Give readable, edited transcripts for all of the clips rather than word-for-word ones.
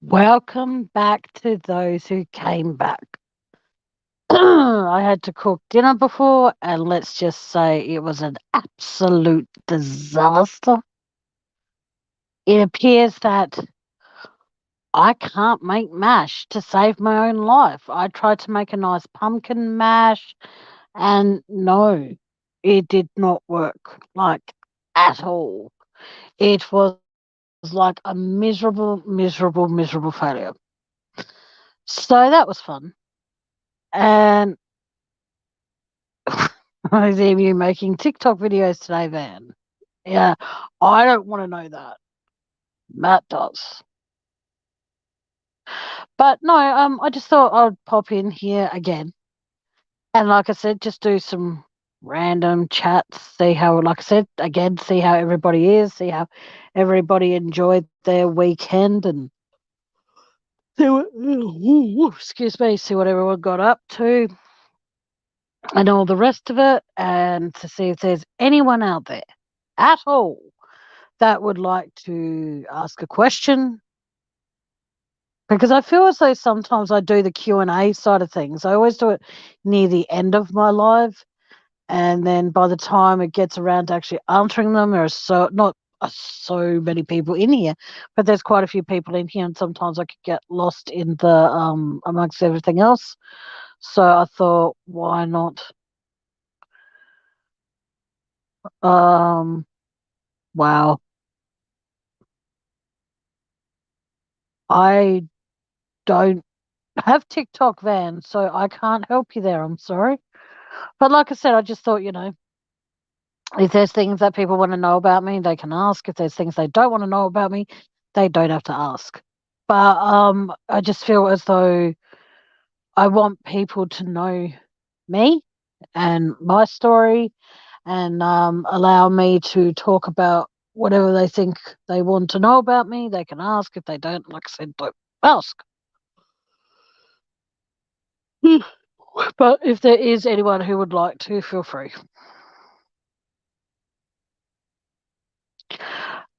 Welcome back to those who came back. I had to cook dinner before, and let's just say it was an absolute disaster. It appears that I can't make mash to save my own life. I tried to make a nice pumpkin mash, and no, it did not work like at all. It was like a miserable failure. So that was fun. And I see you making TikTok videos today, Van. Yeah, I don't want to know that. Matt does. But no, I just thought I'd pop in here again. And like I said, just do some random chats, see how, like I said, again, see how everybody is, see how everybody enjoyed their weekend and see what, excuse me, see what everyone got up to and all the rest of it, and to see if there's anyone out there at all that would like to ask a question, because I feel as though sometimes I do the Q&A side of things. I always do it near the end of my live, and then by the time it gets around to actually answering them, there are so many people in here, but there's quite a few people in here, and sometimes I could get lost in the amongst everything else. So I thought, why not? Um, wow, I don't have TikTok, Van, so I can't help you there. I'm sorry. But like I said, I just thought, if there's things that people want to know about me, they can ask. If there's things they don't want to know about me, they don't have to ask. But I just feel as though I want people to know me and my story, and allow me to talk about whatever they think they want to know about me. They can ask. If they don't, like I said, don't ask. But if there is anyone who would like to, feel free.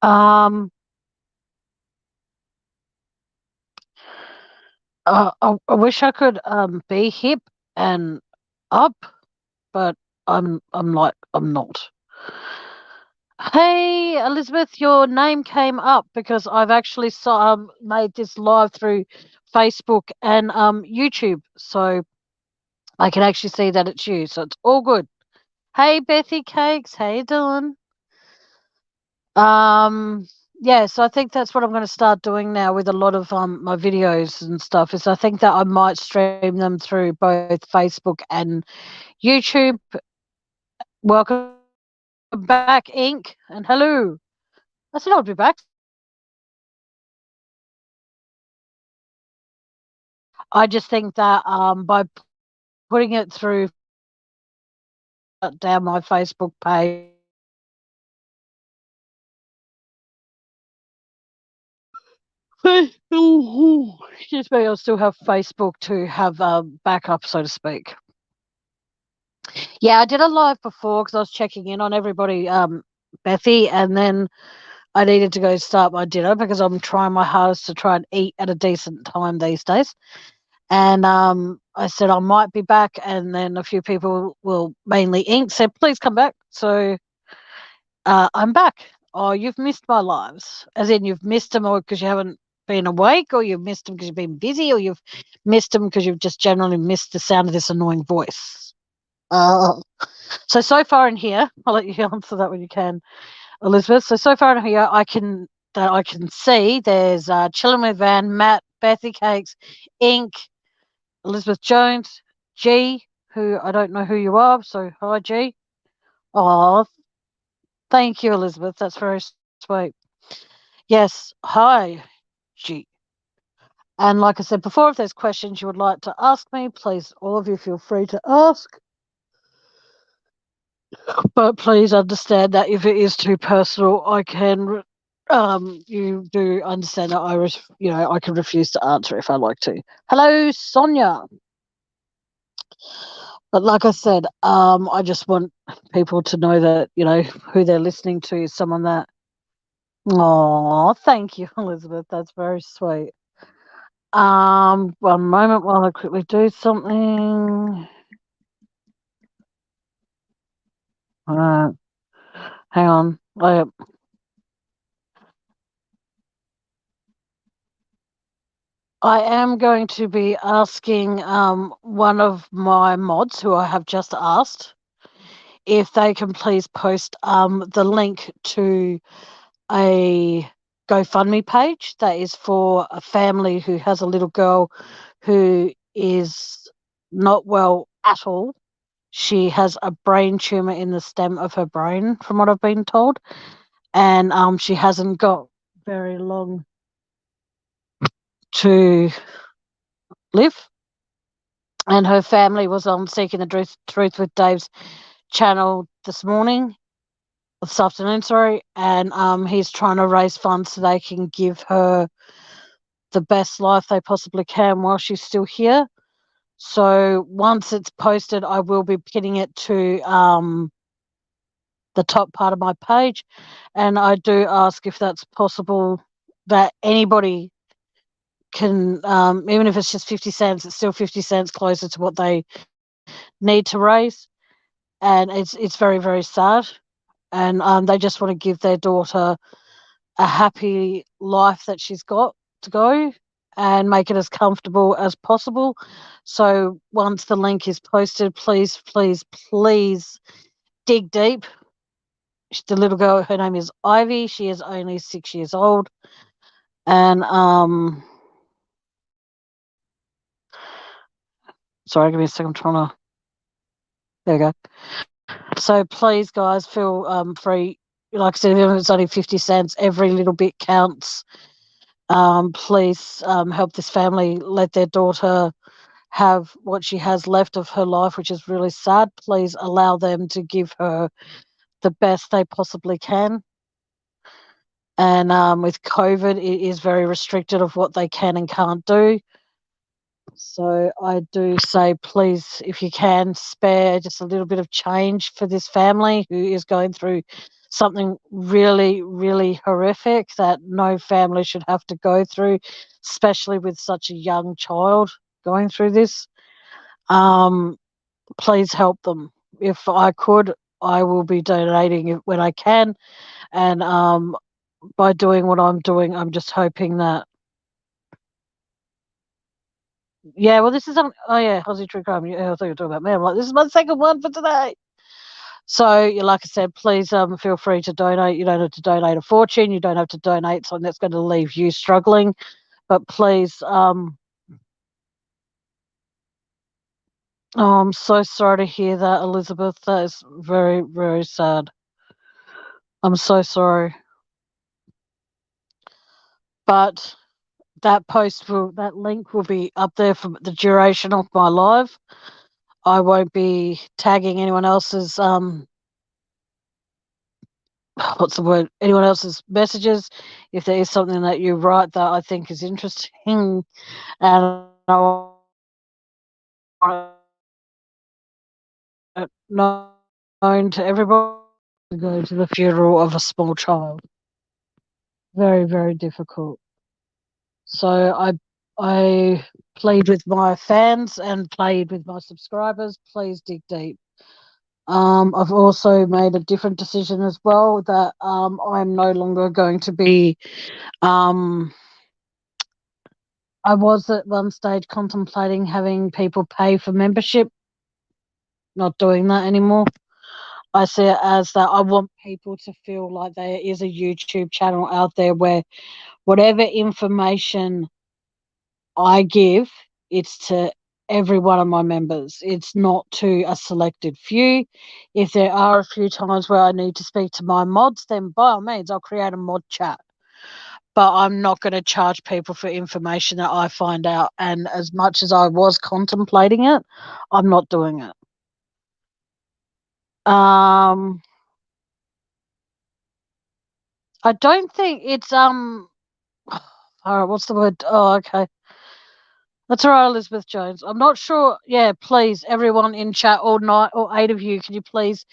Um, I wish I could be hip and up, but I'm not. Hey Elizabeth, your name came up because I've actually made this live through Facebook and YouTube, so I can actually see that it's you. So it's all good. Hey Bethy Cakes, how you doing? Um, yeah, so I think that's what I'm going to start doing now with a lot of my videos and stuff. Is I think that I might stream them through both Facebook and YouTube. Welcome back, Ink, and hello. I said I'd be back, so I'm back. I just think that by putting it through Facebook, I might shut down my Facebook page and excuse me, I'll still have Facebook to have backup, so to speak. Yeah, I did a live before because I was checking in on everybody, Bethy, and then I needed to go start my dinner because I'm trying my hardest to try and eat at a decent time these days. And I said I might be back, and then a few people, will mainly Ink, said please come back. So I'm back. Oh, you've missed my lives, as in you've missed them, or because you haven't been awake, or you've missed them because you've been busy, or you've missed them because you've just generally missed the sound of this annoying voice. Uh, so far in here, I'll let you answer that when you can, Elizabeth. So far in here, I can see there's Chilling with Van, Matt, Bethy Cakes, Ink, Elizabeth Jones, G, who I don't know who you are, so hi G. Oh, thank you, Elizabeth. That's very sweet. Yes, hi G. And like I said before, if there's questions you would like to ask me, please, all of you, feel free to ask. But please understand that if it is too personal, you do understand that I can refuse to answer if I like to. Hello, Sonia. But like I said, I just want people to know that, who they're listening to is someone that, oh, thank you, Elizabeth. That's very sweet. One moment while I quickly do something. Uh, Hang on. I am going to be asking one of my mods who I have just asked if they can please post the link to a GoFundMe page that is for a family who has a little girl who is not well at all. She has a brain tumor in the stem of her brain, from what I've been told, and she hasn't got very long to live. And her family was on Seeking the Truth with Dave's channel this afternoon, sorry, and he's trying to raise funds so they can give her the best life they possibly can while she's still here. So once it's posted, I will be pinning it to the top part of my page, and I do ask if that's possible that anybody can, even if it's just 50 cents, it's still 50 cents closer to what they need to raise, and it's very, very sad. And they just want to give their daughter a happy life that she's got to go and make it as comfortable as possible. So once the link is posted, please, please, please dig deep. The little girl, her name is Ivy. She is only 6 years old, and sorry, give me a second. I'm trying to. There we go. So please, guys, feel free. Like I said, even if it's only 50 cents, every little bit counts. Please help this family let their daughter have what she has left of her life, which is really sad. Please allow them to give her the best they possibly can. And with COVID, it is very restricted of what they can and can't do. So I do say, please, if you can, spare just a little bit of change for this family who is going through something really, really horrific that no family should have to go through, especially with such a young child going through this. Please help them. If I could, I will be donating it when I can. And by doing what I'm doing, I'm just hoping that. Yeah, well, this is oh yeah, Aussie True Crime. Yeah, I thought you were talking about me. I'm like, this is my second one for today. So, like I said, please feel free to donate. You don't have to donate a fortune. You don't have to donate something that's going to leave you struggling. But please, oh, I'm so sorry to hear that, Elizabeth. That is very, very sad. I'm so sorry. But that link will be up there for the duration of my live. I won't be tagging anyone else's what's the word? Anyone else's messages. If there is something that you write that I think is interesting, and I want it known to everybody, to go to the funeral of a small child. Very, very difficult. So I plead with my fans and plead with my subscribers. Please dig deep. I've also made a different decision as well that I'm no longer going to be. I was at one stage contemplating having people pay for membership, not doing that anymore. I see it as that I want people to feel like there is a YouTube channel out there where whatever information I give, it's to every one of my members. It's not to a selected few. If there are a few times where I need to speak to my mods, then by all means, I'll create a mod chat. But I'm not going to charge people for information that I find out. And as much as I was contemplating it, I'm not doing it. I don't think it's all right, what's the word? Oh, okay. That's all right, Elizabeth Jones. I'm not sure. Yeah, please, everyone in chat, all 8 of you, can you please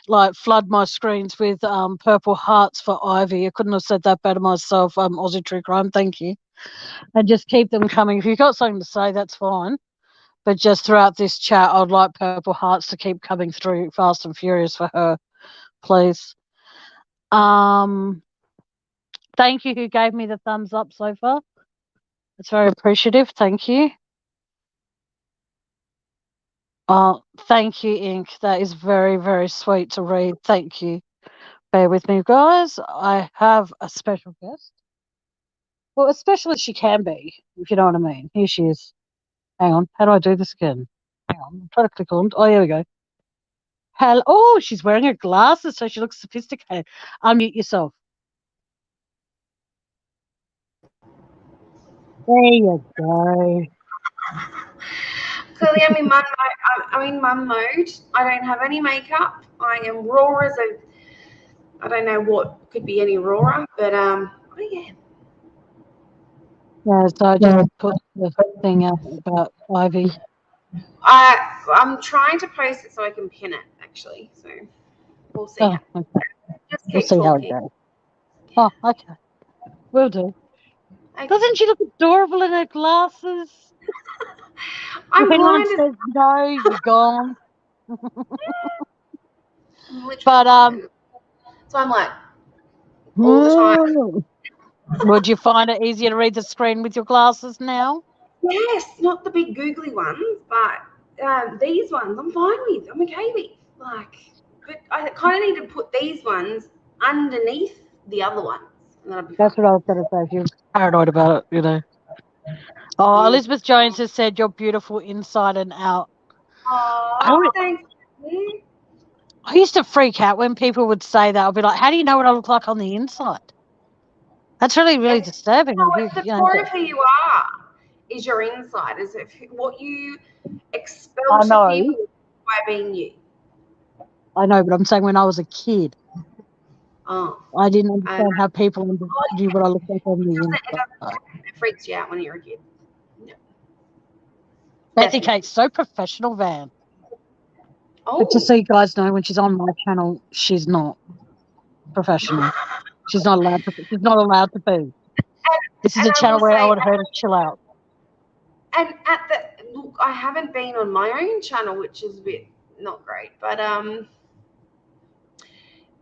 flood my screens with purple hearts for Ivy? I couldn't have said that better myself. Aussie True Crime, thank you. And just keep them coming. If you've got something to say, that's fine. But just throughout this chat, I'd like purple hearts to keep coming through fast and furious for her, please. Thank you who gave me the thumbs up so far. It's very appreciative. Thank you. Thank you, Ink. That is very, very sweet to read. Thank you. Bear with me, guys. I have a special guest. Well, as special as she can be, if you know what I mean. Here she is. Hang on. How do I do this again? Hang on. I'm trying to click on. Oh, here we go. Hello. Oh, she's wearing her glasses, so she looks sophisticated. Unmute yourself. There you go. Clearly, I'm in mum mode. I don't have any makeup. I am raw as a. I don't know what could be any rawer, but oh yeah. Yeah, so I just put the thing out about Ivy. I'm trying to post it so I can pin it, actually. So we'll see. Oh, okay. Just We'll keep see how talking. it goes. Oh, okay. Will do. Okay. Doesn't she look adorable in her glasses? I'm If anyone blind as says no, you're gone. I'm literally But blind. So I'm like all the time. Would you find it easier to read the screen with your glasses now? Yes, not the big googly ones, but these ones I'm fine with. I'm okay with. But I kind of need to put these ones underneath the other ones, and that'll be fine. That's what I was going to say. If you're paranoid about it, you know. Oh, Elizabeth Jones has said you're beautiful inside and out. Oh, thanks. I used to freak out when people would say that. I'd be like, how do you know what I look like on the inside? That's really, really disturbing. It's the core of who you are is your inside, is what you expel to people by being you. I know, but I'm saying when I was a kid, I didn't understand how people knew what I looked like on the inside. It freaks you out when you're a kid. No. Bethy Kate's so professional, Van. Oh. But just so you guys know, when she's on my channel, she's not professional. She's not allowed to. She's not allowed to be. This is a channel where I want her to chill out. And look, I haven't been on my own channel, which is a bit not great, but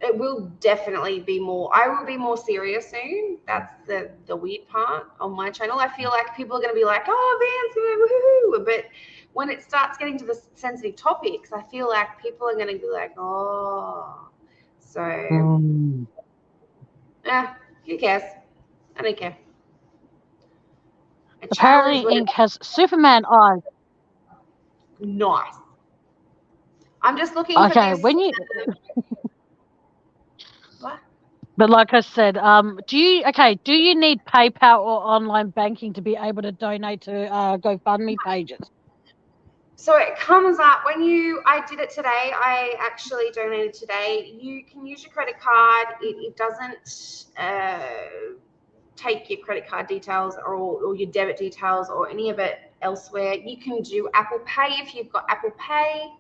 it will definitely be more. I will be more serious soon. That's the weird part on my channel. I feel like people are going to be like, "Oh, Van's woohoo!" But when it starts getting to the sensitive topics, I feel like people are going to be like, "Oh." So, who cares? I don't care. Apparently, Ink has Superman eyes. Nice. I'm just looking for this. Okay, when you. What? But like I said, do you need PayPal or online banking to be able to donate to GoFundMe pages? So it comes up when I did it today. I actually donated today. You can use your credit card. It doesn't take your credit card details or your debit details or any of it elsewhere. You can do Apple Pay if you've got Apple Pay.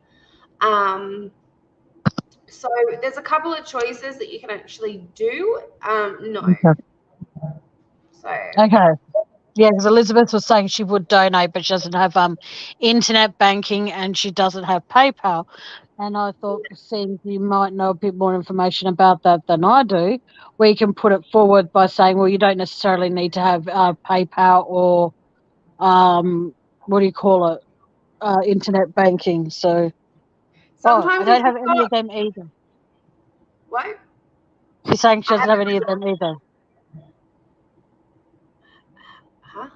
So there's a couple of choices that you can actually do. No. Okay. Okay. Yeah, because Elizabeth was saying she would donate, but she doesn't have internet banking and she doesn't have PayPal. And I thought, seeing you might know a bit more information about that than I do, we can put it forward by saying, well, you don't necessarily need to have PayPal or what do you call it, internet banking. So, I don't have any of them either. What? She's saying she doesn't have any of them either. Huh?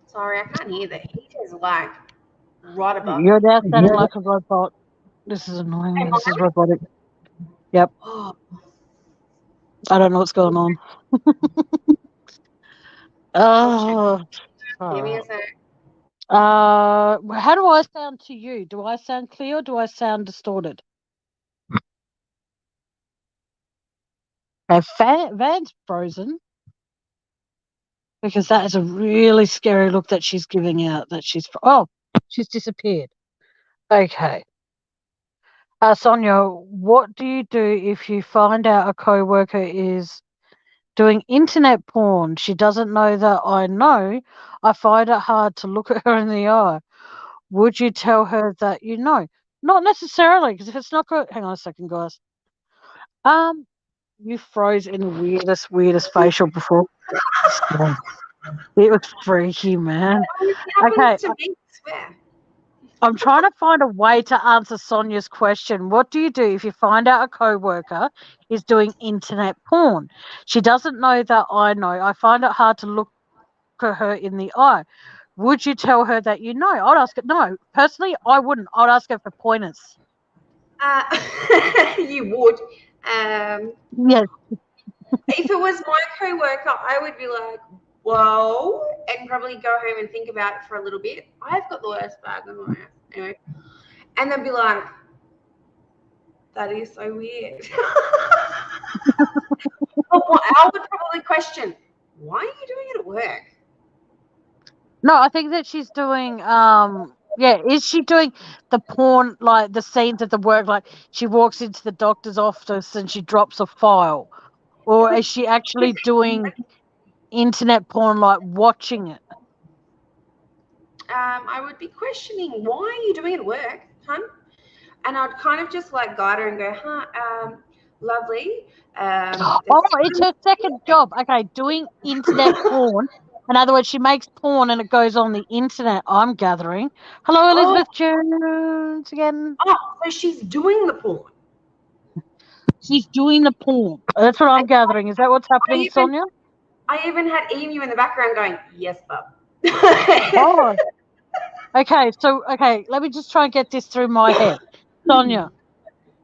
Sorry, I can't hear the heater's like right above. You're now sounding like a robot. This is annoying. This is robotic. Yep. I don't know what's going on. Give me a sec. How do I sound to you? Do I sound clear or do I sound distorted? Van's frozen. because that is a really scary look that she's giving out. That she's she's disappeared. Okay. Sonia, what do you do if you find out a coworker is doing internet porn? She doesn't know that I know. I find it hard to look at her in the eye. Would you tell her that you know? Not necessarily, because if it's not good, hang on a second, guys. You froze in the weirdest facial before. It was freaky, man. It happens Okay, to me, I swear. I'm trying to find a way to answer Sonia's question. What do you do if you find out a coworker is doing internet porn? She doesn't know that I know. I find it hard to look at her in the eye. Would you tell her that you know? I'd ask her. No, personally, I wouldn't. I'd ask her for pointers. You would. Yes. If it was my co-worker, I would be like, whoa, and probably go home and think about it for a little bit. I've got the worst bag in my house. Anyway. And then be like, that is so weird. I would probably question, why are you doing it at work? No, I think that she's doing is she doing the porn, like the scenes at the work, like she walks into the doctor's office and she drops a file? Or is she actually doing internet porn, like watching it? I would be questioning, why are you doing it at work, hun? And I'd kind of just like guide her and go, lovely. It's her second job. Okay, doing internet porn. In other words, she makes porn and it goes on the internet, I'm gathering. Hello, Elizabeth Jones again. Oh, so she's doing the porn. She's doing the porn. That's what I'm gathering. Is that what's happening, Sonia? I even had Emu in the background going, yes, bub. Oh. Okay, let me just try and get this through my head. Sonia,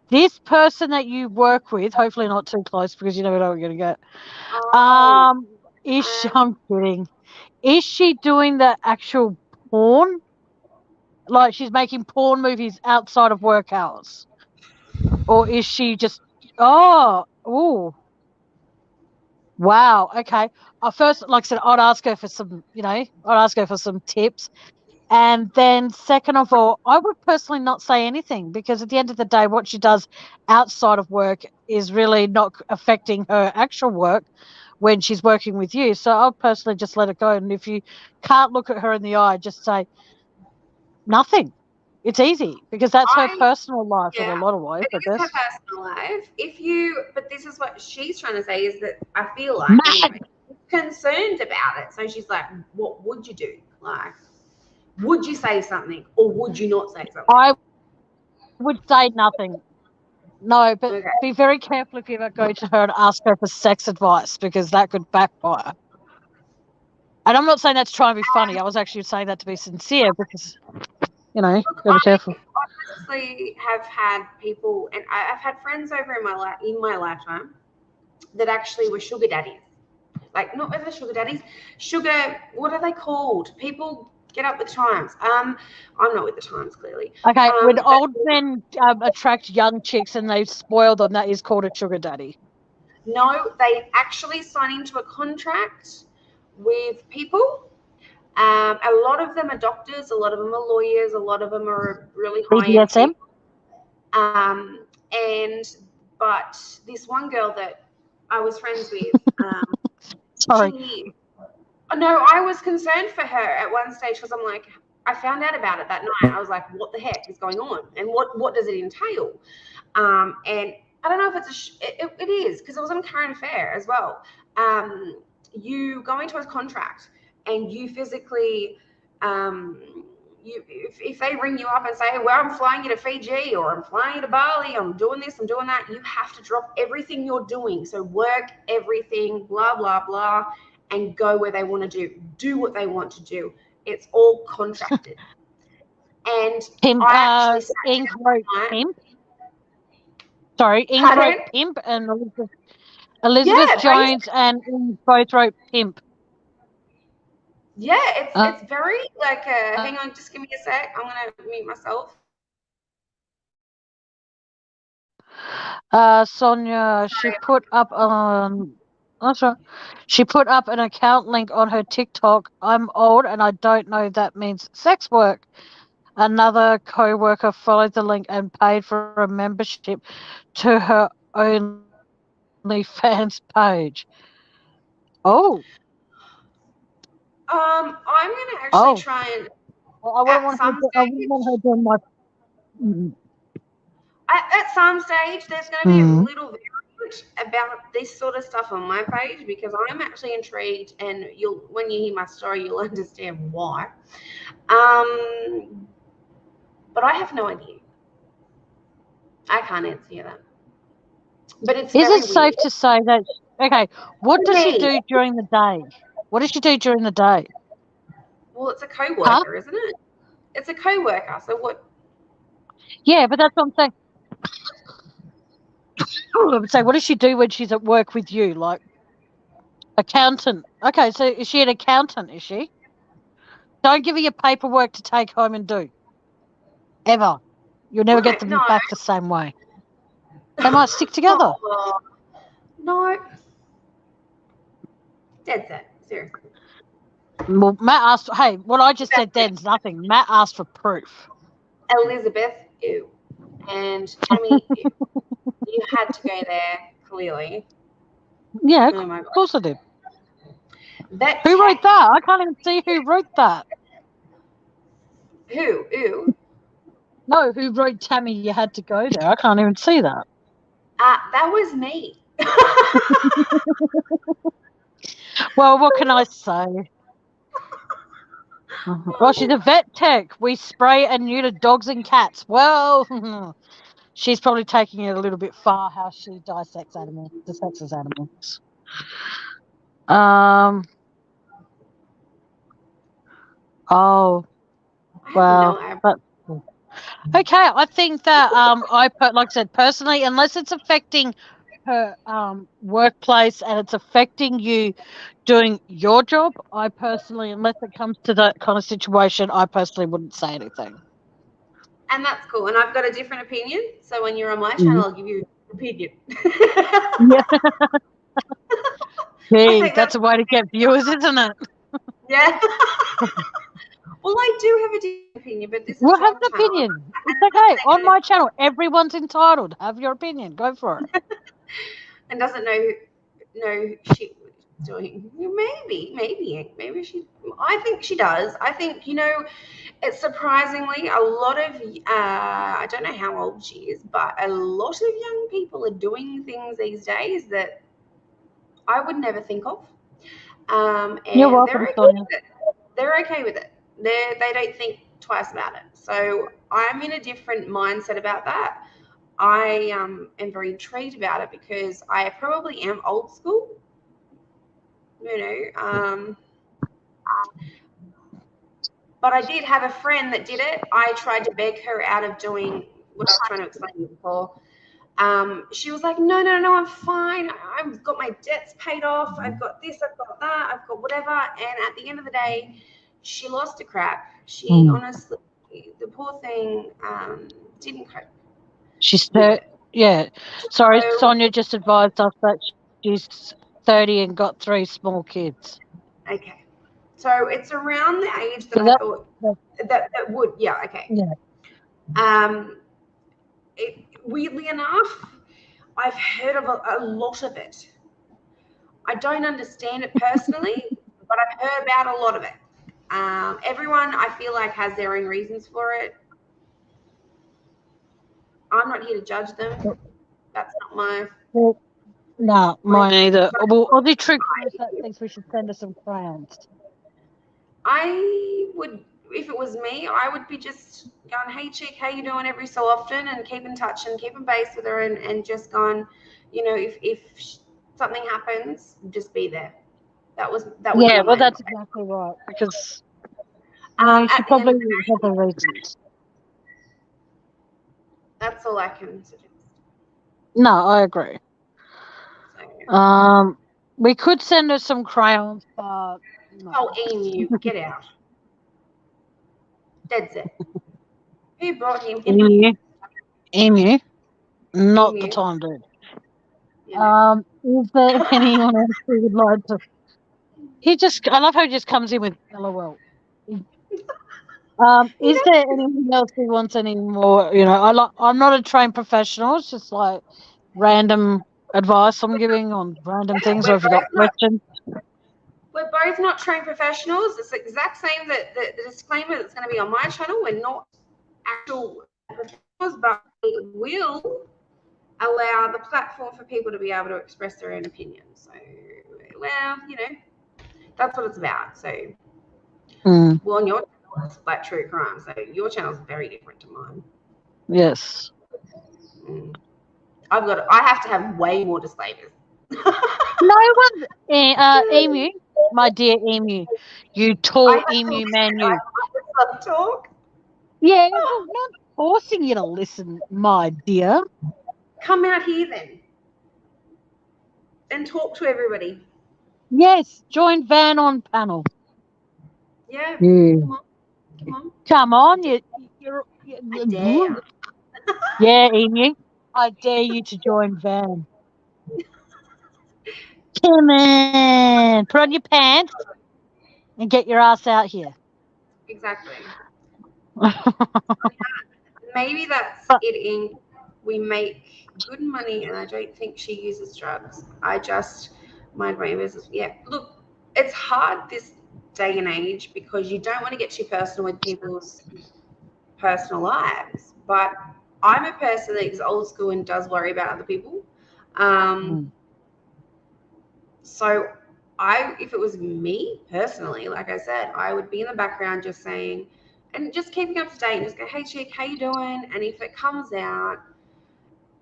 this person that you work with, hopefully not too close because you never know what you're going to get. I'm kidding. Is she doing the actual porn? Like she's making porn movies outside of work hours? Or is she just, wow, okay. First, like I said, I'd ask her for some tips. And then second of all, I would personally not say anything because at the end of the day, what she does outside of work is really not affecting her actual work when she's working with you. So I'll personally just let it go. And if you can't look at her in the eye, just say nothing. It's easy because that's her personal life in a lot of ways. It is her personal life. But this is what she's trying to say is that I feel like anyway, concerned about it. So she's like, what would you do? Like, would you say something or would you not say something? I would say nothing. No, but be very careful if you ever go to her and ask her for sex advice because that could backfire. And I'm not saying that to try and be funny. I was actually saying that to be sincere because, gotta be careful. I honestly have had people, and I've had friends over in my lifetime that actually were sugar daddies. Like, not ever sugar daddies, what are they called? People get up with the times. I'm not with the times, clearly. Okay, when old men attract young chicks and they spoil them, that is called a sugar daddy. No, they actually sign into a contract with people. A lot of them are doctors, a lot of them are lawyers, a lot of them are really high-end. But this one girl that I was friends with, sorry. No, I was concerned for her at one stage because I'm like, I found out about it that night. I was like, what the heck is going on? And what does it entail? And I don't know if it is because it was on Current Affair as well. You go into a contract and you physically, if they ring you up and say, well, I'm flying you to Fiji or I'm flying you to Bali, I'm doing this, I'm doing that, you have to drop everything you're doing. So work, everything, blah, blah, blah, and go where they want to do what they want to do. It's all contracted. And Pimp, Ink wrote Pimp. Sorry, Ink wrote Pimp and Elizabeth Jones and Ink both wrote Pimp. Yeah, it's very like, hang on, just give me a sec. I'm going to mute myself. Sonia, she put up That's right. She put up an account link on her TikTok. I'm old and I don't know that means sex work. Another co-worker followed the link and paid for a membership to her OnlyFans page. Oh, I'm gonna actually try and I wouldn't want her. I wouldn't want her doing my. at some stage there's going to be a little variant about this sort of stuff on my page because I'm actually intrigued, and when you hear my story you'll understand why. But I have no idea. I can't answer you that. But it's Is it very safe to say that? Okay, what does she me. do during the day? What does she do during the day? Well, it's a co-worker, isn't it? It's a co-worker. So what? Yeah, but that's what I'm saying. I would say, what does she do when she's at work with you? Like accountant. Okay, so is she an accountant? Is she? Don't give her your paperwork to take home and do. Ever. You'll never get them back the same way. They might stick together. No. Dead set. Seriously. Well, Matt asked. Hey, what I just said then's nothing. Matt asked for proof. Elizabeth, ew. And Tammy, ew. You had to go there, clearly. Yeah, oh of course I did. Who wrote that? I can't even see who wrote that. Who? Ew. No, who wrote Tammy, you had to go there? I can't even see that. That was me. Well, what can I say? Well, she's a vet tech. We spray and neuter dogs and cats. Well, she's probably taking it a little bit far how she dissects animals. Oh, well, but okay. I think that like I said, personally, unless it's affecting her workplace and it's affecting you doing your job, I personally, unless it comes to that kind of situation, I personally wouldn't say anything. And that's cool. And I've got a different opinion. So when you're on my channel, I'll give you an opinion. Yeah. Hey, that's a way to get viewers, isn't it? Yeah. Well, I do have a different opinion, but this is we'll have an opinion. It's okay. On my channel, everyone's entitled. Have your opinion. Go for it. And doesn't know she doing. Maybe she. I think she does. I think it's surprisingly a lot of. I don't know how old she is, but a lot of young people are doing things these days that I would never think of. And you're welcome, Sonia. They're okay with it. They don't think twice about it. So I'm in a different mindset about that. I am very intrigued about it because I probably am old school. But I did have a friend that did it. I tried to beg her out of doing what I was trying to explain before. She was like, no, I'm fine. I've got my debts paid off. I've got this, I've got that, I've got whatever. And at the end of the day, she lost a crap. She honestly, the poor thing, didn't cope. She's yeah. Sorry, Sonia just advised us that she's 30 and got 3 small kids. Okay. So it's around the age that I thought that would, yeah, okay. Yeah. Weirdly enough, I've heard of a lot of it. I don't understand it personally, but I've heard about a lot of it. Everyone, I feel like, has their own reasons for it. I'm not here to judge them. That's not my... No, mine either. Well, Aussie True thinks we should send her some crayons. I would, if it was me, I would be just going, hey, chick, how you doing, every so often, and keep in touch and keep in base with her and just going, if something happens, just be there. That was yeah, well, that's exactly right, because she probably has her reasons. That's all I can suggest. No, I agree. So. We could send her some crayons, but no. Oh, Emu, get out. Dead set. Who brought him in? Emu. Not the time, dude. You know. Is there anyone else who would like to? I love how he just comes in with LOL. You Is know, there anyone else who wants any more? I'm not a trained professional. It's just like random advice I'm giving on random things, or if you got questions. we're both not trained professionals. It's the exact same that the disclaimer that's going to be on my channel. We're not actual professionals, but we will allow the platform for people to be able to express their own opinions. So, well, that's what it's about. So, well, on your channel, it's Black True Crime. So your channel is very different to mine. Yes. I have to have way more disclaimers. No one, Emu, my dear Emu, you tall Emu man, you. I talk. Yeah, well, not forcing you to listen, my dear. Come out here then and talk to everybody. Yes, join Van on panel. Yeah. Come on. Come on, I dare. Yeah, Emu, I dare you to join Van. Come on, put on your pants and get your ass out here. Exactly. Maybe that's it. In we make good money, and I don't think she uses drugs. I just mind my own business. Yeah, look, it's hard this day and age because you don't want to get too personal with people's personal lives. But I'm a person that is old school and does worry about other people. So if it was me personally, like I said, I would be in the background just saying, and just keeping up to date and just go, hey chick, how you doing? And if it comes out,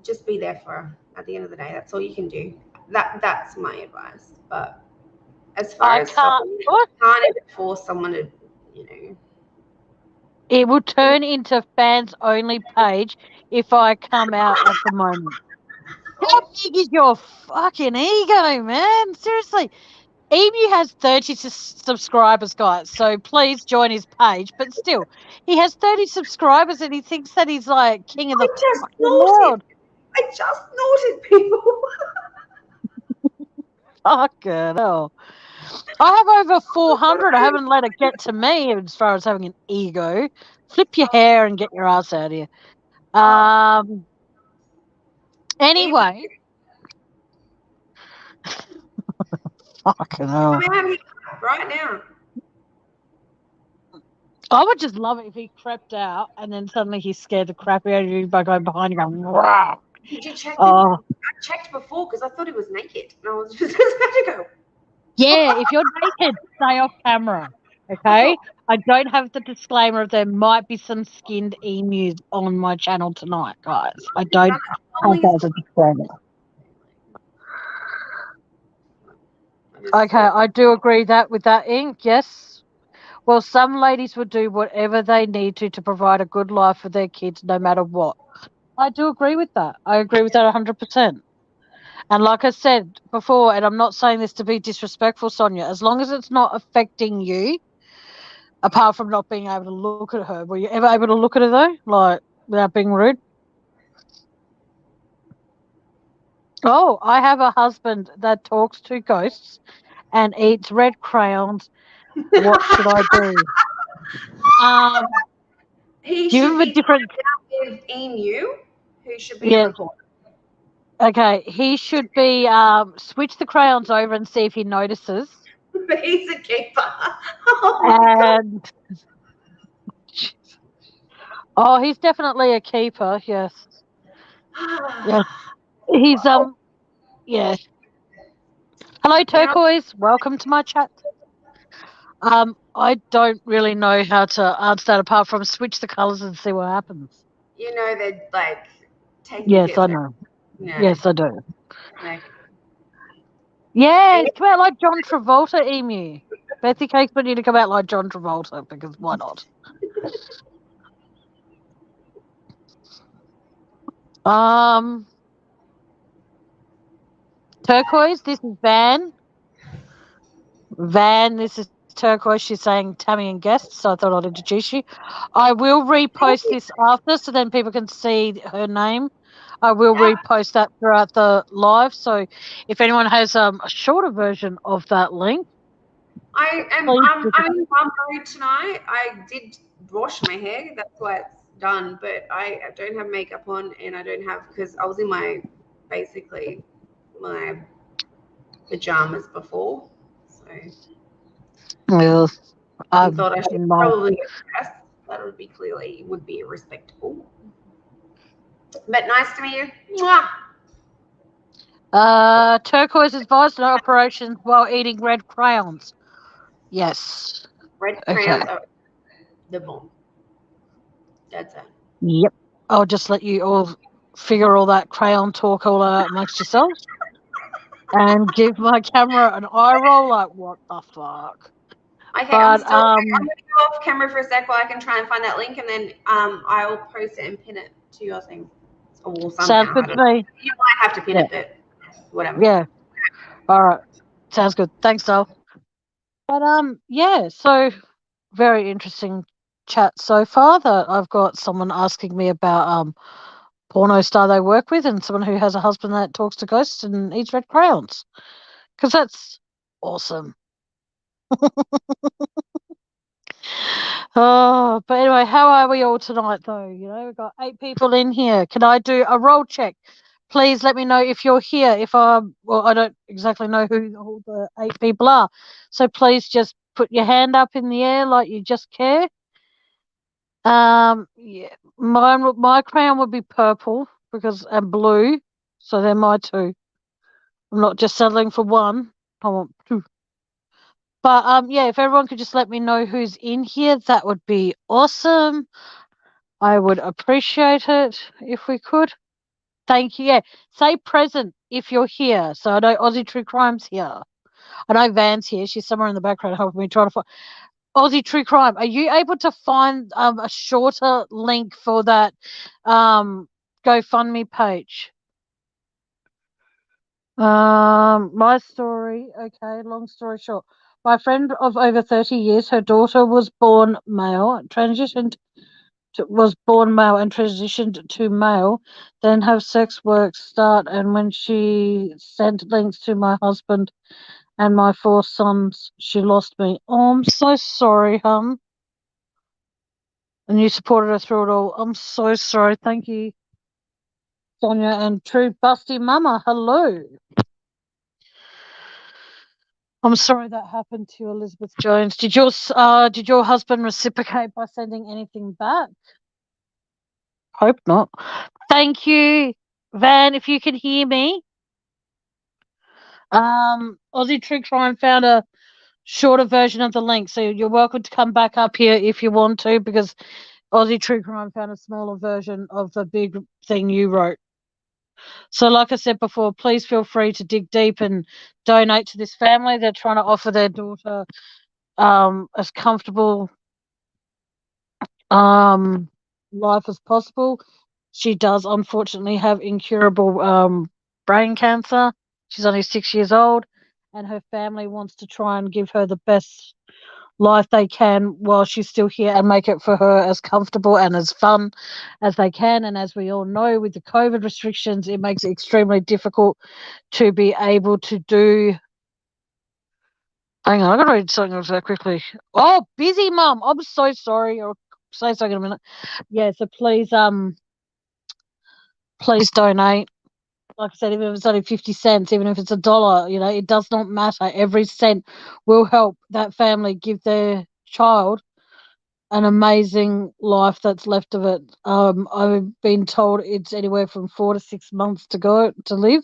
just be there for her at the end of the day. That's all you can do. That's my advice. But as far as stopping, can't even force someone to, It will turn into fans only page if I come out at the moment. How big is your fucking ego, man? Seriously. Emu has 30 subscribers, guys, so please join his page. But still, he has 30 subscribers and he thinks that he's like king of the fucking world. I just noted people. Fucking hell. I have over 400. I haven't let it get to me as far as having an ego. Flip your hair and get your ass out of here. Anyway. Fucking hell. I'm out here right now. I would just love it if he crept out and then suddenly he scared the crap out of you by going behind you going, rah. Did you check I checked before because I thought he was naked. And I was just about to go. Yeah, if you're naked, stay off camera. Okay? I don't have the disclaimer there might be some skinned emus on my channel tonight, guys. I don't have that as a disclaimer. Okay, I do agree with that ink, yes. Well, some ladies would do whatever they need to provide a good life for their kids no matter what. I do agree with that. I agree with that 100%. And like I said before, and I'm not saying this to be disrespectful, Sonia, as long as it's not affecting you, apart from not being able to look at her. Were you ever able to look at her, though, like, without being rude? Oh, I have a husband that talks to ghosts and eats red crayons. What should I do? He give should him a be different with Emu, who should be a reporter. Okay, he should be switch the crayons over and see if he notices. But he's a keeper. And he's definitely a keeper. Yes. Yeah. He's yeah. Hello, Turquoise. Welcome to my chat. I don't really know how to answer that apart from switch the colors and see what happens. You know, they're like taking. Yes, I know. Yeah. Yes, I do. Okay. Yeah, come out like John Travolta, Emu. Betsy Cakes want you to come out like John Travolta because why not? Turquoise, this is Van. Van, this is Turquoise. She's saying Tammy and guests, so I thought I'd introduce you. I will repost this after, so then people can see her name. I will repost that throughout the live. So if anyone has a shorter version of that link, I'm in mum mode tonight. I did wash my hair. That's why it's done. But I don't have makeup on, and I don't have, because I was in my pajamas before. So well, I thought I should probably get dressed. That would be respectable. But nice to meet you. Mwah. Turquoise advised no operations while eating red crayons. Yes. Red crayons are the bomb. That's it. Yep. I'll just let you all figure all that crayon talk all out amongst yourselves and give my camera an eye roll like, what the fuck? Okay, I'm going to go off camera for a sec while I can try and find that link, and then I'll post it and pin it to your thing. Or somehow. Sounds good to me. You might have to pin it, but whatever. Yeah. All right. Sounds good. Thanks, Dale. But yeah, so very interesting chat so far that I've got someone asking me about porno star they work with and someone who has a husband that talks to ghosts and eats red crayons. Because that's awesome. Oh, but anyway, how are we all tonight though? You know, we've got 8 people in here. Can I do a roll check? Please let me know if you're here. If I don't exactly know who all the 8 people are. So please just put your hand up in the air like you just care. Yeah, my crayon would be purple and blue, so they're my 2. I'm not just settling for 1. I want 2. But yeah, if everyone could just let me know who's in here, that would be awesome. I would appreciate it if we could. Thank you. Yeah, say present if you're here. So I know Aussie True Crime's here. I know Van's here. She's somewhere in the background helping me try to find Aussie True Crime. Are you able to find a shorter link for that GoFundMe page? My story. Okay, long story short. My friend of over 30 years, her daughter was born male, was born male and transitioned to male, then have sex work start, and when she sent links to my husband and my 4 sons, she lost me. Oh, I'm so sorry, hon. And you supported her through it all. I'm so sorry. Thank you, Sonia and True Busty Mama. Hello. I'm sorry that happened to you, Elizabeth Jones. Did your husband reciprocate by sending anything back? Hope not. Thank you, Van. If you can hear me, Aussie True Crime found a shorter version of the link, so you're welcome to come back up here if you want to, because Aussie True Crime found a smaller version of the big thing you wrote. So like I said before, please feel free to dig deep and donate to this family. They're trying to offer their daughter as comfortable life as possible. She does unfortunately have incurable brain cancer. She's only 6 years old, and her family wants to try and give her the best life they can while she's still here and make it for her as comfortable and as fun as they can. And as we all know, with the COVID restrictions, it makes it extremely difficult to be able to do. Hang on, I'm gonna read something else that quickly. Oh, busy mum. I'm so sorry. I'll say something in a minute. Yeah, so please donate. Like I said, even if it's only 50 cents, even if it's $1, you know, it does not matter. Every cent will help that family give their child an amazing life that's left of it. I've been told it's anywhere from 4 to 6 months to live,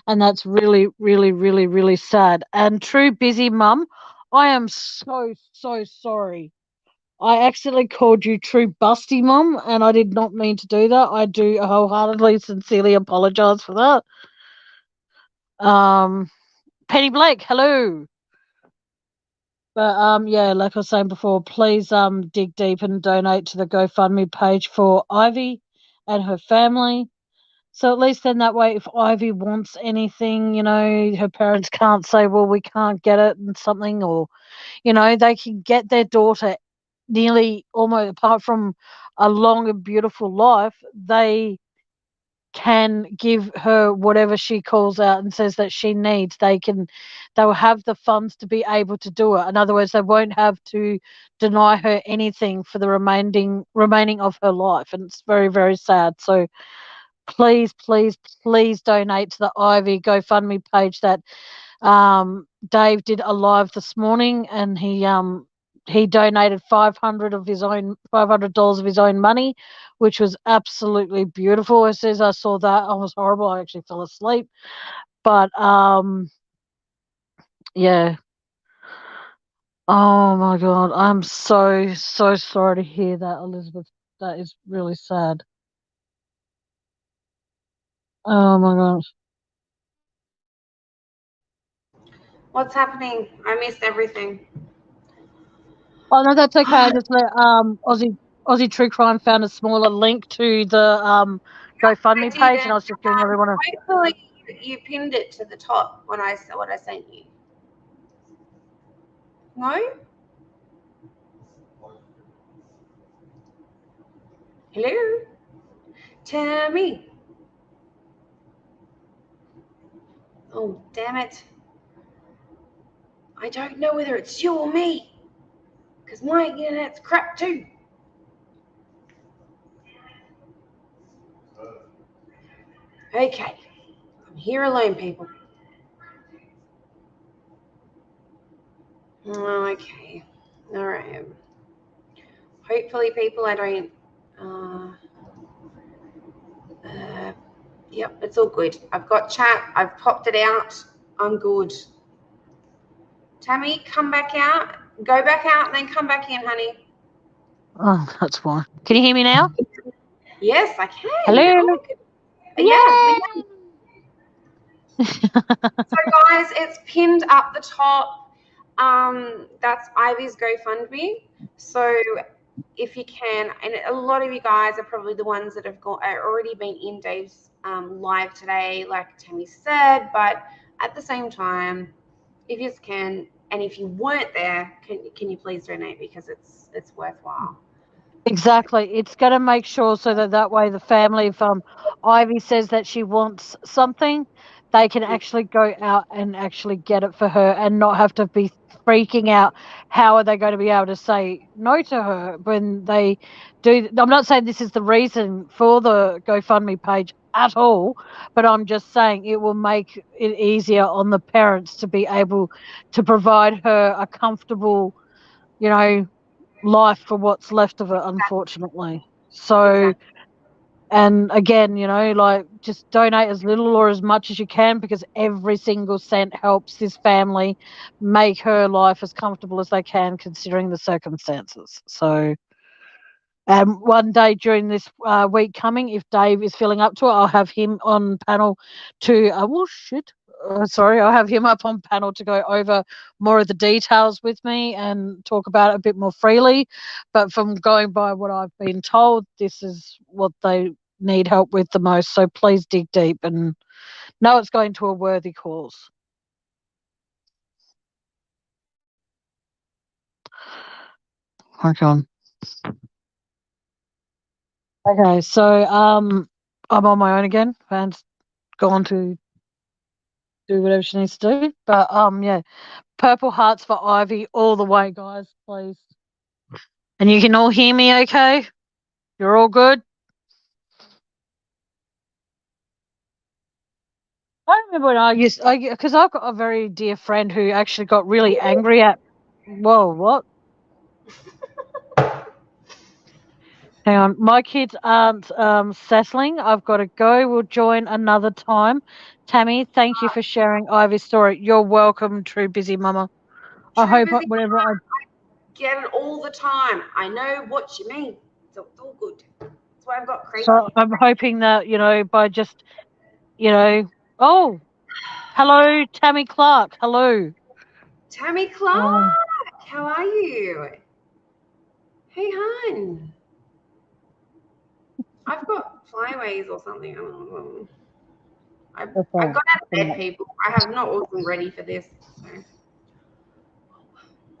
and that's really, really, really, really sad. And True Busy Mum, I am so sorry. I accidentally called you True Busty Mum, and I did not mean to do that. I do wholeheartedly, sincerely apologise for that. Penny Blake, hello. But yeah, like I was saying before, please dig deep and donate to the GoFundMe page for Ivy and her family, So at least then that way, if Ivy wants anything, you know, her parents can't say, well, we can't get it and something, or, you know, they can get their daughter nearly almost, apart from a long and beautiful life, they can give her whatever she calls out and says that she needs. They will have the funds to be able to do it. In other words, they won't have to deny her anything for the remaining of her life. And it's very, very sad. So please, please, please donate to the Ivy GoFundMe page that Dave did a live this morning, and he donated $500 of his own money, which was absolutely beautiful. As soon as I saw that, I was horrible. I actually fell asleep. But yeah. Oh my God, I'm so sorry to hear that, Elizabeth. That is really sad. Oh my gosh. What's happening? I missed everything. Oh no, that's okay. I just let Aussie True Crime found a smaller link to the GoFundMe page, and I was just giving everyone a. Hopefully, you pinned it to the top when what I sent you. No. Hello, Tammy. Oh, damn it. I don't know whether it's you or me, because my internet's crap too. Okay, I'm here alone, people. Okay, all right. Hopefully, people, I don't. Yep, it's all good. I've got chat. I've popped it out. I'm good. Tammy, come back out. Go back out and then come back in, honey. Oh, that's fine. Can you hear me now? Yes, I can. Hello. Yeah. So, guys, it's pinned up the top. That's Ivy's GoFundMe. So, if you can, and a lot of you guys are probably the ones that have already been in Dave's live today, like Tammy said. But at the same time, if you can, and if you weren't there, can you please donate, because it's worthwhile. Exactly. It's going to make sure so that way the family, if Ivy says that she wants something, they can actually go out and actually get it for her and not have to be freaking out. How are they going to be able to say no to her when they do? I'm not saying this is the reason for the GoFundMe page at all, but I'm just saying it will make it easier on the parents to be able to provide her a comfortable, you know, life for what's left of it, unfortunately. So, Exactly. and again, you know, like just donate as little or as much as you can, because every single cent helps this family make her life as comfortable as they can, considering the circumstances. So, and one day during this week coming, if Dave is feeling up to it, I'll have him on panel to, I'll have him up on panel to go over more of the details with me and talk about it a bit more freely. But from going by what I've been told, this is what they need help with the most. So please dig deep and know it's going to a worthy cause. Okay. Okay, so I'm on my own again. Van's gone to do whatever she needs to do. But yeah, purple hearts for Ivy all the way, guys, please. And you can all hear me okay? You're all good? I remember when because I've got a very dear friend who actually got really angry at, whoa, what? Hang on, my kids aren't settling. I've got to go. We'll join another time. Tammy, thank you for sharing Ivy's story. You're welcome, True Busy Mama. I hope whatever I get it all the time. I know what you mean. So it's all good. That's why I've got crazy. So I'm hoping that, you know, by just, you know, oh, hello, Tammy Clark. Hello. Tammy Clark, how are you? Hey, hon. I've got flyaways or something. I don't know. I That's got all. out of bed, people. I have not wasn't ready for this.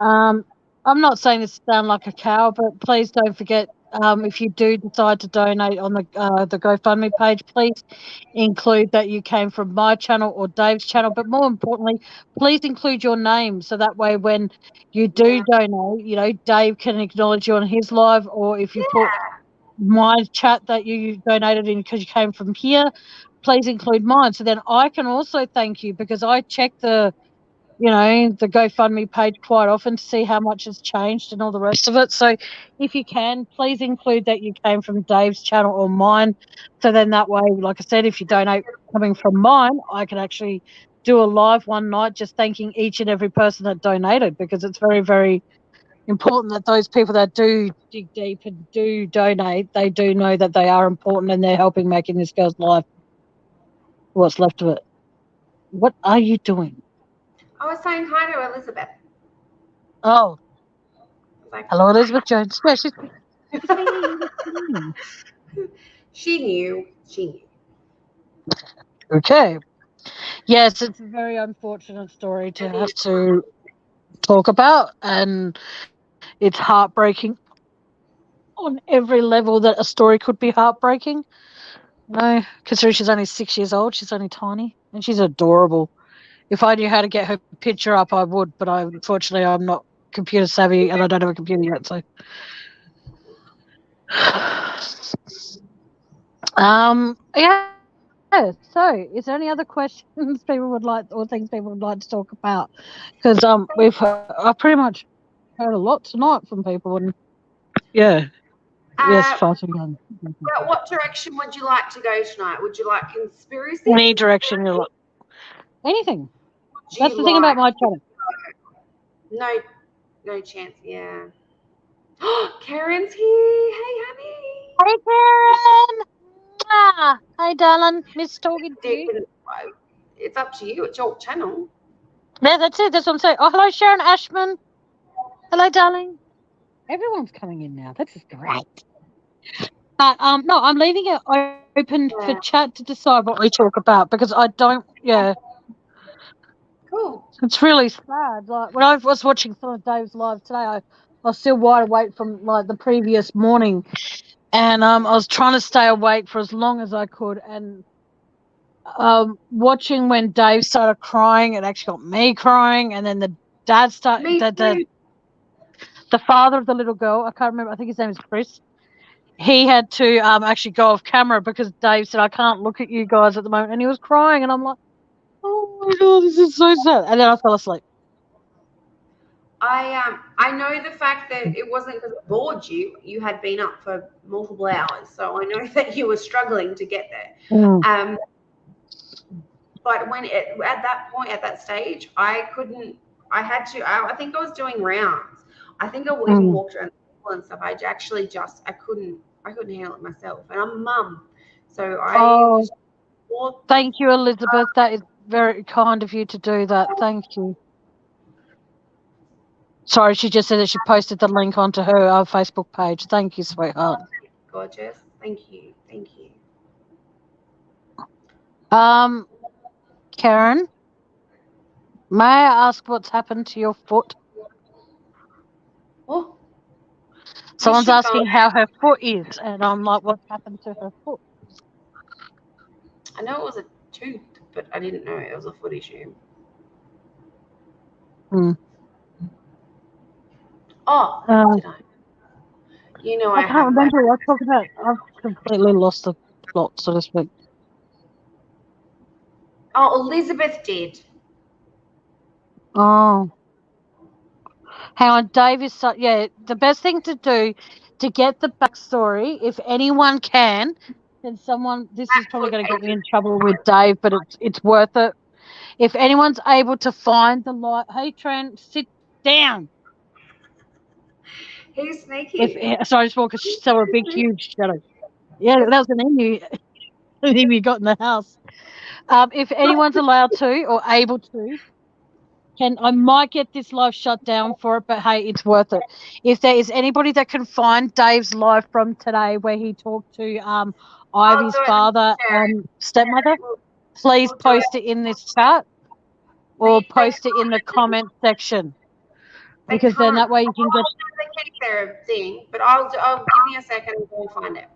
So. I'm not saying this to sound like a cow, but please don't forget, if you do decide to donate on the GoFundMe page, please include that you came from my channel or Dave's channel. But more importantly, please include your name so that way when you do donate, Dave can acknowledge you on his live, or if you put my chat that you donated in because you came from here, please include mine. So then I can also thank you, because I check the GoFundMe page quite often to see how much has changed and all the rest of it. So if you can, please include that you came from Dave's channel or mine. So then that way, like I said, if you donate coming from mine, I can actually do a live one night just thanking each and every person that donated, because it's very, very important that those people that do dig deep and do donate, they do know that they are important and they're helping making this girl's life what's left of it. What are you doing? I was saying hi to Elizabeth. Oh, Like, hello, Elizabeth Jones. Yeah, she's she knew. She knew. okay. Yes, it's a very unfortunate story to have to talk about, and it's heartbreaking on every level that a story could be heartbreaking. No, considering she's only 6 years old, she's only tiny, and she's adorable. If I knew how to get her picture up, I would, but unfortunately I'm not computer savvy and I don't have a computer yet. So, yeah. So, is there any other questions people would like, or things people would like to talk about? Because I pretty much heard a lot tonight from people, and yes, fighting again. Well, what direction would you like to go tonight? Would you like conspiracy? Any direction you like, anything. That's the thing about my channel. No chance. Yeah. Karen's here. Hey, honey. Hey, Karen. Hey, darling. Miss talking to you. It's up to you. It's your channel. Yeah, that's it. That's what I'm saying. Oh, hello, Sharon Ashman. Hello, darling. Everyone's coming in now. This is great. But no, I'm leaving it open for chat to decide what we talk about, because I don't. Yeah. Cool. It's really sad. Like when I was watching some of Dave's live today, I was still wide awake from like the previous morning, and I was trying to stay awake for as long as I could, and watching when Dave started crying, it actually got me crying, and then the dad the father of the little girl, I can't remember, I think his name is Chris. He had to actually go off camera because Dave said, I can't look at you guys at the moment, and he was crying, and I'm like, oh my god, this is so sad. And then I fell asleep. I know the fact that it wasn't because it bored you. You had been up for multiple hours, so I know that you were struggling to get there. But when at that stage, I couldn't. I had to. I think I was doing rounds. I think I even walked around and stuff. I couldn't handle it myself, and I'm a mum, so I. Thank you, Elizabeth. That is very kind of you to do that. Thank you. Sorry, she just said that she posted the link onto her Facebook page. Thank you, sweetheart. Gorgeous. Thank you. Thank you. Karen, may I ask what's happened to your foot? What? Someone's asking how her foot is, and I'm like, what's happened to her foot? I know it was a tooth, but I didn't know it was a foot issue. Oh, did I? You know, I can't remember what I was talking about. I've completely lost the plot, so to speak. Oh, Elizabeth did. Oh. Hang on, Dave is the best thing to do to get the backstory, if anyone can someone, this is probably going to get me in trouble with Dave, but it's worth it. If anyone's able to find the light, hey Trent, sit down. He's sneaky. Sorry, I just walked a big, huge shadow. Yeah, that was an emu. An emu got in the house. If anyone's allowed to or able to, I might get this live shut down for it, but hey, it's worth it. If there is anybody that can find Dave's live from today where he talked to Ivy's do it. father and stepmother, please We'll do post it in this chat or post it in the comment section. Because then that way you can get. They keep their thing, but I'll give me a second and go find it.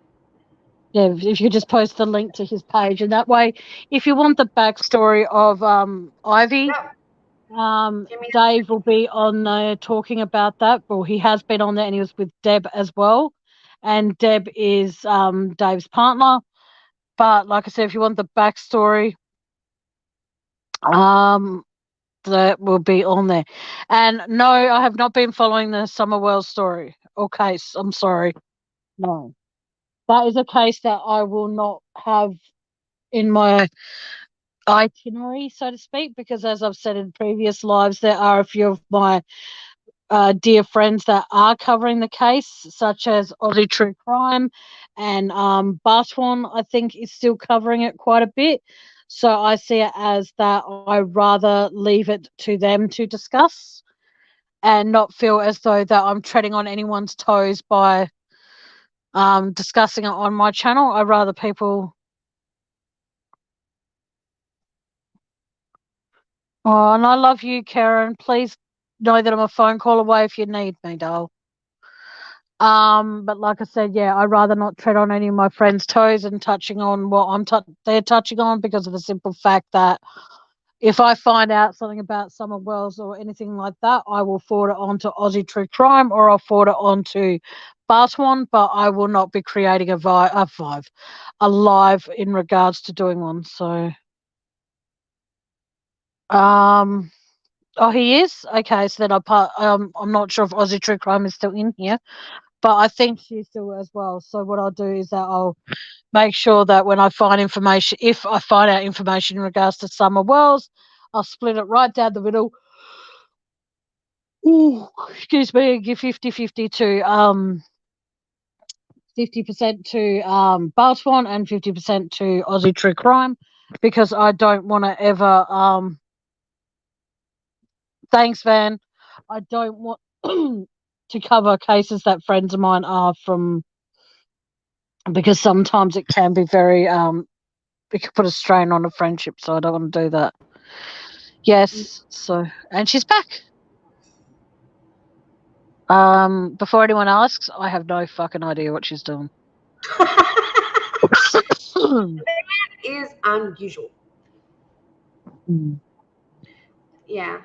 Yeah, if you just post the link to his page, and that way, if you want the backstory of Ivy, Dave will be on there talking about that. Well, he has been on there, and he was with Deb as well, and Deb is Dave's partner. But like I said, if you want the backstory, that will be on there. And no, I have not been following the Summerwell story or case. I'm sorry, no. That is a case that I will not have in my itinerary, so to speak, because as I've said in previous lives, there are a few of my dear friends that are covering the case, such as Aussie True Crime and Bartwan, I think, is still covering it quite a bit. So I see it as that I'd rather leave it to them to discuss and not feel as though that I'm treading on anyone's toes by discussing it on my channel. I'd rather people. Oh, and I love you, Karen. Please know that I'm a phone call away if you need me, doll. But like I said, yeah, I'd rather not tread on any of my friends' toes and touching on what they're touching on, because of the simple fact that if I find out something about Summer Wells or anything like that, I will forward it on to Aussie True Crime or I'll forward it on to Bartwan, but I will not be creating a live in regards to doing one. So, oh, he is? Okay, so then I'm not sure if Aussie True Crime is still in here, but I think she's still as well. So what I'll do is that I'll make sure that when I find information, if I find out information in regards to Summer Wells, I'll split it right down the middle. Ooh, excuse me, give 50-50 to 50% to Bartwan and 50% to Aussie True Crime, because I don't want to ever thanks, Van. I don't want to cover cases that friends of mine are from, because sometimes it can be very it can put a strain on a friendship, so I don't want to do that. Yes, so and she's back. Before anyone asks, I have no fucking idea what she's doing. That is unusual. Yeah.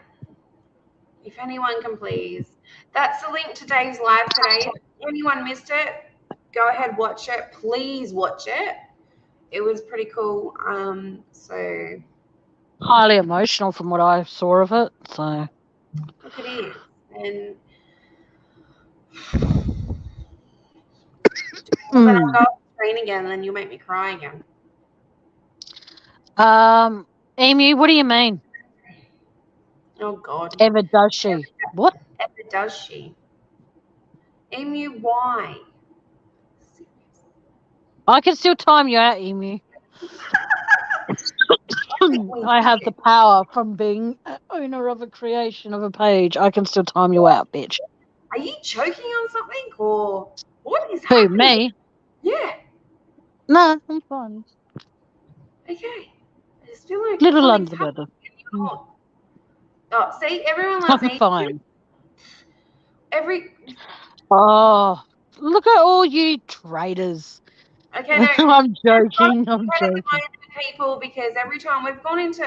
If anyone can please. That's the link to Dave's live today. If anyone missed it, go ahead, watch it. Please watch it. It was pretty cool. So highly emotional from what I saw of it. So look, it is. And when I go off the screen again, then you'll make me cry again. Emu, what do you mean? Oh God. Ever does she? What? Ever does she? Emu, why? I can still time you out, Emu. I have the power from being owner of a creation of a page. I can still time you out, bitch. Are you choking on something, or what is Who, happening? me? Yeah. No, I'm fine. Okay. I just feel like Little under the weather. Oh, see, everyone loves I'm me. fine. Oh, look at all you traitors. Okay, no. I'm joking. I'm joking. People, because every time we've gone into,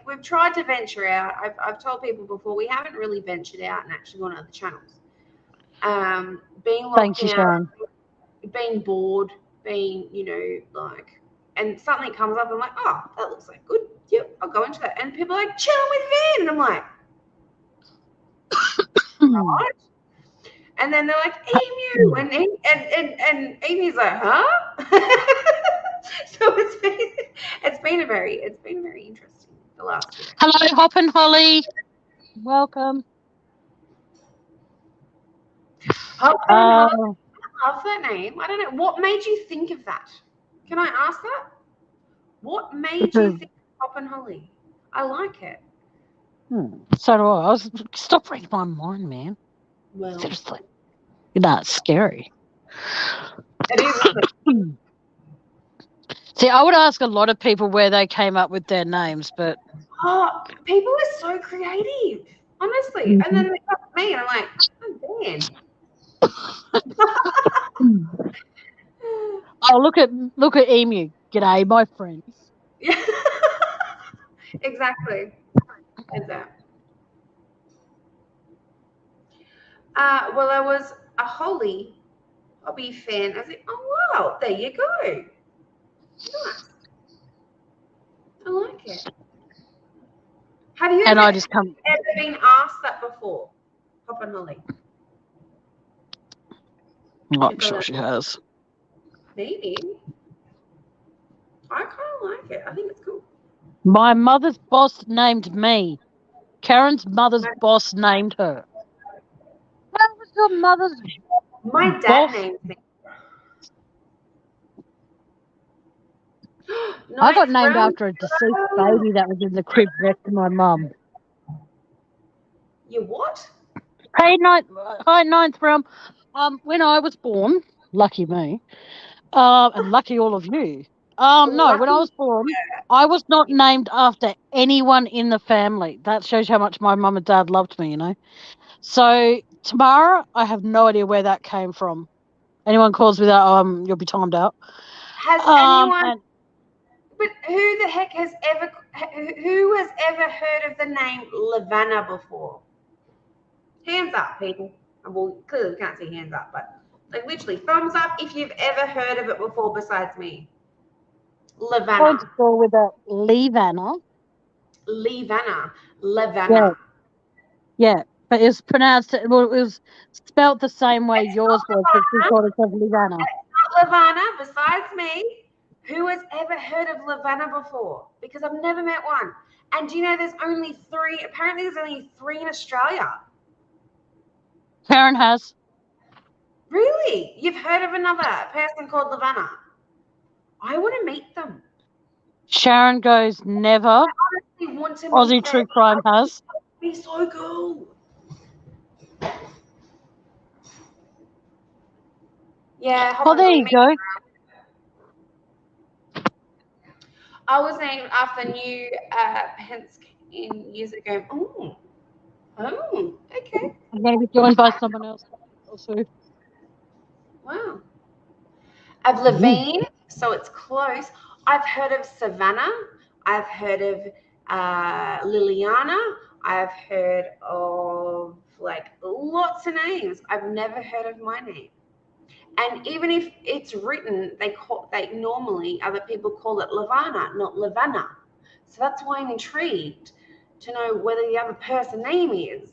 we've tried to venture out. I've told people before, we haven't really ventured out and actually gone to other channels. Being locked down, being bored, being, and something comes up, I'm like, oh, that looks like good. Yep, I'll go into that. And people are like, chilling with Van. And I'm like, right. And then they're like, Emu. And Emu's like, huh? So it's been very interesting the last year. Hello, Hop and Holly. Welcome. Hop and Holly. I love that name. I don't know. What made you think of that? Can I ask that? What made you think of Hop and Holly? I like it. So do I. Stop reading my mind, man. Well, Seriously. It's scary. it is, isn't it? See, I would ask a lot of people where they came up with their names, but Oh, people are so creative, honestly. And then they come to me, and I'm like, oh, damn. oh, look at Emu. G'day, my friends. Yeah. Exactly. Like that. Well, I was a hobby fan. I was like, oh wow, there you go. Nice. I like it. Have you And ever, I just come. ever been asked that before, Papa Nolly? I'm sure she has. Maybe. I kind of like it. I think it's cool. My mother's boss named me. Karen's mother's boss named her. What was your mother's My dad boss? named me. I got named after a deceased baby that was in the crib next to my mum. You what? Hey, ninth realm. When I was born, lucky me, and lucky all of you. No, when I was born, I was not named after anyone in the family. That shows how much my mum and dad loved me, you know. So Tamara, I have no idea where that came from. Anyone calls me that, you'll be timed out. Has anyone? But who the heck has ever? Who has ever heard of the name Lavanna before? Hands up, people. Well, clearly we can't see hands up, but like literally thumbs up if you've ever heard of it before besides me. Lavanna. I went to school with a Levanna. Lavanna. Yeah, but it's pronounced. Well, it was spelt the same way yours was, but she called herself Levanna. It's not Lavanna. Besides me, who has ever heard of Lavanna before? Because I've never met one. And do you know there's only 3? Apparently, there's only 3 in Australia. Karen has. Really? You've heard of another person called Lavanna? I want to meet them. Sharon goes, never. I honestly want to meet Aussie them. True Crime has. It'd be so cool. Yeah. Oh, there you go. I was named after New Pence years ago. Oh, okay. I'm going to be joined by someone else also. Wow. Of Levine, so it's close. I've heard of Savannah. I've heard of Liliana. I've heard of like lots of names. I've never heard of my name. And even if it's written, they normally other people call it Lavanna, not Lavanna. So that's why I'm intrigued to know whether the other person name is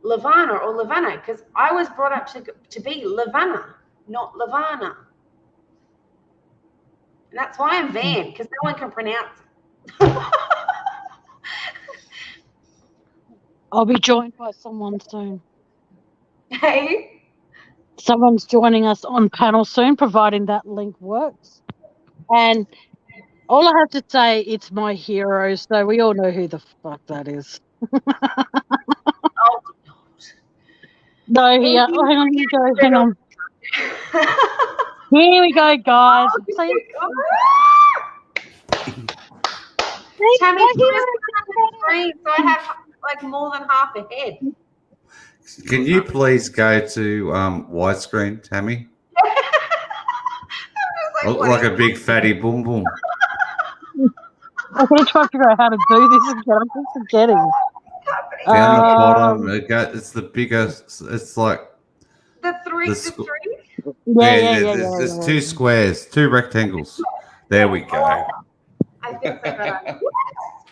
Lavanna or Lavanna, because I was brought up to be Lavanna, not Lavanna. And that's why I'm Van, because no one can pronounce it. I'll be joined by someone soon. Hey? Someone's joining us on panel soon, providing that link works. And all I have to say, it's my hero, so we all know who the fuck that is. Oh, no, here. Oh, hang on, hang on. Here we go, guys. Tammy, so I have like more than half a head. Can you please go to widescreen, Tammy? like a big fatty boom boom. I'm going to try to figure out how to do this again. I'm just forgetting. Down the bottom, it's the biggest. It's like the three. There's 2 squares, 2 rectangles. There we go. I think so better.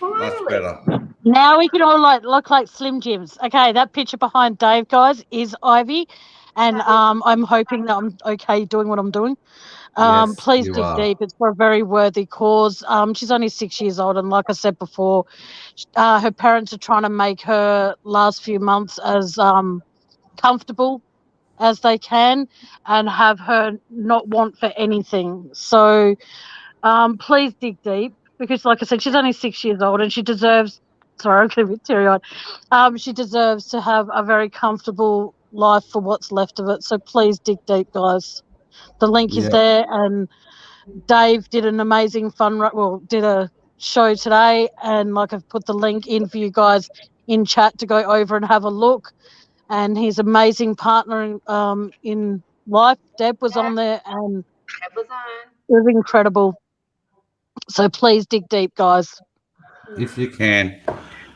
Much better. Now we can all look like Slim Jims. Okay, that picture behind Dave, guys, is Ivy, and I'm hoping that I'm okay doing what I'm doing. Yes, please dig deep. It's for a very worthy cause. She's only 6 years old, and like I said before, her parents are trying to make her last few months as comfortable as they can and have her not want for anything. So please dig deep, because like I said, she's only 6 years old and she deserves Sorry, I'm getting a bit teary-eyed. She deserves to have a very comfortable life for what's left of it. So please dig deep, guys. The link is Yeah. there, and Dave did an amazing did a show today, and like I've put the link in for you guys in chat to go over and have a look. And his amazing partner in life, Deb, was on there, and It was on. it was incredible. So please dig deep, guys. If you can.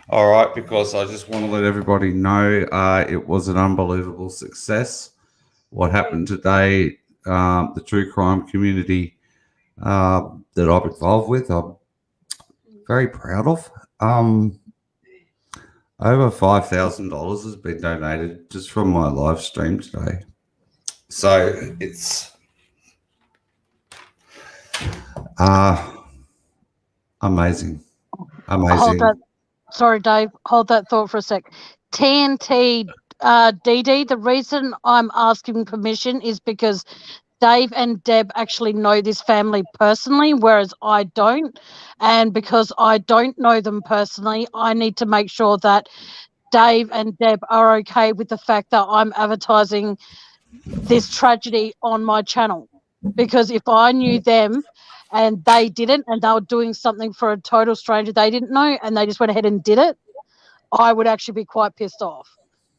All right, because I just want to let everybody know it was an unbelievable success. What happened today, the true crime community that I'm involved with, I'm very proud of. Over $5,000 has been donated just from my live stream today. So it's amazing. Hold that. Sorry, Dave. Hold that thought for a sec. TNT DD, the reason I'm asking permission is because Dave and Deb actually know this family personally, whereas I don't. And because I don't know them personally, I need to make sure that Dave and Deb are okay with the fact that I'm advertising this tragedy on my channel. Because if I knew them and they didn't, and they were doing something for a total stranger they didn't know, and they just went ahead and did it, I would actually be quite pissed off.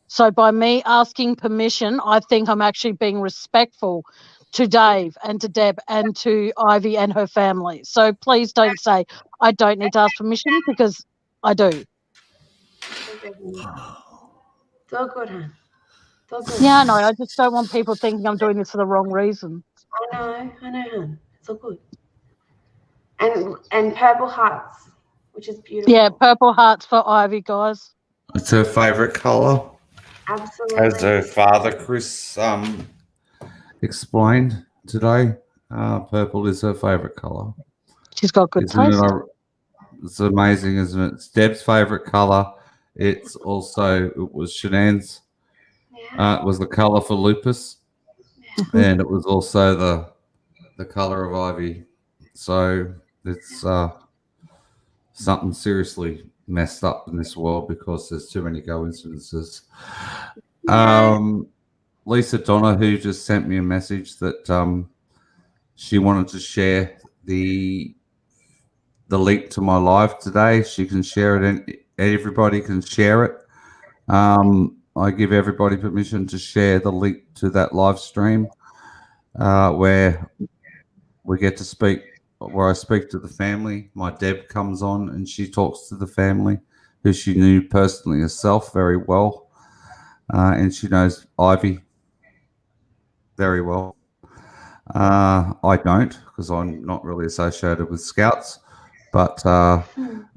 So by me asking permission, I think I'm actually being respectful to Dave and to Deb and to Ivy and her family. So please don't say I don't need to ask permission, because I do. It's all good, huh? It's all good. Yeah, no, I just don't want people thinking I'm doing this for the wrong reason. I know, hun. It's all good. And purple hearts, which is beautiful. Yeah, purple hearts for Ivy, guys. It's her favorite color. Absolutely. As her father, Chris, explained today, purple is her favorite color. She's got good taste. It's amazing, isn't it? It's Deb's favorite color. It was Shanann's. Yeah. It was the color for lupus, and it was also the color of Ivy. So it's something seriously messed up in this world because there's too many coincidences. Lisa Donna, who just sent me a message that she wanted to share the link to my live today. She can share it, and everybody can share it. I give everybody permission to share the link to that live stream where we get to speak, where I speak to the family. My Deb comes on and she talks to the family, who she knew personally herself very well. And she knows Ivy very well. I don't, because I'm not really associated with Scouts. But I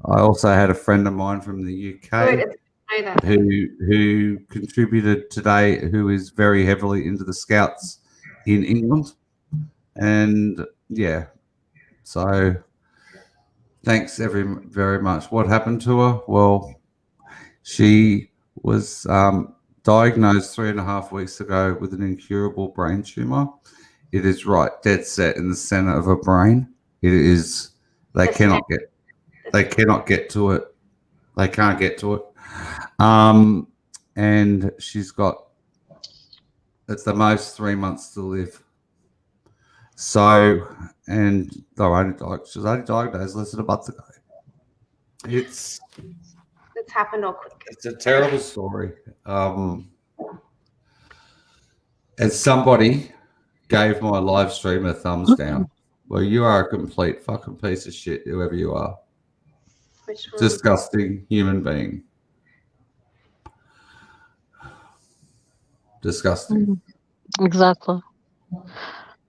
also had a friend of mine from the UK who contributed today, who is very heavily into the Scouts in England. And yeah, so thanks very much. What happened to her? Well, she was diagnosed 3.5 weeks ago with an incurable brain tumor. It is right dead set in the center of her brain. It is. They cannot get to it. They can't get to it. And she's got, at the most, 3 months to live. So, and she was only diagnosed less than a month ago. It's happened all quick. It's a terrible story. As somebody gave my live stream a thumbs down. Well, you are a complete fucking piece of shit, whoever you are. Disgusting human being. Disgusting. Exactly.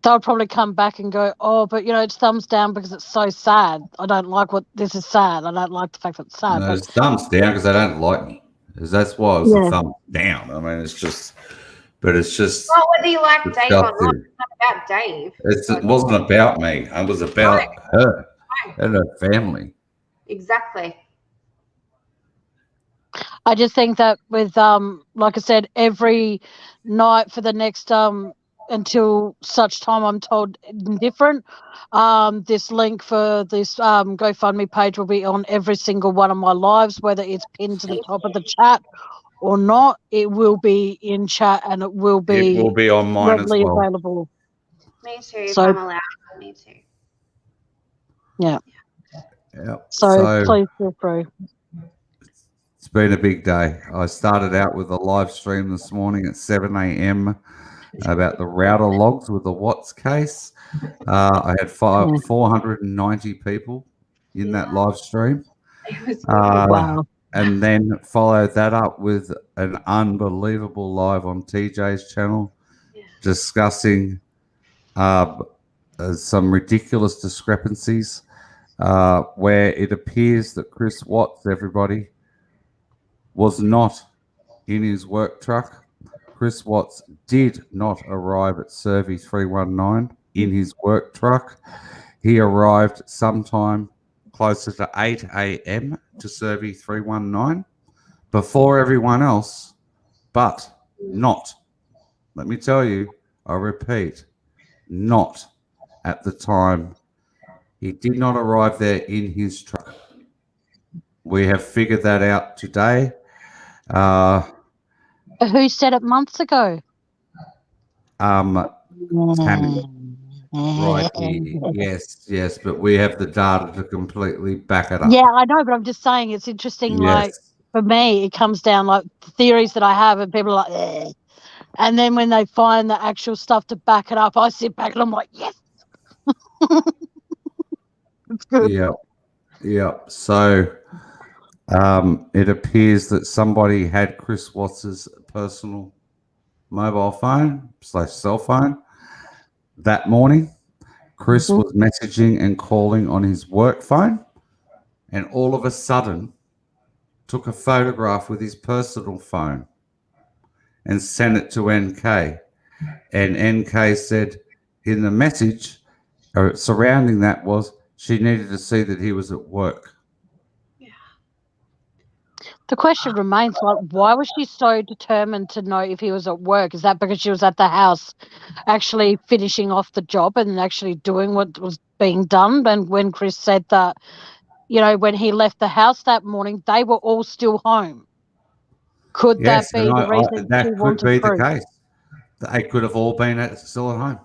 They'll probably come back and go, oh, but it's thumbs down because it's so sad. I don't like this is sad. I don't like the fact that it's sad. No, it's thumbs down because they don't like me. That's why it's a thumbs down. I mean, it's just. But it's just. Well, whether you like Dave or not, it's not about Dave. It wasn't about me. It was about her and her family. Exactly. I just think that with, like I said, every night for the next until such time I'm told different. This link for this GoFundMe page will be on every single one of my lives, whether it's pinned to the top of the chat or not. It will be in chat and it will be on mine as readily well. available. Me too, if So- I'm allowed. Me too. Yeah. So please feel free. It's been a big day. I started out with a live stream this morning at 7 a.m. about the router logs with the Watts case. I had 490 people in that live stream. It was Wow. And then followed that up with an unbelievable live on TJ's channel discussing some ridiculous discrepancies where it appears that Chris Watts, everybody, was not in his work truck. Chris Watts did not arrive at Survey 319 in his work truck. He arrived sometime closer to 8 a.m. to Survey 319 before everyone else, but not, let me tell you, I repeat, not at the time. He did not arrive there in his truck. We have figured that out today. Who said it months ago? Tammy. Right here. Yes, but we have the data to completely back it up. Yeah, I know, but I'm just saying it's interesting. Like, Yes. for me, it comes down like the theories that I have, and people are like, "Eh." And then when they find the actual stuff to back it up, I sit back and I'm like, yes. It's good. Yeah. So it appears that somebody had Chris Watts's personal mobile phone / cell phone that morning. Chris was messaging and calling on his work phone, and all of a sudden took a photograph with his personal phone and sent it to NK. And NK said in the message surrounding that was she needed to see that he was at work. The question remains, like, why was she so determined to know if he was at work? Is that because she was at the house actually finishing off the job and actually doing what was being done? And when Chris said that, you know, when he left the house that morning, they were all still home. Could Yes, that be and the reason that she could wanted be proof? the case. They could have all been still at home.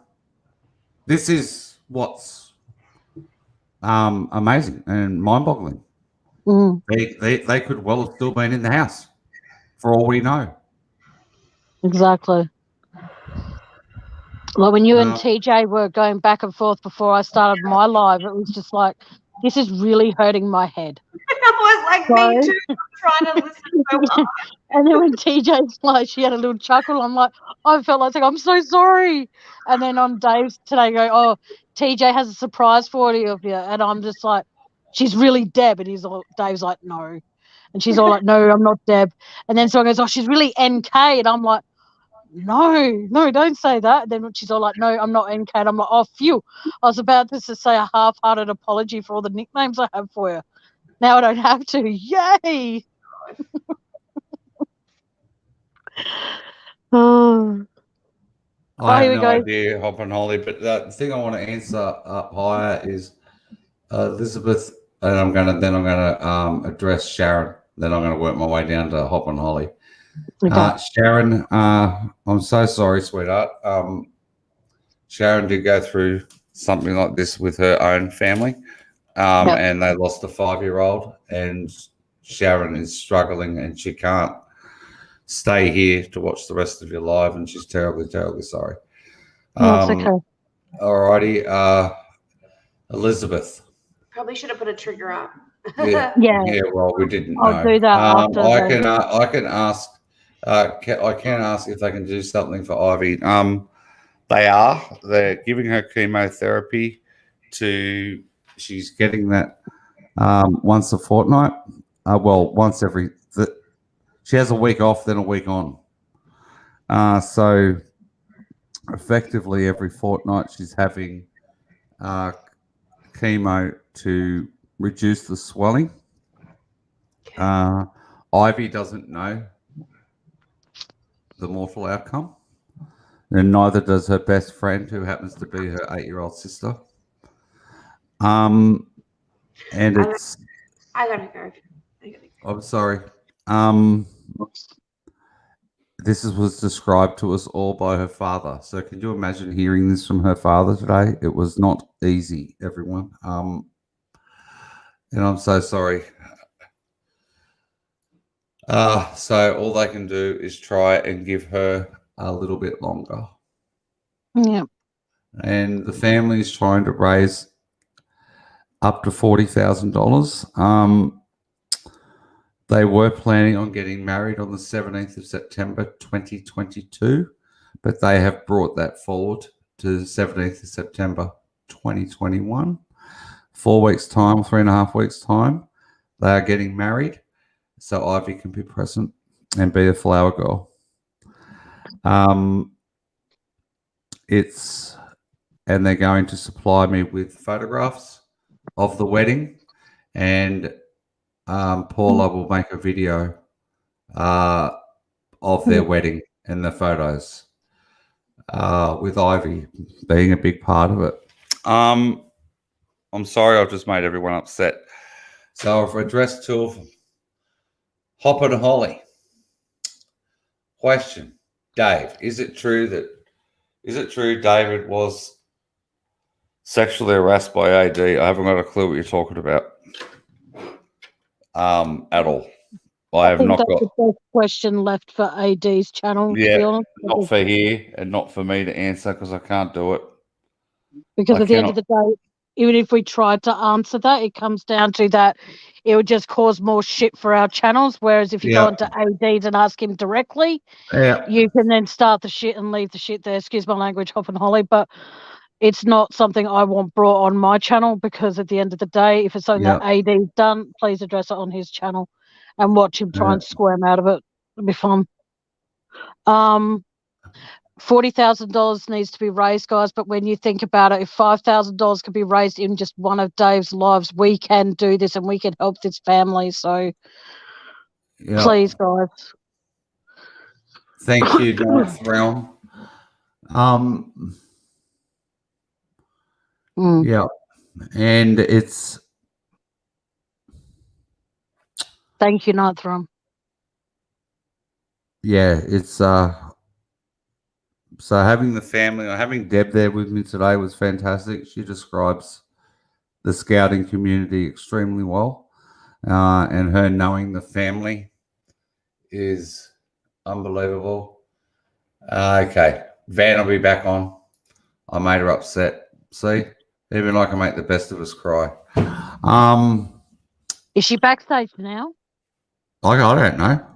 This is what's amazing and mind-boggling. Mm, They could well have still been in the house, for all we know. exactly. Like when you and No. TJ were going back and forth before I started my live, it was just like, this is really hurting my head. I was like, me too. I'm trying to listen so hard. And then when TJ's like, she had a little chuckle. I'm like, I felt like saying, I'm so sorry. And then on Dave's today, go, oh, TJ has a surprise for you of you. And I'm just like, she's really Deb. And Dave's like, no. And she's all like, no, I'm not Deb. And then someone goes, oh, she's really NK. And I'm like, no, don't say that. And then she's all like, no, I'm not NK. And I'm like, oh, phew. I was about to say a half-hearted apology for all the nicknames I have for you. Now I don't have to. Yay. Oh. I here have we no go. idea, Hop and Holly, but the thing I want to answer up higher is Elizabeth, and I'm gonna address Sharon. Then I'm gonna work my way down to Hop and Holly. Okay. Sharon, I'm so sorry, sweetheart. Sharon did go through something like this with her own family, and they lost a 5-year-old, and Sharon is struggling, and she can't stay here to watch the rest of your live, and she's terribly, terribly sorry. That's okay. Alrighty, Elizabeth. Probably should have put a trigger up. Yeah. Well, we didn't I'll know. do that after. I can ask. I can ask if they can do something for Ivy. They're giving her chemotherapy. She's getting that once a fortnight. Once every. She has a week off, then a week on. So effectively every fortnight she's having chemo to reduce the swelling. Ivy doesn't know the mortal outcome. and neither does her best friend, who happens to be her 8-year-old sister. And it's. I gotta go. I'm sorry. This was described to us all by her father. So can you imagine hearing this from her father today? It was not easy, everyone. And I'm so sorry. So all they can do is try and give her a little bit longer. Yeah. And the family is trying to raise up to $40,000. They were planning on getting married on the 17th of September 2022, but they have brought that forward to the 17th of September 2021. 4 weeks' time, 3.5 weeks' time, they are getting married, so Ivy can be present and be a flower girl. And they're going to supply me with photographs of the wedding, and Paula will make a video of their wedding and the photos, with Ivy being a big part of it. I'm sorry I've just made everyone upset. So I've addressed 2 of them. Hop and Holly. Question. Dave, is it true David was sexually harassed by AD? I haven't got a clue what you're talking about. At all. I have not got the best question left for AD's channel, to be honest. not for here and not for me to answer, because I can't do it. Because at the end of the day, even if we tried to answer that, it comes down to that it would just cause more shit for our channels. Whereas if you go into AD's and ask him directly, you can then start the shit and leave the shit there. Excuse my language, Hop and Holly, but it's not something I want brought on my channel, because at the end of the day, if it's something that AD's done, please address it on his channel and watch him try and squirm out of it. It'll be fun. $40,000 needs to be raised, guys, but when you think about it, if $5,000 could be raised in just one of Dave's lives, we can do this and we can help this family. So please, guys. Thank you, Ninth Realm. Yeah, and it's. Thank you, Ninth Realm. Yeah, it's so having the family, or having Deb there with me today was fantastic. She describes the scouting community extremely well, and her knowing the family is unbelievable. Okay, Van will be back on. I made her upset. See, even I can make the best of us cry. Is she backstage now? I don't know.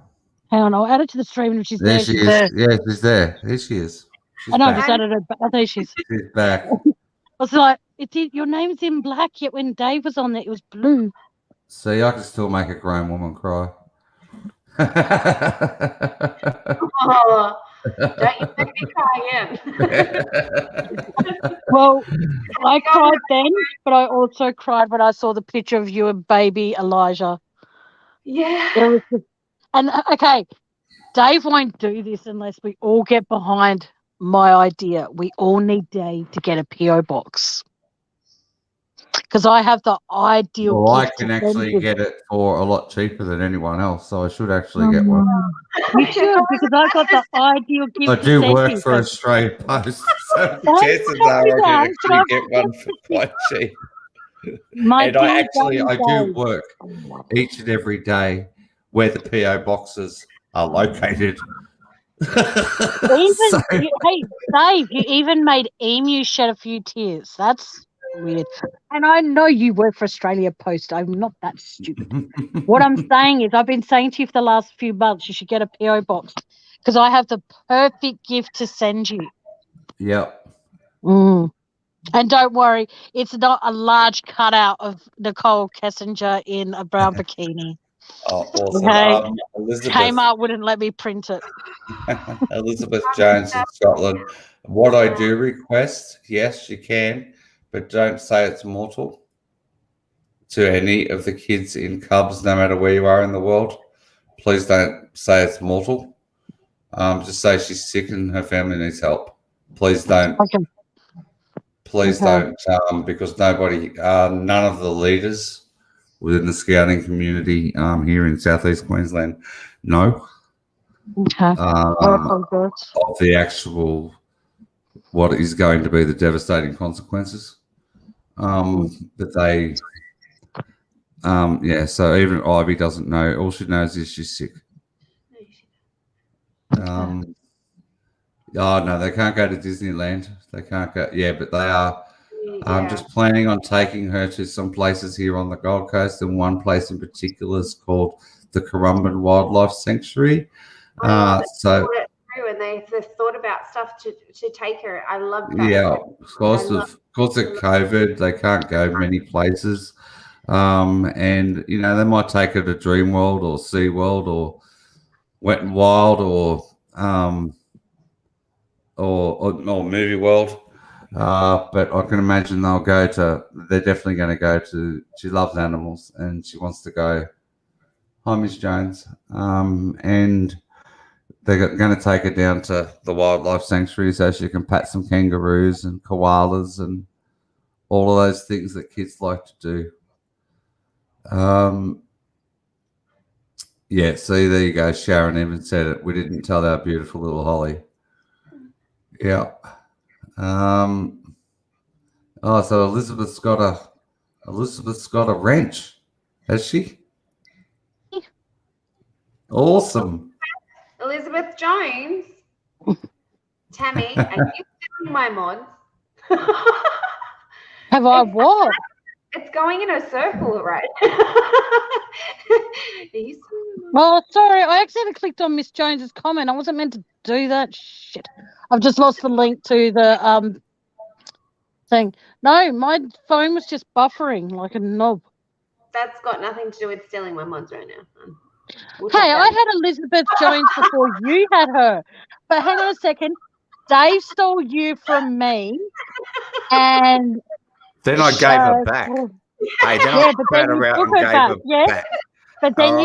Hang on, I'll add it to the stream if she's There there. she is. There. Yeah, she's there. Here she is. I know, I just added her. I think she's back. I was like, your name's in black, yet when Dave was on there, it was blue. See, I can still make a grown woman cry. Oh, don't you make me cry again. Well, I cried then, but I also cried when I saw the picture of you and baby Elijah. Yeah. Okay, Dave won't do this unless we all get behind my idea. We all need Dave to get a PO box, because I have the ideal. Well, I can actually get it for a lot cheaper than anyone else, so I should actually get one. You should, because I've got the ideal gift. I do work for Australia Post, so chances are I can actually get one for quite cheap. And I do work each and every day where the PO boxes are located. Hey, Dave, you even made Emu shed a few tears. That's weird. And I know you work for Australia Post. I'm not that stupid. What I'm saying is, I've been saying to you for the last few months, you should get a PO box, because I have the perfect gift to send you. Yep. And don't worry, it's not a large cutout of Nicole Kessinger in a brown bikini. Oh, awesome. Okay. Elizabeth, Kmart wouldn't let me print it. Elizabeth Jones in Scotland. What I do request, yes, you can, but don't say it's mortal to any of the kids in Cubs, no matter where you are in the world. Please don't say it's mortal. Just say she's sick and her family needs help. Please don't. Okay. Please Okay. don't, because none of the leaders within the scouting community here in Southeast Queensland know Okay. I apologize. of the actual what is going to be the devastating consequences. But they, so even Ivy doesn't know. All she knows is she's sick. Oh no, they can't go to Disneyland. They can't go. Yeah, but they are. I'm just planning on taking her to some places here on the Gold Coast, and one place in particular is called the Currumbin Wildlife Sanctuary. So. And they've thought about stuff to take her. I love that. Yeah, because of COVID, they can't go many places. And you know, they might take her to Dreamworld or SeaWorld or Wet and Wild or Movie World. But I can imagine they're definitely going to go to, she loves animals and she wants to go. Hi, Miss Jones. And they're going to take her down to the wildlife sanctuary so she can pat some kangaroos and koalas and all of those things that kids like to do. Yeah, see, there you go. Sharon even said it. We didn't tell our beautiful little Holly. Yeah. So Elizabeth's got a wrench, has she? Awesome. Elizabeth Jones, Tammy, are you stealing my mods? Have I what? It's going in a circle, right? Oh, sorry. I accidentally clicked on Miss Jones's comment. I wasn't meant to do that. Shit. I've just lost the link to the thing. No, my phone was just buffering like a knob. That's got nothing to do with stealing my mods right now. Hey, I had Elizabeth Jones before you had her. But hang on a second. Dave stole you from me. And then I gave her back. Hey, then I spat her out and gave her back. But then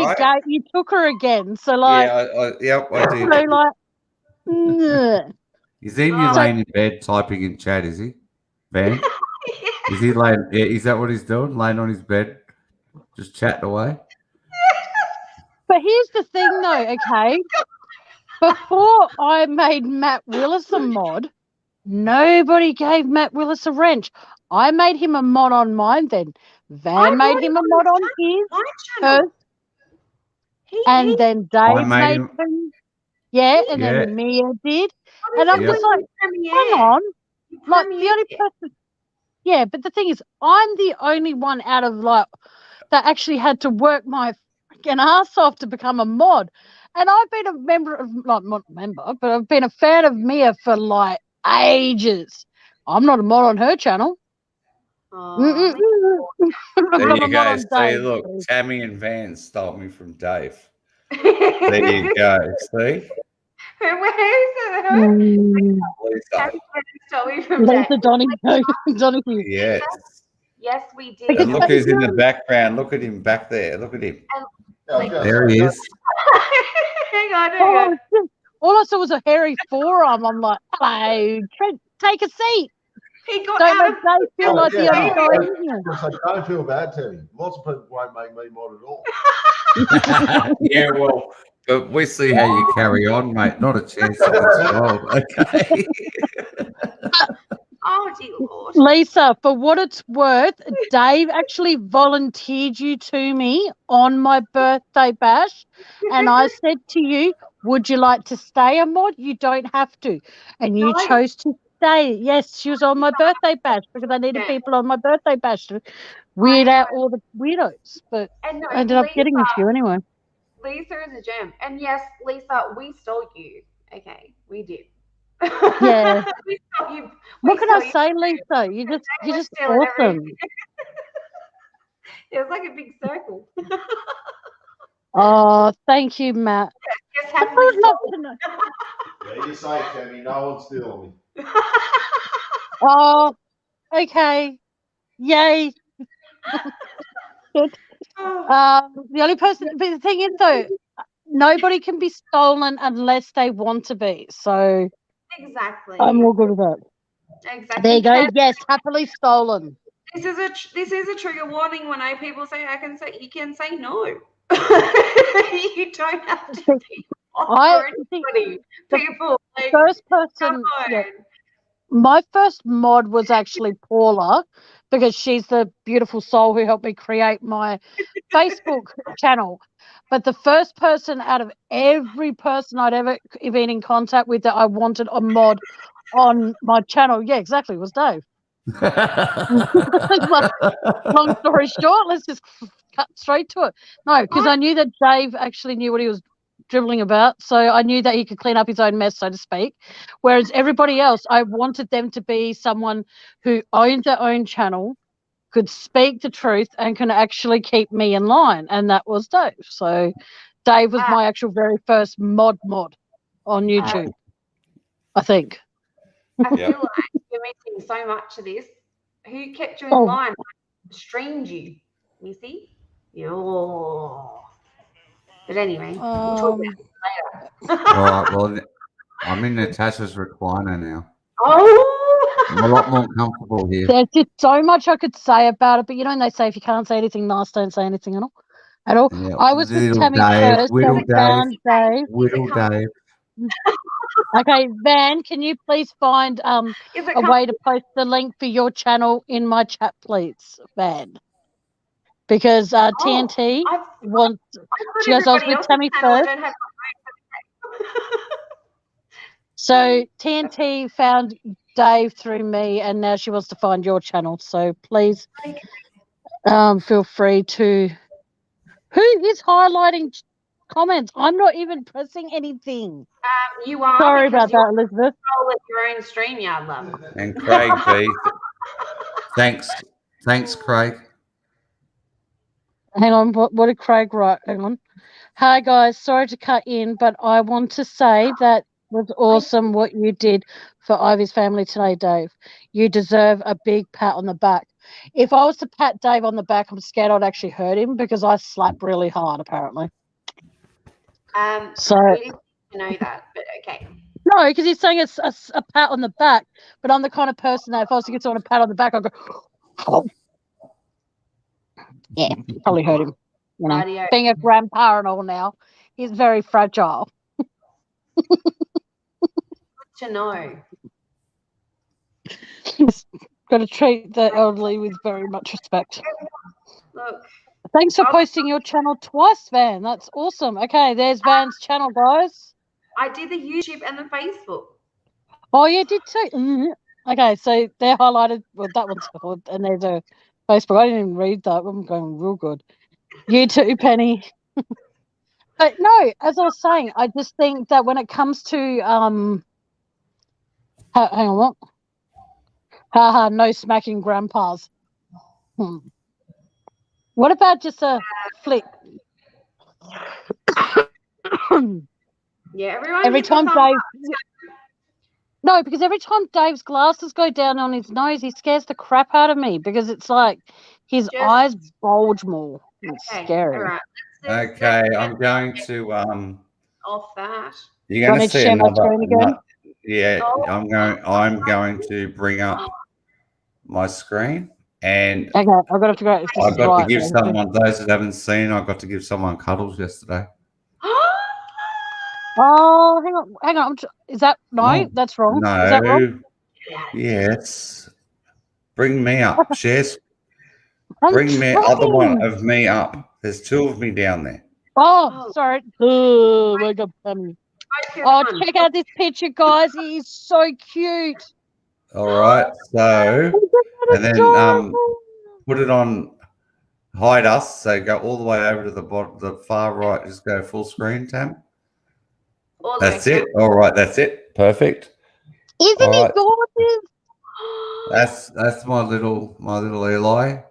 you took her again. So like, I did. So like, is he laying in bed typing in chat? Is he, Van? Is he laying? Is that what he's doing? Laying on his bed, just chatting away. But here's the thing, though. Okay, before I made Matt Willis a mod, nobody gave Matt Willis a wrench. I made him a mod on mine. Then Van made him a mod on his. And then Dave made him. Yeah, and then Mia did. And I'm just like, hang on. Like, the only person. Yeah, but the thing is, I'm the only one out of, like, that actually had to work my freaking ass off to become a mod. And I've been a member of, not a member, but I've been a fan of Mia for, like, ages. I'm not a mod on her channel. There you go. See, look, Tammy and Van stole me from Dave. There you go. See? Lisa Donahue. Yes. Yes, we did. And look who's in the background. Look at him back there. Look at him. There he is. Hang on. All I saw was a hairy forearm. I'm like, hello, Trent, take a seat. He got don't make Dave feel like the other guy in here. I don't feel bad, Teddy. Lots of people won't make me mod at all. Yeah, well, but we see how you carry on, mate. Not a chance in this world. Okay. Oh, dear Lord. Lisa, for what it's worth, Dave actually volunteered you to me on my birthday bash. And I said to you, would you like to stay a mod? You don't have to. And you chose to stay. Yes, she was on my birthday bash because I needed people on my birthday bash to weird out all the weirdos. But I ended up getting with you anyway. Lisa is a gem. And yes, Lisa, we stole you. Okay, we did. Yeah. We stole you. What can I say, Lisa? You're just awesome. It was like a big circle. Oh, thank you, Matt. Yes, yeah, you're safe, Tammy. No one's stealing me. Oh, okay. Yay. Good. The only person, but the thing is, though, nobody can be stolen unless they want to be. So Exactly. I'm all good with that. Exactly. There you go. Yes, happily stolen. This is a trigger warning when people say you can say no. You don't have to be I think anybody. People like, first come person, yeah, on. my first mod was actually Paula because she's the beautiful soul who helped me create my Facebook channel. But the first person out of every person I'd ever been in contact with that I wanted a mod on my channel, yeah, exactly, was Dave. Long story short, let's just cut straight to it. No, because I knew that Dave actually knew what he was dribbling about, so I knew that he could clean up his own mess, so to speak. Whereas everybody else, I wanted them to be someone who owned their own channel, could speak the truth, and can actually keep me in line, and that was Dave. So Dave was my actual very first mod on YouTube, I think. I feel like you're missing so much of this. Who kept you in line? Streamed you, Missy? Yo. But anyway, we'll talk about it later. All right. Well, I'm in Natasha's recliner now. Oh. I'm a lot more comfortable here. There's just so much I could say about it, but you know, they say if you can't say anything nice, don't say anything at all. Yeah, I was with little Tammy Dave, first, Whittle then found Dave. Whittle Dave. Okay, Van, can you please find a way to post the link for your channel in my chat, please, Van? Because TNT wants. She goes, I was with Tammy first. So TNT found Dave through me, and now she wants to find your channel. So please feel free to. Who is highlighting comments? I'm not even pressing anything. You are. Sorry about that, Elizabeth. Your own StreamYard, love. And Craig B. Thanks, Craig. Hang on, what did Craig write? Hang on. Hi guys, sorry to cut in, but I want to say that was awesome what you did for Ivy's family today, Dave. You deserve a big pat on the back. If I was to pat Dave on the back, I'm scared I'd actually hurt him because I slap really hard, apparently. So I didn't know that, but okay. No, because he's saying it's a pat on the back, but I'm the kind of person that if I was to get someone a pat on the back, I'd go, oh. Yeah, probably hurt him. You know, being a grandpa and all now, he's very fragile. Good to know. Got to treat the elderly with very much respect. Look. Thanks for posting your channel twice, Van. That's awesome. Okay, there's Van's channel, guys. I did the YouTube and the Facebook. Oh, you did too. Mm-hmm. Okay, so they're highlighted. Well, that one's called, and there's a Facebook. I didn't even read that. I'm going real good. You too, Penny. But no, as I was saying, I just think that when it comes to hang on, what? Haha, no smacking grandpas. What about just a flick? Yeah, everyone. Every time Dave. No, because every time Dave's glasses go down on his nose, he scares the crap out of me because it's like his eyes bulge more. It's scary. All right. Okay, I'm going to off that. You're going to see another. Yeah, Oh. I'm going to bring up my screen, and okay, I've got to figure out if this I've is got right, to give someone. Those that haven't seen, I got to give someone cuddles yesterday. Oh, hang on. Is that no? That's wrong. No. Is that wrong? Yes. Bring me up. Shares. Bring me other one of me up. There's two of me down there. Oh, sorry. Oh my God, oh, check out this picture, guys. He's so cute. All right. So, and then put it on. Hide us. So go all the way over to the bottom, the far right. Just go full screen, Tam. That's it. All right, that's it. Perfect. Isn't he gorgeous? That's my little Eli,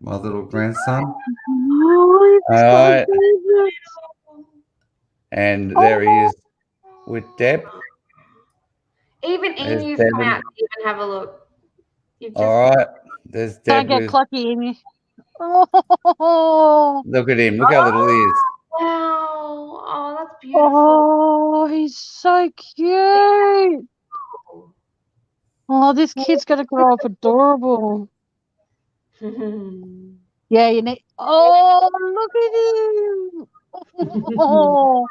my little grandson. Oh, all right. And there he is with Deb. Even Emu's come out to even have a look. All right. There's Deb. Can't get clucky, Emu. Oh. Look at him. Look how little he is. Wow. Oh, that's beautiful. Oh, he's so cute. Oh, this kid's going to grow up adorable. Yeah, you need. Oh, look at him. Oh,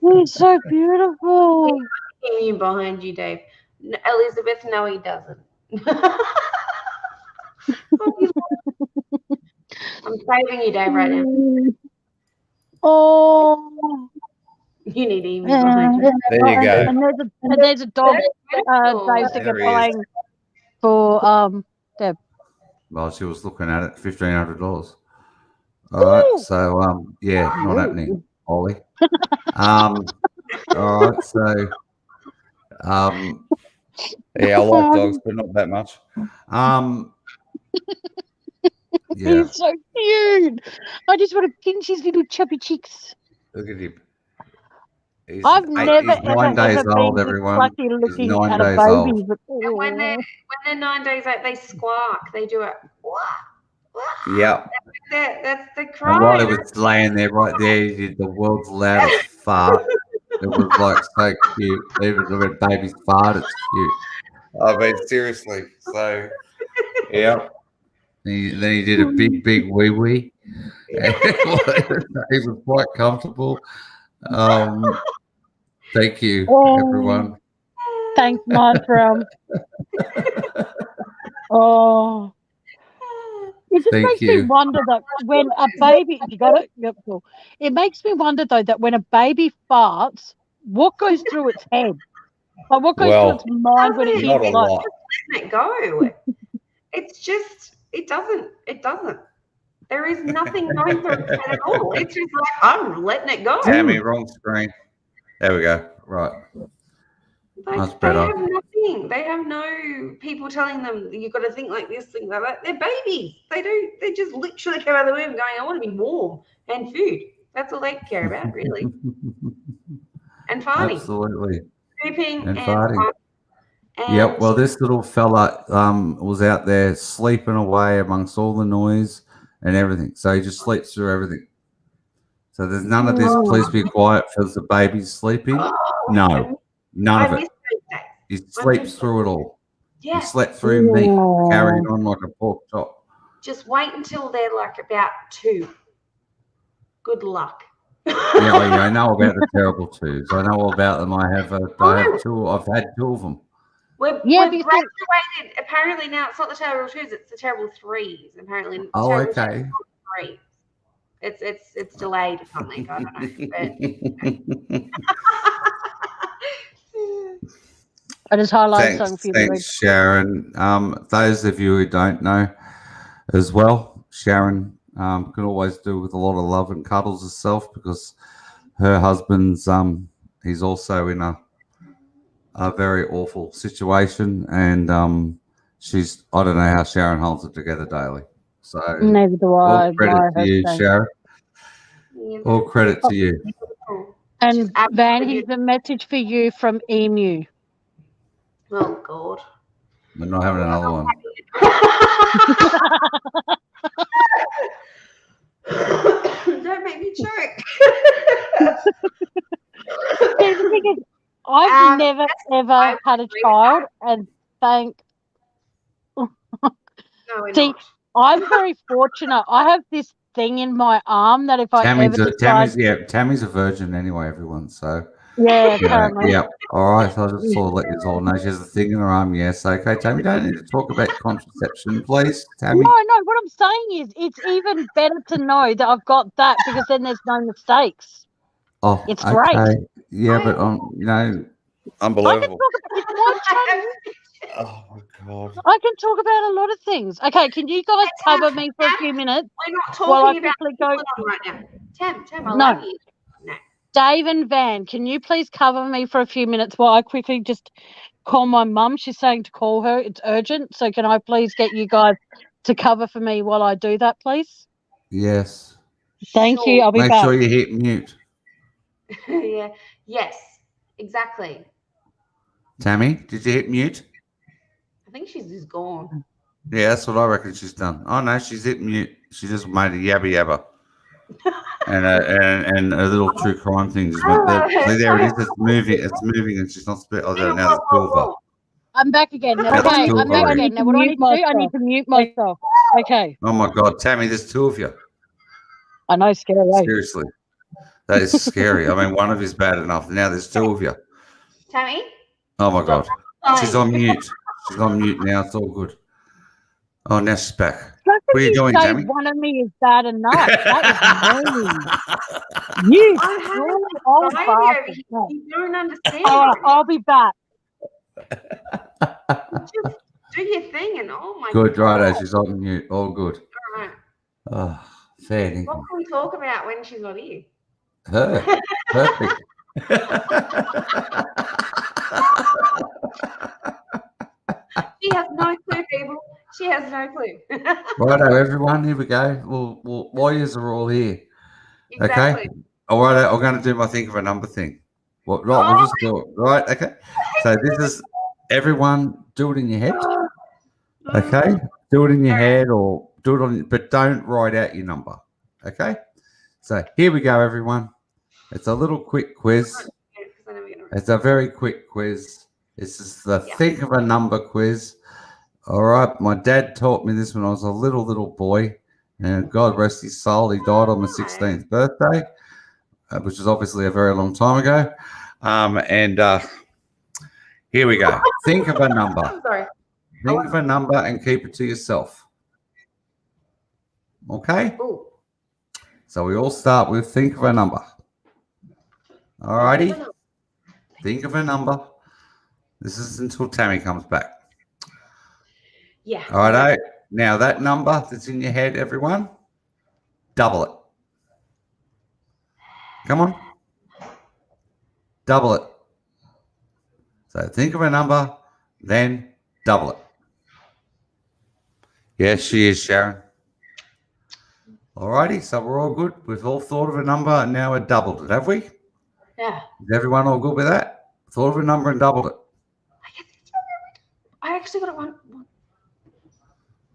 he's so beautiful. Seeing you behind you, Dave. Elizabeth, no, he doesn't. I'm saving you, Dave, right now. Oh. You need Amy behind you. There you go. And there's a dog, Dave's There he playing for Deb. Well, she was looking at it, $1,500. All right, so yeah, not happening, Ollie. All right, so Yeah, I like dogs, but not that much. yeah, He's so cute. I just want to pinch his little chubby cheeks. look at him. He's I've he's never 9 days ever old, been this everyone. lucky He's looking 9 at a days baby. old. But, And when they're 9 days old, they squawk. They do it. Yeah. That's the And while he cry. was laying there, right there, he did the world's loudest fart. It was like so cute. Even when babies fart, it's cute. I mean, seriously. So, yeah. Then he did a big wee wee. He was quite comfortable. Thank you, everyone. Thanks, my friend. Oh. It just Thank makes you. me wonder that when a baby, you got it? Yep, cool. It makes me wonder though that when a baby farts, what goes through its head? Like what goes through its mind when it Not hears a like lot. Let it go. It's just it doesn't. There is nothing going through its head at all. It's just like I'm letting it go. Tammy, wrong screen. There we go. Right. Like, That's they better. have nothing. They have no people telling them you've got to think like this, think like that. They're babies. They just literally come out of the womb going, I want to be warm and food. That's all they care about, really. And farting. Absolutely. Pooping And and farting. And Yep. Well, this little fella was out there sleeping away amongst all the noise and everything. So he just sleeps through everything. So there's none of this. Please be quiet for the baby's sleeping. No, none I of it. miss those days. He sleeps through it all. Yeah. He slept through me, carrying on like a pork chop. Just wait until they're like about 2. Good luck. Yeah, I know about the terrible twos. I know all about them. I have two. I've had 2 of them. We've graduated. Apparently now it's not the terrible 2s, it's the terrible 3s. Apparently. Oh, terrible okay. 3s. It's delayed or something. I don't know. I just highlighted something for you to read. Thanks, Sharon. Those of you who don't know as well, Sharon can always do with a lot of love and cuddles herself because her husband's he's also in a very awful situation, and she's I don't know how Sharon holds it together daily. So Neither do I. all credit to you, Sharon. All credit to you. And Van, here's a message for you from Emu. Oh God. We're not having another one. Don't make me choke. See, the thing is, I've never ever had a child, and thank. No, we're See, not. I'm very fortunate. I have this thing in my arm that if I ever decide, Tammy's a virgin anyway, everyone. So yeah, apparently. yeah. All right. So I just sort of let you all know she has a thing in her arm. Yes. Okay, Tammy. Don't need to talk about contraception, please, Tammy. No. What I'm saying is, it's even better to know that I've got that because then there's no mistakes. Oh, It's okay. great. Yeah, but you know, I can Unbelievable. talk about it's my channel. Oh my God. I can talk about a lot of things. Okay, can you guys cover me for a few minutes? We're not While I talking about quickly go. right now. Tam, I No. love you. No. Dave and Van, can you please cover me for a few minutes while I quickly just call my mum? She's saying to call her. It's urgent. So can I please get you guys to cover for me while I do that, please? yes. Thank you. I'll be Make back. sure you hit mute. Yeah. Yes. Exactly. Tammy, did you hit mute? I think she's just gone. Yeah, that's what I reckon she's done. Oh no, she's hit mute. She just made a yabba yabba. and a little true crime thing just went there. See, there it is. It's moving, and she's not split. Oh, now there's 2 of her. I'm back again. Now, That's okay, two I'm back already. again. Now, what do I need to do? I need to mute myself. Okay. Oh my God, Tammy, there's two of you. I know, scary. Eh? Seriously, that is scary. I mean, one of you is bad enough. Now there's two of you. Tammy? Oh my God, she's Fine. on mute. She's on mute now. It's all good. Oh, now she's back. What are you doing, say Tammy? one of me is bad enough. That is mean. You I'm having silly old anxiety over bastard. here. You don't understand. All right, I'll be back. Just do your thing and oh my Good, God. righto. She's on mute. All good. All right. Oh, fair dinkum. What can we talk about when she's not here? Her. Perfect. She has no clue, people. She has no clue. Righto, everyone. Here we go. Well, lawyers are all here. Exactly. All right, I'm going to do my think of a number thing. Right, we'll just do it. Right, okay. So this is everyone. Do it in your head. Okay, do it in your head or do it on, but don't write out your number. Okay. So here we go, everyone. It's a little quick quiz. It's a very quick quiz. This is the think of a number quiz. All right. My dad taught me this when I was a little boy, and God rest his soul, he died on my 16th birthday, which is obviously a very long time ago. Here we go. Think of a number. I'm sorry. Think of a number and keep it to yourself. Okay? Ooh. So we all start with think of a number. All righty? Think of a number. This is until Tammy comes back. Yeah. All righto. Now that number that's in your head, everyone, double it. Come on. Double it. So think of a number, then double it. Yes, she is, Sharon. All righty, so we're all good. We've all thought of a number and now we're doubled it, have we? Yeah. Is everyone all good with that? Thought of a number and doubled it. I actually got it one.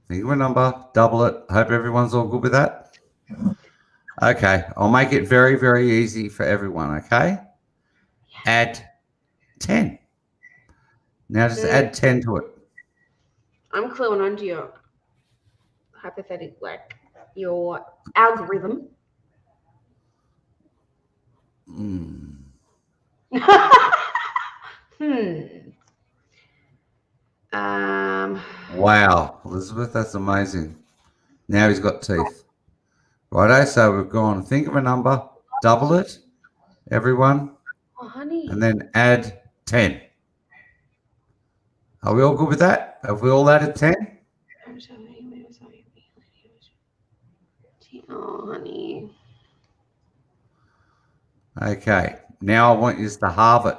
Think of a number, double it. Hope everyone's all good with that. Okay, I'll make it very, very easy for everyone, okay? Add 10. Now just add 10 to it. I'm cluing onto your hypothetical, like your algorithm. Wow, Elizabeth, that's amazing. Now he's got teeth. Righto, so we've gone think of a number, double it, everyone, Oh, honey. and then add 10. Are we all good with that? Have we all added 10? Oh, honey. Okay, now I want you to halve it.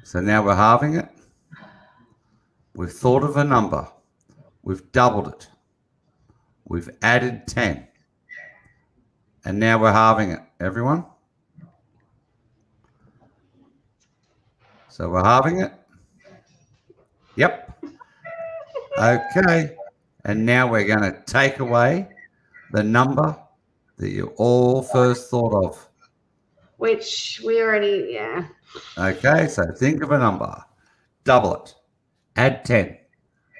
So now we're halving it. We've thought of a number. We've doubled it. We've added 10. And now we're halving it, everyone. So we're halving it. Yep. Okay. And now we're going to take away the number that you all first thought of. Which we already, yeah. Okay, so think of a number. Double it. Add 10.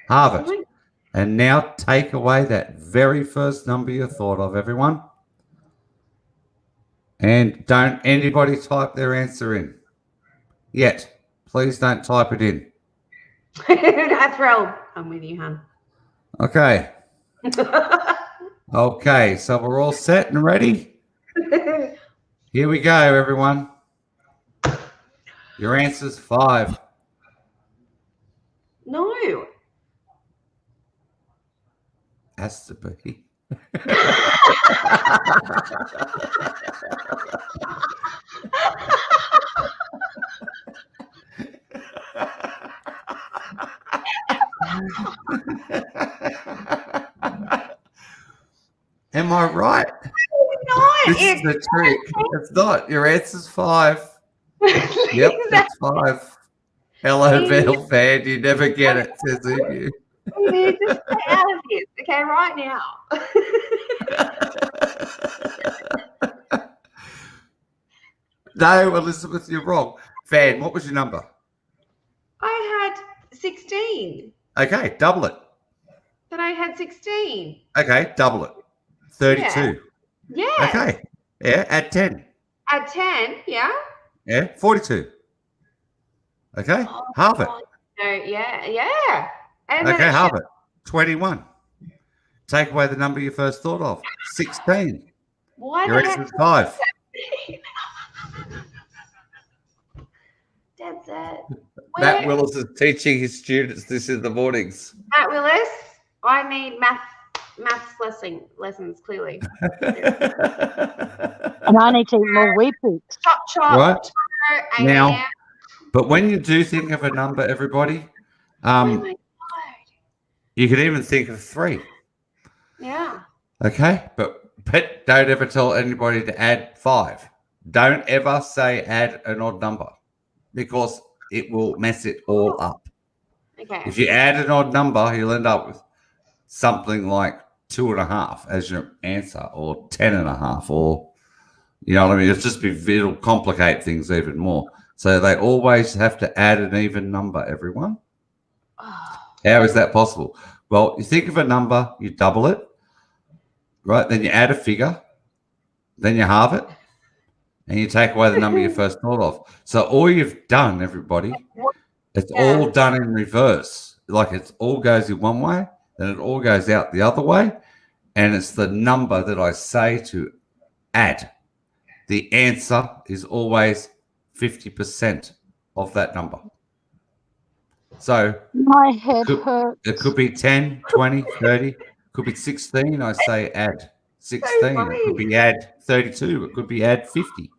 Halve it. And now take away that very first number you thought of, everyone. And don't anybody type their answer in yet. Please don't type it in. I thrilled. I'm with you, hon. Okay. Okay, so we're all set and ready. Here we go, everyone. Your answer's 5. No. Has to be. Am I right? This is the trick. It's not. Your answer's 5. Yep, that's 5. Hello, Bell fan. You never get it, says you. You need to stay out of this, okay, right now. No, Elizabeth, you're wrong. Fan, what was your number? 16. Okay, double it. Then I had 16. Okay, double it. 32. Yeah. Okay. Yeah, add 10. Add 10. Yeah. Yeah, 42. Okay, half it. No, yeah. And Okay, then half it. 21. Take away the number you first thought of. 16. Why Your the answer heck? is 5. That's it. Matt Willis is teaching his students this in the mornings. Matt Willis, I need maths lessons clearly. And I need to eat more wheat bix. Chop. Right. Tomorrow, 8 Now, a.m. but when you do think of a number, everybody, Oh my God. you could even think of 3. Yeah. Okay, but don't ever tell anybody to add 5. Don't ever say add an odd number because it will mess it all up. Okay. If you add an odd number, you'll end up with something like 2.5 as your answer, or 10.5, or you know what I mean. It'll complicate things even more. So they always have to add an even number. Everyone, how is that possible? Well, you think of a number, you double it, right? Then you add a figure, then you halve it, and you take away the number you first thought of. So all you've done, everybody, it's all done in reverse. Like it all goes in one way, then it all goes out the other way, and it's the number that I say to add. The answer is always 50% of that number. So My head hurts. it could be 10, 20, 30, could be 16. I say add 16. It could be add 32. It could be add 50.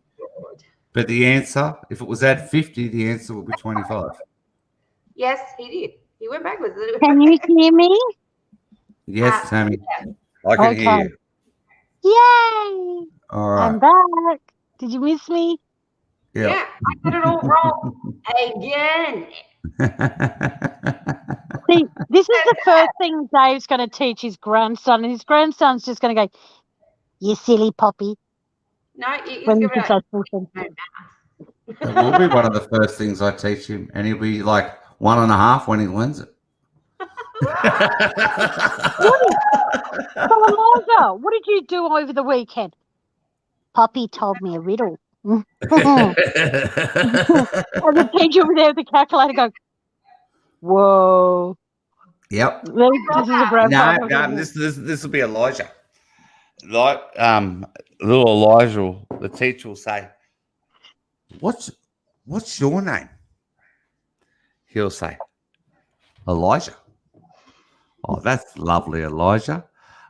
But the answer, if it was add 50, the answer would be 25. Yes, he did. He went backwards. Can you hear me? Yes, Tammy. I can hear you. Yay! All right. I'm back. Did you miss me? Yeah, I got it all wrong again. See, this is the first thing Dave's going to teach his grandson, and his grandson's just going to go, "You silly Poppy." No, he's When going you to can be say something. It will be one of the first things I teach him, and he'll be like 1.5 when he learns it. So, Eliza, what did you do over the weekend? Poppy told me a riddle. And the teacher was there with the calculator going, "Whoa." Yep. This is a grandfather. No, this will be Elijah. Like little Elijah, the teacher will say, What's your name? He'll say, Elijah. Oh, that's lovely, Elijah.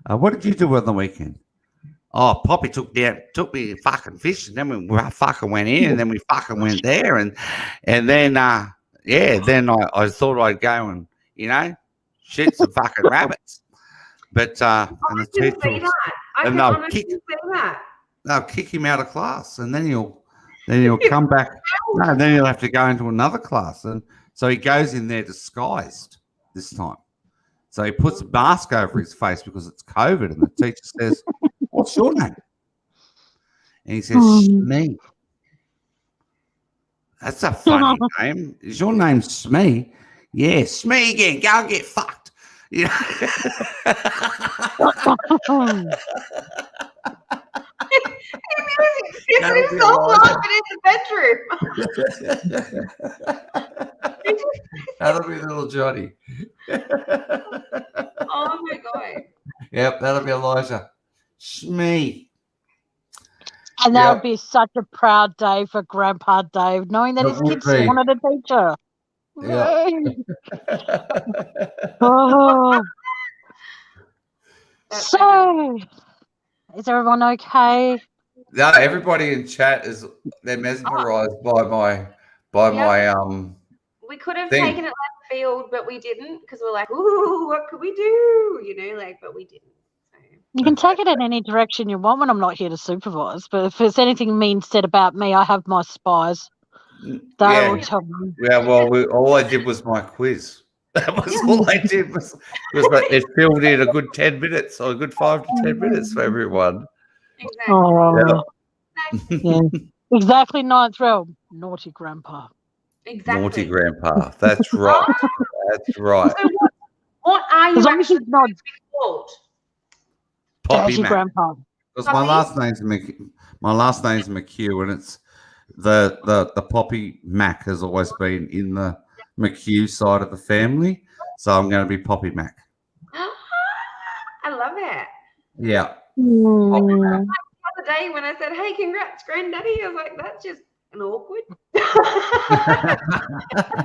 What did you do on the weekend? Oh, Poppy took me fucking fish, and then we fucking went in, and then we fucking went there, and then then I thought I'd go and shoot some fucking rabbits, but and the teacher they'll kick him out of class, and then he'll come back. No, then he'll have to go into another class, and so he goes in there disguised this time. So he puts a mask over his face because it's COVID, and the teacher says, "What's your name?" And he says, "Smee." That's a funny name. Is your name Smee? Yeah, Smee again. Go and get fucked. You know? He's himself laughing in the bedroom. That'll be little Johnny. Oh my God. Yep, that'll be Elijah. Smee. And that would be such a proud day for Grandpa Dave, knowing that his kids wanted a teacher. Yeah. Oh. So, is everyone okay? No, everybody in chat they're mesmerized by my We could have thing. taken it left field, but we didn't because we're like, ooh, what could we do? But we didn't. So. You can take it in any direction you want when I'm not here to supervise. But if there's anything mean said about me, I have my spies. They will tell me. Yeah, well, all I did was my quiz. That was all I did was like, it filled in a good 10 minutes or a good 5 to 10 minutes for everyone. Exactly. Oh, yeah. Exactly 9th realm. Naughty Grandpa. Exactly. Naughty Grandpa. That's right. That's right. So what are you As long as actually he's not called? Poppy Dodgy Mac. grandpa. Because Poppy? my last name's McHugh, and it's the Poppy Mac has always been in the McHugh side of the family, so I'm going to be Poppy Mac. I love it. Yeah. Mm. The other day when I said, "Hey, congrats, granddaddy," I was like, "That's just an awkward."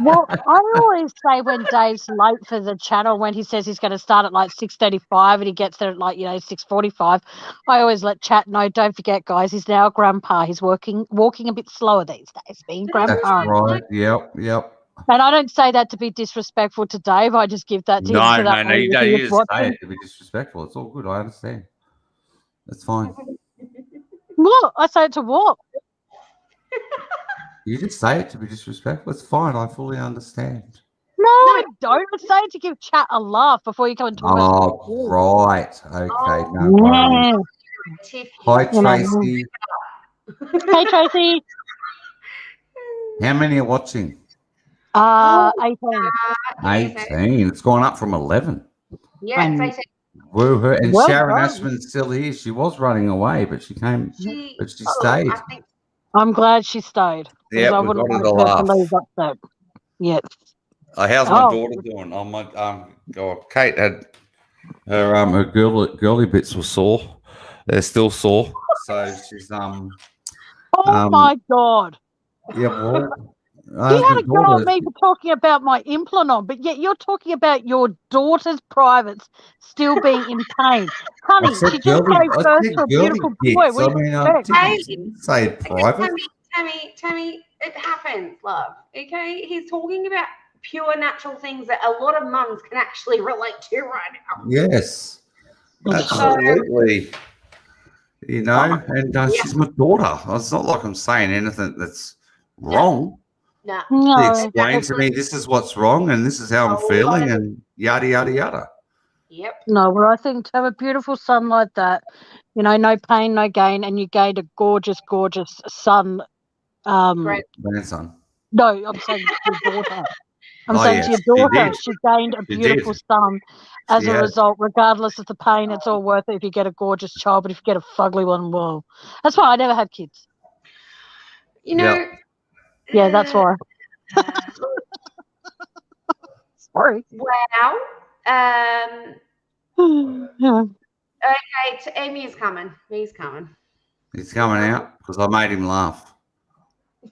Well, I always say when Dave's late for the channel, when he says he's going to start at like 6:35 and he gets there at like 6:45, I always let chat know. Don't forget, guys, he's now a grandpa. He's walking a bit slower these days, being That's grandpa. right. Yep. And I don't say that to be disrespectful to Dave. I just give that to him so that way You he don't is use Say watching. it to be disrespectful. It's all good. I understand. That's fine. What? I say it to what? You just say it to be disrespectful. It's fine. I fully understand. No, I don't. I say it to give chat a laugh before you come and talk about Oh, right. Okay. No worries. Yeah. Tiff, Hi, You know. Tracy. Hey, Tracy. How many are watching? 18. 18. It's gone up from 11. Yeah, it's 18. Woo her. And Well Sharon done. Ashman's still here. She was running away, but she came. But she stayed. I think I'm glad she stayed. Because Yeah, I we wouldn't got like her to her to laugh. leave upset. Yes. How's my Oh. daughter doing? Oh my God, Kate had Her girly bits were sore. They're still sore. So she's Oh Um, my God. yeah. Well, You had a go at me for talking about my implant, but yet you're talking about your daughter's privates still being in pain. Honey, she just gave birth to a beautiful boy. What do you expect? Didn't say private. Tammy, it happens, love. Okay, he's talking about pure natural things that a lot of mums can actually relate to right now. Yes, absolutely. You know, and she's my daughter. It's not like I'm saying anything that's wrong. No. She No. explained to me this is what's wrong and this is how I'm feeling and yada yada yada. Yep. No, well, I think to have a beautiful son like that, no pain, no gain, and you gained a gorgeous, gorgeous son. Grandson. No, I'm saying to your daughter. I'm Oh, saying yes, to she your daughter, did. she gained a She beautiful did. son. As She a has. result, regardless of the pain, it's all worth it if you get a gorgeous child. But if you get a fugly one, well, that's why I never had kids. You know. Yep. Yeah, that's why. Sorry. Wow. Yeah. Okay, Amy's coming. He's coming. He's coming out because I made him laugh.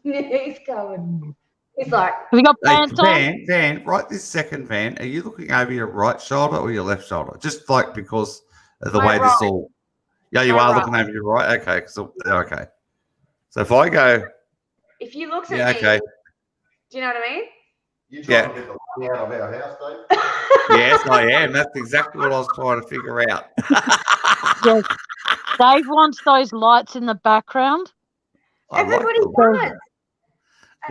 He's coming. He's like, Have you got Hey, pants on? Van, right this second, Van, are you looking over your right shoulder or your left shoulder? Just like because of the My way this right. all. Yeah, you My are right. looking over your right. Okay, okay. So if I go, if you looked at yeah, me, okay, do you know what I mean? You trying to get the money out of our house, Dave? yes, I am. That's exactly what I was trying to figure out. Yes. Dave wants those lights in the background. Everybody them. does.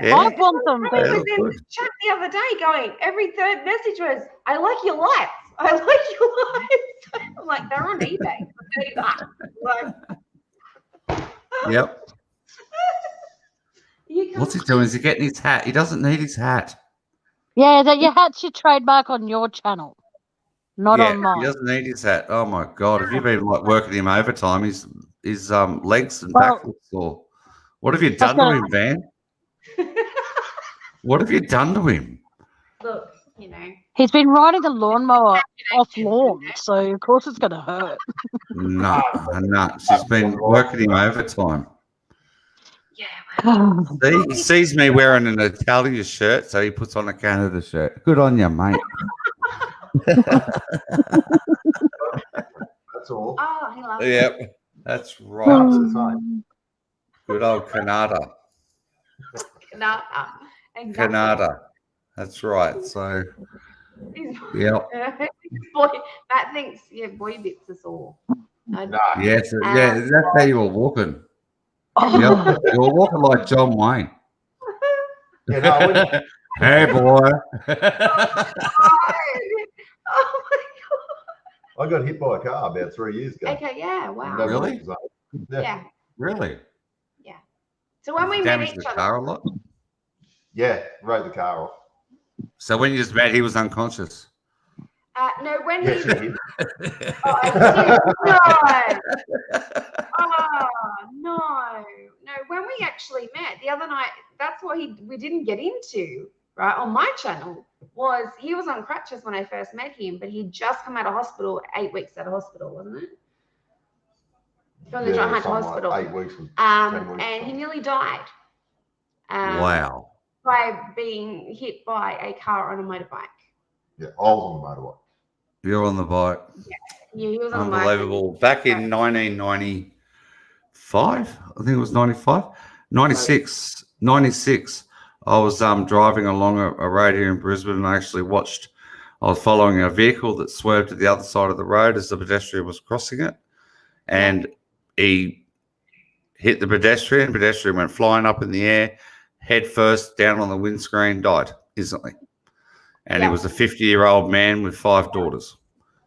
Yeah. I want them, I but was in the chat the other day going, every third message was, I like your lights. I like your lights. I'm like, they're on eBay for $30. Like, Yep. you What's he doing? Is he getting his hat? He doesn't need his hat. yeah, that your hat's your trademark on your channel, not on He mine. doesn't need his hat. Oh my god! Have you been like working him overtime? His legs and Well, back look sore. What have you done to him, Van? What have you done to him? Look, you know. He's been riding the lawnmower off lawn, so of course it's going to hurt. No. She's been working him overtime. Yeah. See, he sees me wearing an Italia shirt, so he puts on a Canada shirt. Good on you, mate. That's all. Oh, he loves it. Yep, that's right. That's the same. Good old Canada. Exactly. Canada. That's right. So, He's- yep. boy, Matt thinks boy bits are sore. No. Yes, yeah, that's how you were walking. Yep, you were walking like John Wayne. Yeah, no, I wouldn't- Hey, boy. Oh I got hit by a car about 3 years ago. my god. Okay, yeah, wow. No Really? reason. Yeah. Really? So when we met Damaged each the other, car a lot? Yeah, rode the car off. So when you just met, he was unconscious. No, when Yes, he it is. no. Oh no. When we actually met the other night, that's what we didn't get into, right? On my channel was he was on crutches when I first met him, but he'd just come out of hospital, 8 weeks out of hospital, wasn't it? From the Giant something Hospital. like 8 weeks. 10 weeks. And he nearly died. Wow. By being hit by a car on a motorbike. Yeah, I was on the motorbike. You're on the bike. Yeah, he was on the Unbelievable. Back in 1995, I think it was 95, 96, I was driving along a road here in Brisbane, and I actually watched, I was following a vehicle that swerved to the other side of the road as the pedestrian was crossing it, and he hit the pedestrian went flying up in the air, head first down on the windscreen, died instantly. And he was a 50-year-old man with 5 daughters.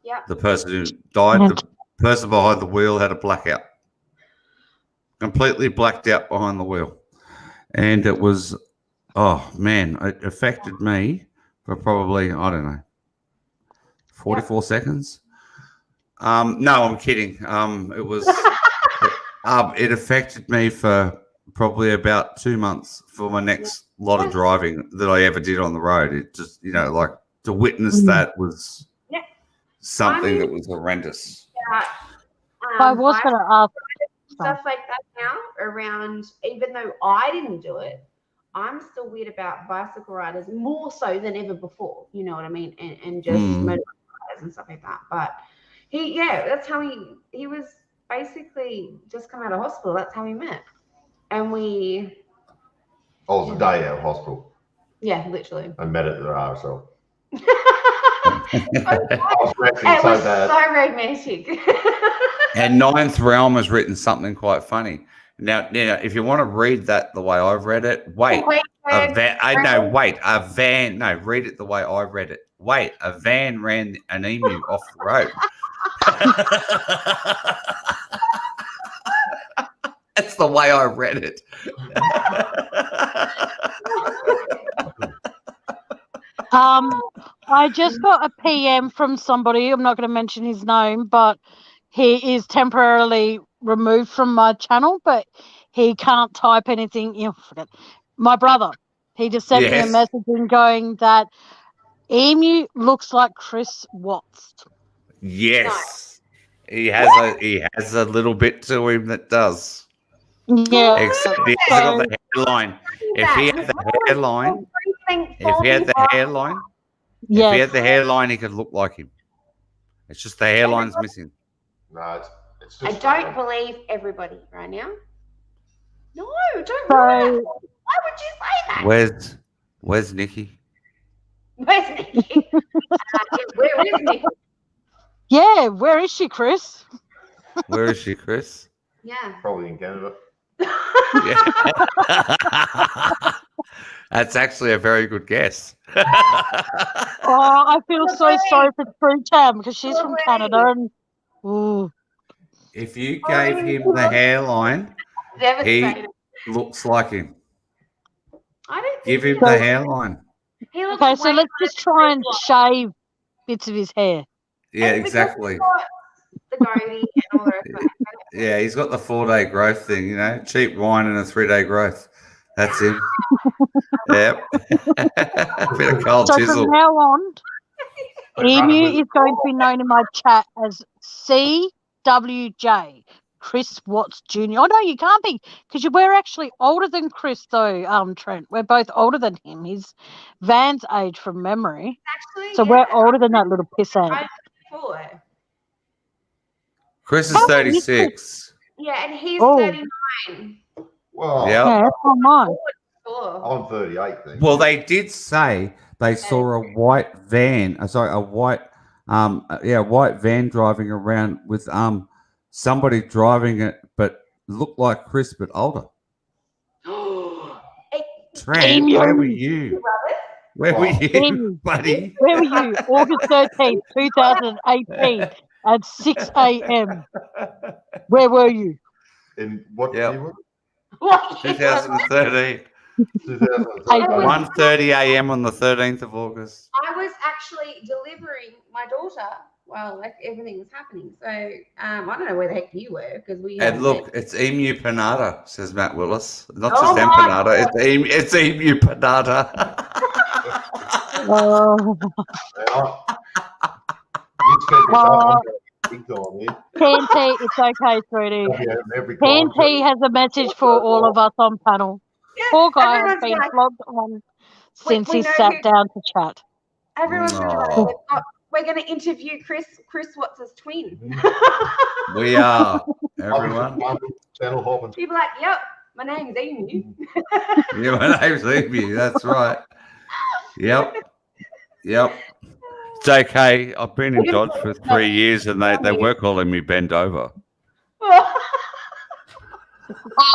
Yeah. The person who died, the person behind the wheel had a blackout. Completely blacked out behind the wheel. And it was, oh, man, it affected me for probably, I don't know, 44 seconds. No, I'm kidding. It was, it affected me for probably about 2 months for my next lot of driving that I ever did on the road. It just, like to witness that was something that was horrendous. I was going to ask stuff like that now around, even though I didn't do it, I'm still weird about bicycle riders more so than ever before. You know what I mean? And just motorbike riders and stuff like that. But that's how he was basically just come out of hospital. That's how we met. And I was a day out of hospital. Yeah, literally. I met at the RSL. It was so romantic. And Ninth Realm has written something quite funny. Now, if you want to read that the way I've read it, read it the way I read it. Wait, a van ran an emu off the road. That's the way I read it. I just got a PM from somebody. I'm not going to mention his name, but he is temporarily removed from my channel, but he can't type anything. Forget. My brother, he just sent me a message going that Emu looks like Chris Watts. Yes, he has a little bit to him that does. Yeah, except he hasn't got the hairline. If he had the hairline, he could look like him. It's just the hairline's missing. No, it's just. I don't believe everybody right now. No, don't. Why would you say that? Where's Nikki? Where's Nikki? Where is Nikki? Yeah, where is she, Chris? Where is she, Chris? Yeah. Probably in Canada. That's actually a very good guess. I feel so sorry for True Tam because she's from Canada. And if you gave him the hairline, he looks like him. I don't give him the hairline. Okay, so let's just try and shave bits of his hair. Yeah, exactly. The goatee and all the rest of that. Yeah, he's got the 4-day growth thing, cheap wine and a 3-day growth. That's him. Yep. A bit of cold chisel. From now on, Emu is going to be known in my chat as CWJ, Chris Watts Jr. Oh, no, you can't be, because we're actually older than Chris, though, Trent. We're both older than him. He's Van's age from memory. Actually, so we're older than that little pissant. I'm 34. Chris is 36. Yeah, and he's 39. Well, yeah, that's not mine. I'm 38 then. Well, they did say they saw a white van. A white van driving around with somebody driving it, but looked like Chris, but older. Trent, where were you? Where were you, buddy? Where were you? August 13th, 2018 at 6 a.m. Where were you? In what year? 2013. Hey, 1:30 a.m. on the 13th of August. I was actually delivering my daughter while like everything was happening. So I don't know where the heck you were because we. And look, it's emu panada, says Matt Willis. Not Oh just my empanada, it's emu panada. oh, You spent this up, I'm big time here. TNT, it's okay, sweetie. Yeah, every time. TNT has a message for all of us on panel. Yeah, Poor guy has everyone's been like, flogged on since we he know sat who- down to chat. everyone's gonna be No. like, we're going to interview Chris Watts' twin. We are, everyone. Channel hopping. People are like, yep, my name's Amy. Yeah, my name's Emu. That's right. Yep. It's okay. I've been in Dodge for 3 years and they were calling me bend over.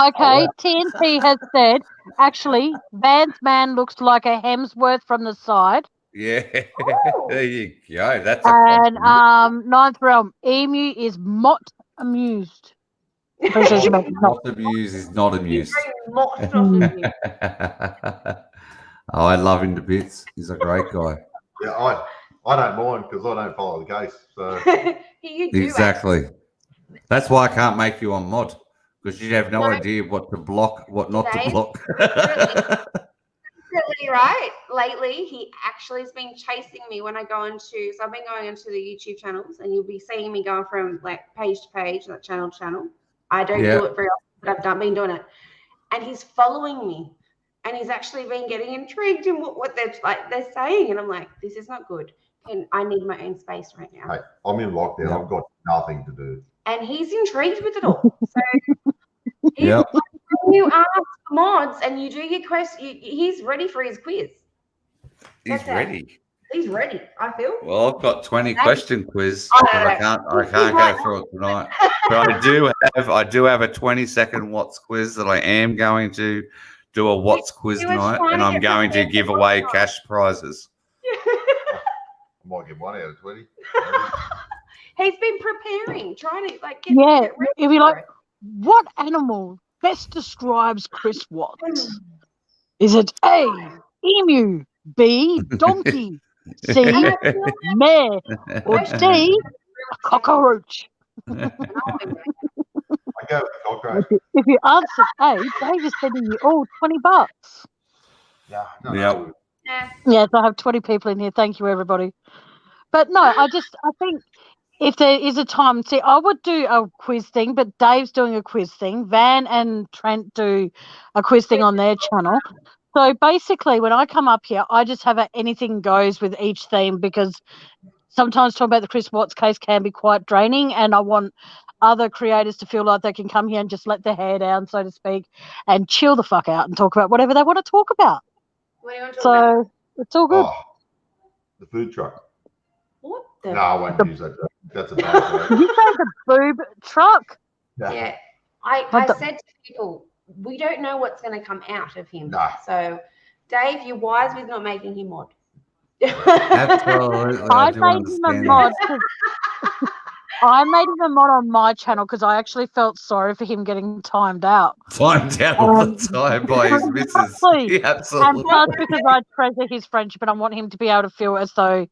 Okay, TNT has said, actually, Van's man looks like a Hemsworth from the side. Yeah. Oh. There you go. That's a And compliment. Ninth Realm, Emu is not amused. Pretty sure she meant not. Not amused is not amused. Oh, I love him to bits. He's a great guy. Yeah, I don't mind because I don't follow the case. So You do Exactly. That's why I can't make you on mod because you'd have no No. idea what to block, what not to Dave, block. Really right. Lately, he actually has been chasing me when I go into. So I've been going into the YouTube channels, and you'll be seeing me going from like page to page, like channel to channel. I don't Yeah. do it very often, but I've been doing it, and he's following me, and he's actually been getting intrigued in what they're saying, and I'm like, this is not good, and I need my own space right now. hey, I'm in lockdown. Yeah. I've got nothing to do. And he's intrigued with it all. So he's Yep. when you ask mods and you do your quest, he's ready for his quiz. He's That's it. ready. He's ready, I feel. Well, I've got 20 Thank- question quiz, I but I know. can't go through it tonight. But I do have a 20-second Watts quiz that I am going to do a Watts quiz He was tonight, trying and to I'm get going to prepared give for away Watts. cash prizes. I might get 1 out of 20. He's been preparing, trying to like get, Yeah, get ready if you for like, it. what animal best describes Chris Watts? Is it A, emu, B, donkey, C, And I feel mare, or D, a cockroach? I go with cockroach. If you answer A, Dave is sending you all $20. Yeah, no, Yep. no. Yeah. Yes, I have 20 people in here. Thank you, everybody. But no, I think if there is a time, see, I would do a quiz thing, but Dave's doing a quiz thing. Van and Trent do a quiz thing on their channel. So basically, when I come up here, I just have a anything goes with each theme because sometimes talking about the Chris Watts case can be quite draining, and I want other creators to feel like they can come here and just let their hair down, so to speak, and chill the fuck out and talk about whatever they want to talk about. What do you want to talk about? So it's all good. Oh, the food truck. What the? No, I won't use that. That's a bad word. You say the boob truck? Yeah. I What the- said to people, we don't know what's going to come out of him. No. So, Dave, you're wise with not making him mod. Absolutely. I do made him a understand mod. that. 'Cause I made him a mod on my channel because I actually felt sorry for him getting timed out. Timed down all the time by his missus. Exactly. Yeah, And absolutely. plus, because I treasure his friendship and I want him to be able to feel as though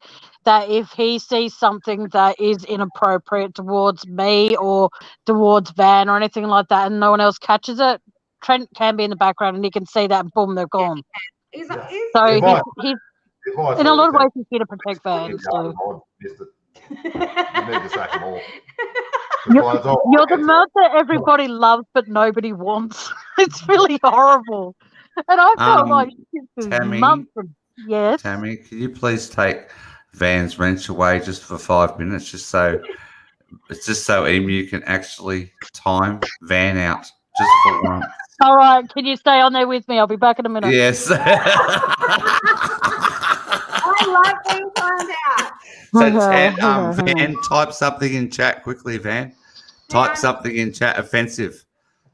that if he sees something that is inappropriate towards me or towards Van or anything like that and no one else catches it, Trent can be in the background and he can see that and boom, they're gone. He's, Yeah. he's, So If I- he's If I in a lot of saw ways, he's here to protect Van. that, So. I missed it. You need to sack them all. You're You're the mod that everybody loves but nobody wants. It's really horrible. And I felt like Tammy, months. Yes. Tammy, can you please take Van's wrench away just for 5 minutes, just so Emu can actually time Van out just for once. All right. Can you stay on there with me? I'll be back in a minute. Yes. I love being found out. So, Van, type something in chat quickly, Van. Type something in chat offensive.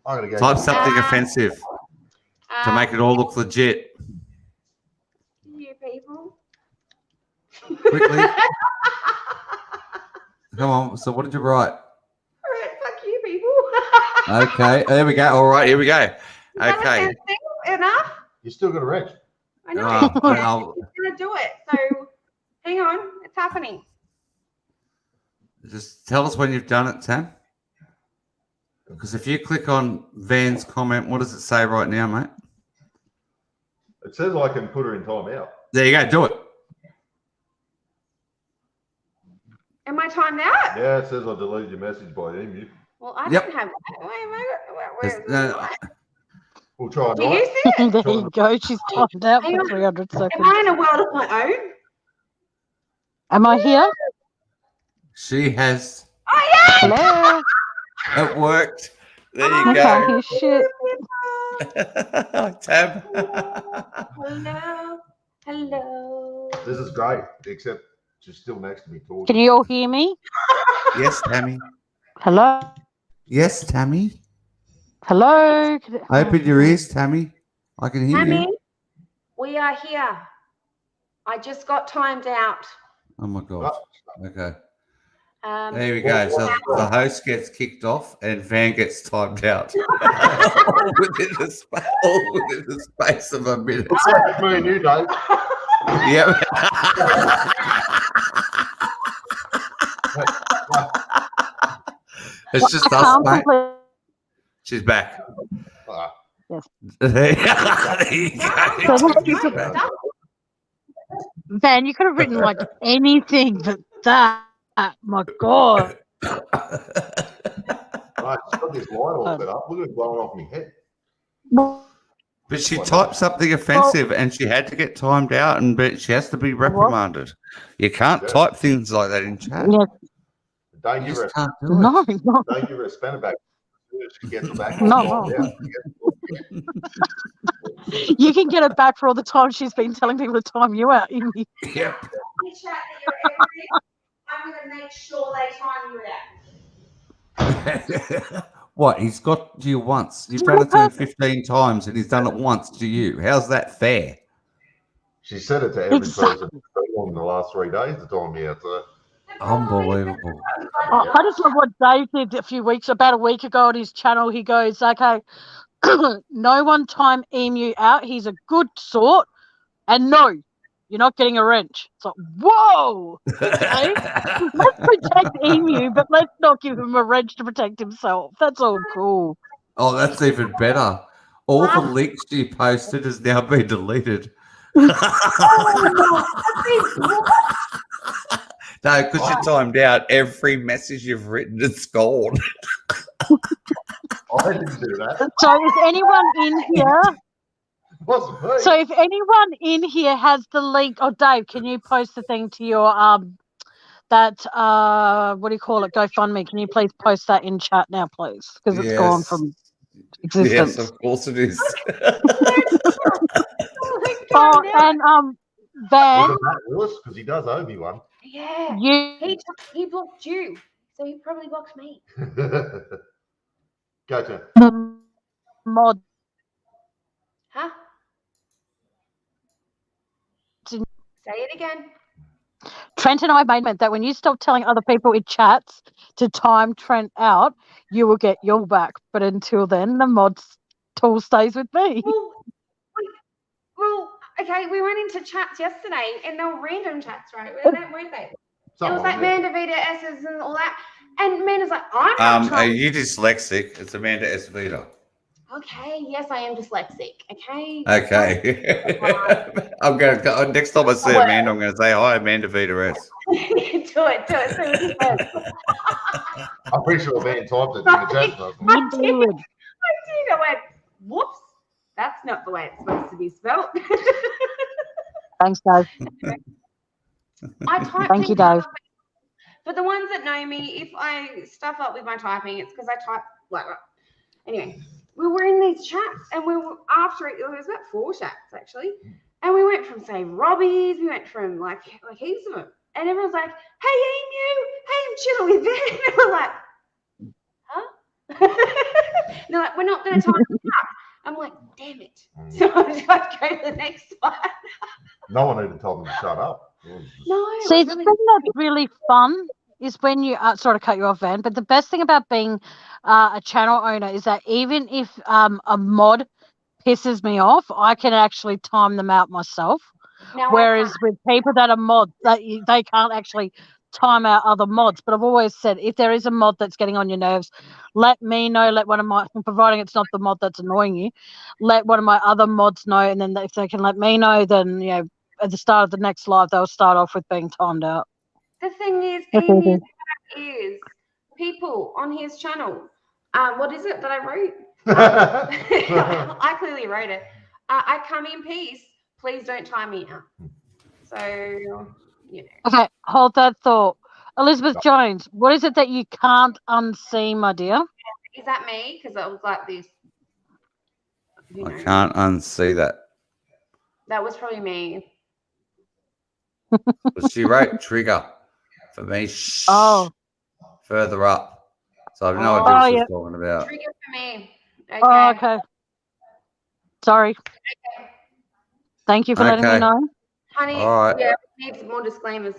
I'm gonna go. Type something offensive to make it all look legit. You people. Quickly. Come on. So, what did you write? All right, fuck you people. Okay. There we go. All right. Here we go. Is that Okay. offensive enough? You still got a wrench. I know. I'll He's gonna do it. So hang on, it's happening. just tell us when you've done it, Tam. Because if you click on Van's comment, what does it say right now, mate? It says I can put her in timeout. There you go. Do it. Am I timed out? Yeah, it says I deleted your message by emu. Well, I Yep. don't have that. Where is No, it? We'll try it. Do you see it? There you go. She's timed out Hang for on. 300 Am seconds. I in a world of my own? Am I here? she has. Oh yeah! Hello. It worked. There I you can't go. hear shit. Tam. Hello. Hello. This is great, except she's still next to me talking. Can you all hear me? Yes, Tammy. Hello. Yes, Tammy. Hello. Open your ears, Tammy. I can hear Tammy, you. we are here. I just got timed out. Oh my god. Okay. Um, There we go. So the host gets kicked off and Van gets timed out. all within the space of a minute. It's like me and you, Dave. Yep. It's just us, Can't mate. believe- She's back. Ah, There you go. So what- Van, you could have written like anything but that. My God. right, it's got this light all set up. Look at it blowing off my head. But she typed something offensive and she had to get timed out, and but she has to be reprimanded. You can't Yeah. type things like that in chat. Yeah, Don't You give her just a, can't do it. no, no. don't give her a spanner back. As soon as she gets it back. No. Yeah. You can get it back for all the time she's been telling people to time you out. Yep. Any chat that you're ever in, I'm going to make sure they time you out. What? He's got to you once. You've done it to him 15 times and he's done it once to you. How's that fair? She said it to every Exactly. person in the last 3 days to time me out. So Unbelievable. Oh, I just love what Dave did about a week ago on his channel. He goes, okay, no one time Emu out. He's a good sort. And no, you're not getting a wrench. It's like, whoa. Okay. Let's protect Emu, but let's not give him a wrench to protect himself. That's all cool. Oh, that's even better. All the links you posted has now been deleted. No, because you're timed out. Every message you've written is gone. I didn't do that. So if anyone in here, It wasn't me. so if anyone in here has the link, oh Dave, can you post the thing to your that what do you call it, GoFundMe? Can you please post that in chat now, please? Because it's gone Yes. from existence. Yes, of course it is. Oh, and Van, Wasn't that Lewis? Because he does owe me one. Yeah. you He blocked you, so he probably blocked me. Go to. the mod Huh? Say it again. Trent and I made that when you stop telling other people in chats to time Trent out, you will get your back. But until then, the mod tool stays with me. Well, okay, we went into chats yesterday and they were random chats, right? Weren't they? It was like Amanda Vita S's and all that. And Amanda's like, I'm not Are trying. you dyslexic? It's Amanda Esvita. Okay, yes, I am dyslexic. Okay. Okay. I'm going to, next time I see Amanda, I'm going to say, hi, Amanda Vita S. do it. See what she says. I'm pretty sure a man typed it in the chat. But You do it. I went, whoops, that's not the way it's supposed to be spelled. Thanks, Dave. I type Thank you, things Dave. up. For the ones that know me, if I stuff up with my typing, it's because I type like that. Anyway, we were in these chats and we were after it was about 4 chats actually. And we went from say Robbie's, we went from like heaps of them. And everyone's like, hey Emu, hey, I'm chilling with Ben. And we're like, huh? And they're like, we're not gonna time it up. I'm like, damn it. So I just go to the next one. no one even told me to shut up. It was just- No, it See, was the really thing that's really fun is when you sorry to cut you off, Van, but the best thing about being a channel owner is that even if a mod pisses me off, I can actually time them out myself. Now, Whereas with people that are mods, they can't actually time out other mods. But I've always said, if there is a mod that's getting on your nerves, let me know. Let one of my, providing it's not the mod that's annoying you, let one of my other mods know. And then if they can let me know, then at the start of the next live, they'll start off with being timed out. the thing is, Ian, is people on his channel. What is it that I wrote? I clearly wrote it. I come in peace. Please don't time me out. So, Okay, hold that thought. Elizabeth Jones, what is it that you can't unsee, my dear? Is that me? Because it was like this. I can't unsee that. That was probably me. But she wrote trigger for me. Oh. Further up. So I have no idea what she's talking about. Trigger for me. Okay. Oh, okay. Sorry. Okay. Thank you for letting me know. Honey, All right. yeah, we need some more disclaimers.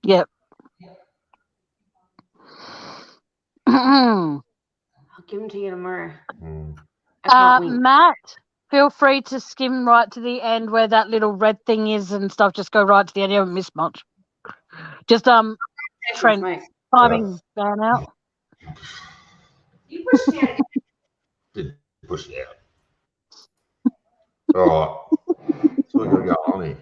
Yep. I'll give them to you tomorrow. I can't wait. Matt, feel free to skim right to the end where that little red thing is and stuff. Just go right to the end. You haven't missed much. Just Trent timing ban out. You pushed me out. Did push it out. All right. So we're going to go on here.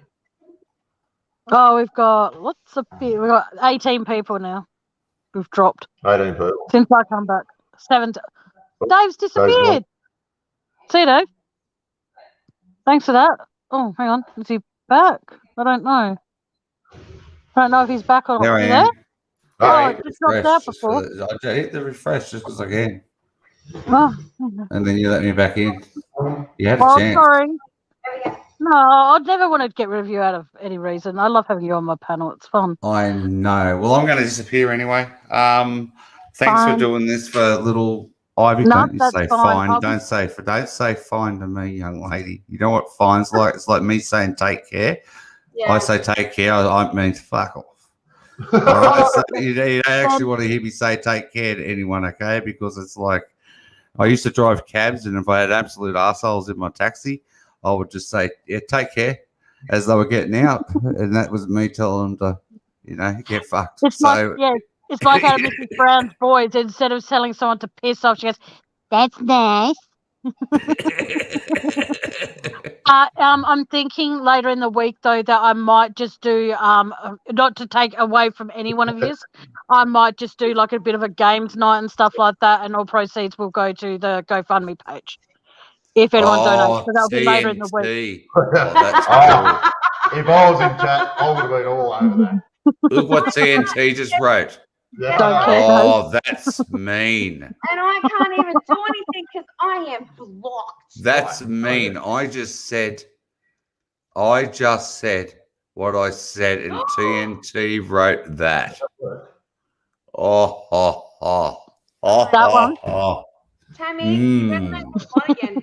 Oh, we've got lots of people. We've got 18 people now. We've dropped 18 people. since I come back. 7. Dave's disappeared. See you, Dave. Thanks for that. Oh, hang on. Is he back? I don't know. I don't know if he's back or not. Is he there? Oh, it just dropped out before. I hit the refresh just because I can. Oh. And then you let me back in. You had a Oh, chance. sorry. No, I'd never want to get rid of you out of any reason. I love having you on my panel. It's fun. I know. Well, I'm going to disappear anyway. Thanks for doing this for little Ivy. No, Don't you that's say fine. fine. Don't say fine to me, young lady. You know what fine's like? It's like me saying take care. Yeah. I say take care. I mean fuck off. All right? So you don't actually want to hear me say take care to anyone, okay? Because it's like I used to drive cabs, and if I had absolute assholes in my taxi, I would just say, yeah, take care, as they were getting out. And that was me telling them to, get fucked. It's it's like out of Mrs. Brown's Boys. Instead of telling someone to piss off, she goes, "That's nice." I'm thinking later in the week, though, that I might just do, not to take away from any one of you, I might just do like a bit of a games night and stuff like that, and all proceeds will go to the GoFundMe page. If anyone donates, so that'll be later in the week. That's cool. If I was in chat, I would have been all over that. Look what TNT just wrote. Yeah. Oh, that's mean. And I can't even do anything because I am blocked. That's mean. I just said what I said, and TNT wrote that. That one? Tammy, you better make the spot again.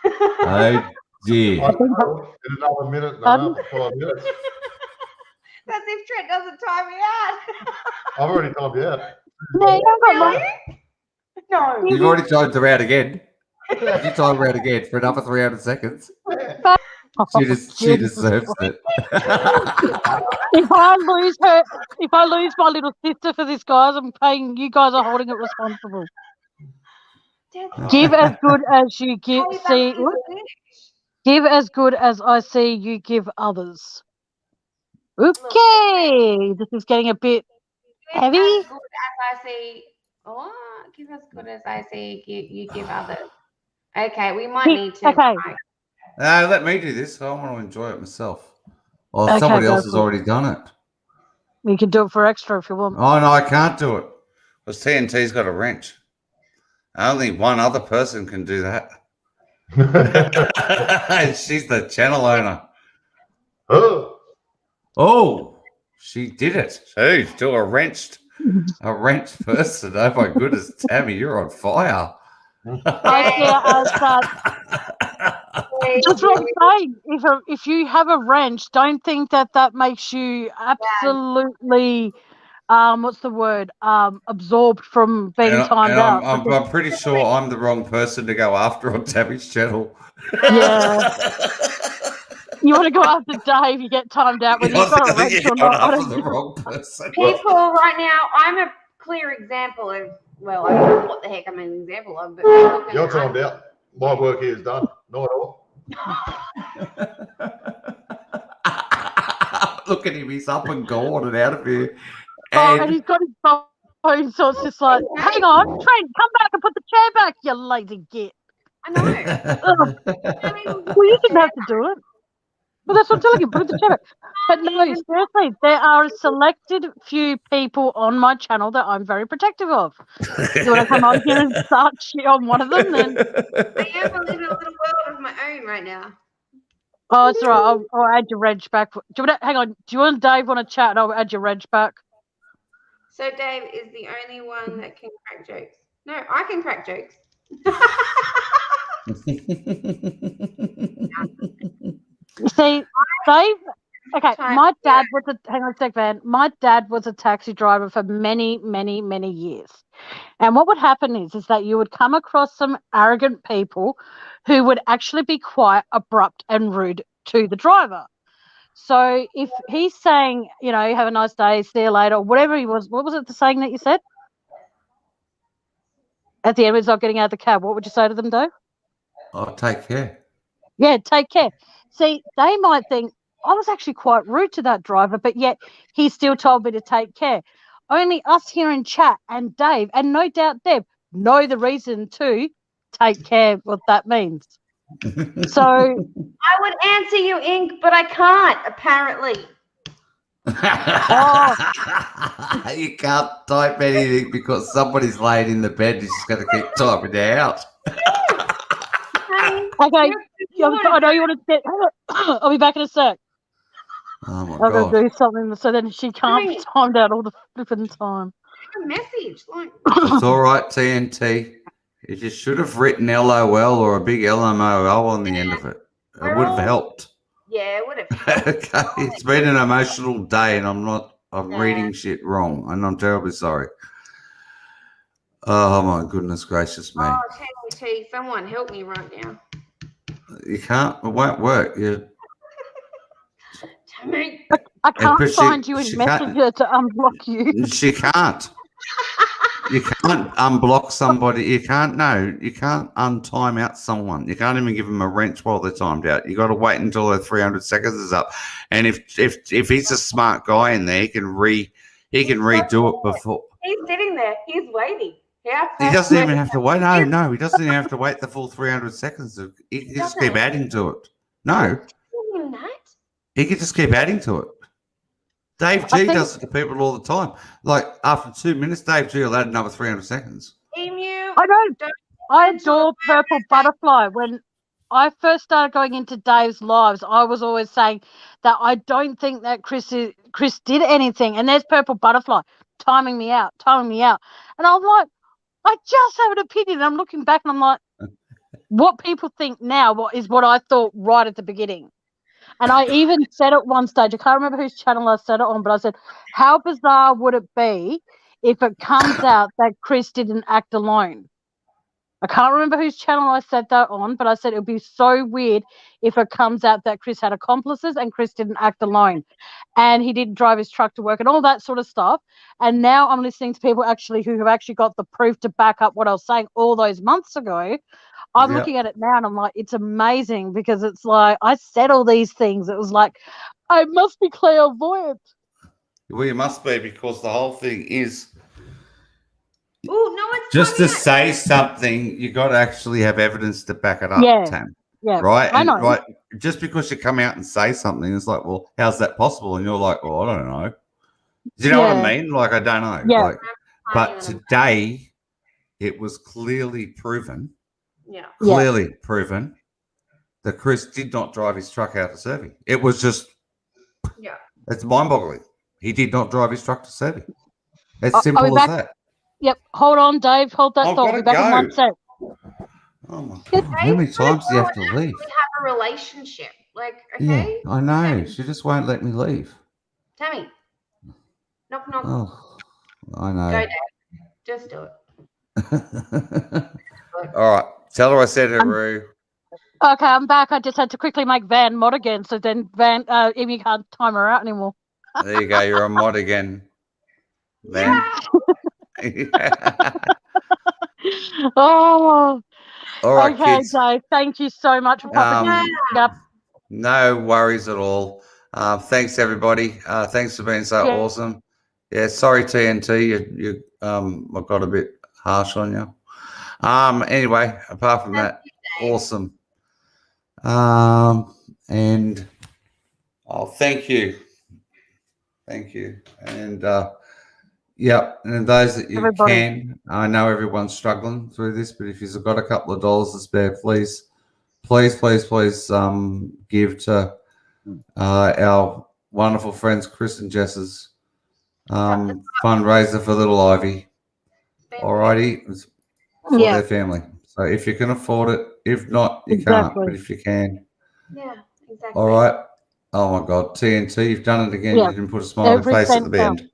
I did. In another minute and another 5 minutes. That's if Trent doesn't time me out. I've already told you out. No, you don't got one. No. You've already timed her out again. You timed her out again for another 300 seconds. She deserves it. If I lose my little sister for this, guys, I'm paying. You guys are holding it responsible. Give as good as you give. Give as good as I see you give others. Okay, this is getting a bit heavy. As good as I see. Oh, give as good as I see you give others. Okay, we might need to. Okay. Let me do this. I want to enjoy it myself. Well, somebody else has already done it. You can do it for extra if you want. Oh, no, I can't do it. Because TNT's got a wrench. Only one other person can do that. And she's the channel owner. Oh, she did it. She's still a wrenched person. Oh, my goodness, Tammy, you're on fire. That's what I'm saying. If you have a wrench, don't think that makes you absolutely what's the word? Absorbed from being timed out. I'm pretty sure I'm the wrong person to go after on Tammy's channel. Yeah. You want to go after Dave, you get timed out whether you've got a wrench or not. I'm the wrong person. People right now, I'm a clear example of, well, I don't know what the heck I'm an example of, but people can- You're timed out. My work here is done. Not all. Look at him, he's up and gone and out of here. And he's got his phone, so it's just like, hang on, Trent, come back and put the chair back, you lazy git. I know. I mean, Well, you didn't have to do it. Well, that's what I'm telling you, put the chair back. But no, seriously, there are a selected few people on my channel that I'm very protective of. You want to come on here and start shit on one of them, then? I am living a little world of my own right now. Oh, it's all right. I'll add your reg back. Hang on. Do you and Dave want to chat and I'll add your reg back? So Dave is the only one that can crack jokes. No, I can crack jokes. See, Dave. Okay, my dad was hang on a sec, Van. My dad was a taxi driver for many, many, many years. And what would happen is that you would come across some arrogant people who would actually be quite abrupt and rude to the driver. So if he's saying, you know, have a nice day, see you later, or whatever he was, what was it the saying that you said? At the end, he's not getting out of the cab. What would you say to them, Dave? Oh, take care. Yeah, take care. See, they might think, I was actually quite rude to that driver, but yet he still told me to take care. Only us here in chat and Dave, and no doubt Deb, know the reason to take care what that means. So I would answer you, Ink, but I can't, apparently. You can't type anything because somebody's laying in the bed. He's just going to keep typing it out. Okay, I know you want to sit. I'll be back in a sec. Oh my I'm God. going to do something so then she can't be timed out all the flipping time. A message, like. It's all right, TNT. You just should have written LOL or a big LMOO on the end of it. It would have helped. Yeah, it would have. Okay, it's been an emotional day, and I'm reading shit wrong, and I'm terribly sorry. Oh my goodness gracious me! Oh, T, someone help me right now. You can't. It won't work. You. Tammy. I can't but find she- you in she Messenger to unblock you. She can't. You can't unblock somebody. You can't. No, you can't untime out someone. You can't even give them a wrench while they're timed out. You got to wait until their 300 seconds is up. And if he's a smart guy in there, he can redo it before. He's sitting there. He's waiting. Yeah. He doesn't even have to wait. No, he doesn't even have to wait the full 300 seconds. He can just keep adding to it. No, he can just keep adding to it. Dave G does it to people all the time. Like after 2 minutes, Dave G will add another 300 seconds. Emu. I know. I adore Purple Butterfly. When I first started going into Dave's lives, I was always saying that I don't think that Chris did anything. And there's Purple Butterfly timing me out. And I'm like, I just have an opinion. I'm looking back and I'm like, what people think now is what I thought right at the beginning. And I even said at one stage, I can't remember whose channel I said it on, but I said, how bizarre would it be if it comes out that Chris didn't act alone? I can't remember whose channel I said that on, but I said it would be so weird if it comes out that Chris had accomplices and Chris didn't act alone and he didn't drive his truck to work and all that sort of stuff. And now I'm listening to people actually who have actually got the proof to back up what I was saying all those months ago. I'm looking at it now and I'm like, it's amazing because it's like I said all these things. It was like, I must be clairvoyant. Well, you must be because the whole thing is Oh no, it's just to say something. You got to actually have evidence to back it up, Tam. Yeah, right. I know. Right. Just because you come out and say something, it's like, well, how's that possible? And you're like, well, I don't know. Do you know what I mean? Like, I don't know. Yeah. Like, but today, it was clearly proven. Yeah. Clearly proven that Chris did not drive his truck out to Survey. It was just, it's mind-boggling. He did not drive his truck to Survey. It's simple as that. Yep. Hold on, Dave. Hold that thought. We'll be back in 1 sec. Oh my God. How many times do you have to leave? We have a relationship. Like, okay. Yeah, I know. She just won't let me leave. Tammy. Knock, knock. Oh. I know. Go, Dad. Just do it. All right. Tell her I said it, Roo. Okay, I'm back. I just had to quickly make Van mod again, so then Amy can't time her out anymore. There you go. You're on mod again. Then. Oh, All right, okay, kids. Dave. Thank you so much for popping up. No worries at all. Thanks, everybody. Thanks for being so awesome. Yeah, sorry, TNT. You I got a bit harsh on you. Anyway, apart from that, awesome. And thank you. And yeah, and those that you can, I know everyone's struggling through this, but if you've got a couple of dollars to spare, please give to our wonderful friends Chris and Jess's fundraiser for little Ivy. Alrighty, for their family. So if you can afford it, if not, you can't. But if you can, exactly. All right. Oh my God, TNT, you've done it again. You didn't put a smiling face at the end.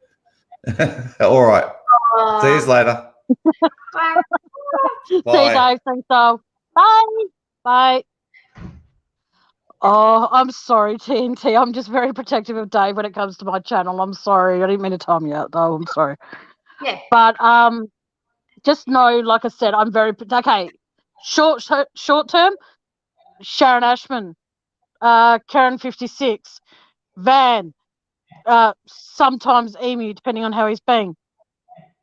All right. See you later. Bye. See you, Dave. Thanks, all. Bye. Bye. Oh, I'm sorry, TNT. I'm just very protective of Dave when it comes to my channel. I'm sorry. I didn't mean to time you out, though. I'm sorry. Yeah. But just know, like I said, I'm very okay. Short term, Sharon Ashman, Karen 56, Van, sometimes Emu, depending on how he's being,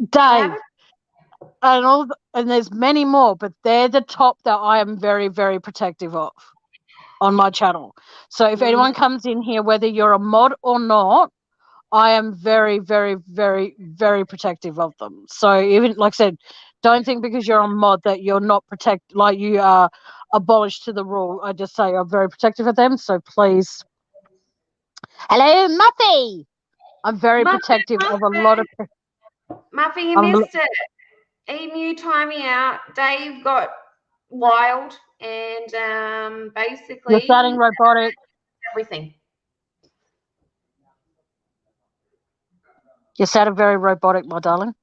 Dave, and there's many more, but they're the top that I am very, very protective of on my channel. So if anyone comes in here, whether you're a mod or not, I am very, very, very, very protective of them. So even, like I said, don't think because you're on mod that you're not like you are abolished to the rule. I just say I'm very protective of them. So please. Hello, Muffy. I'm very protective of a lot of. Muffy, you missed it. Emu, time me out. Dave got wild and basically. You're starting robotic. Everything. You sounded very robotic, my darling.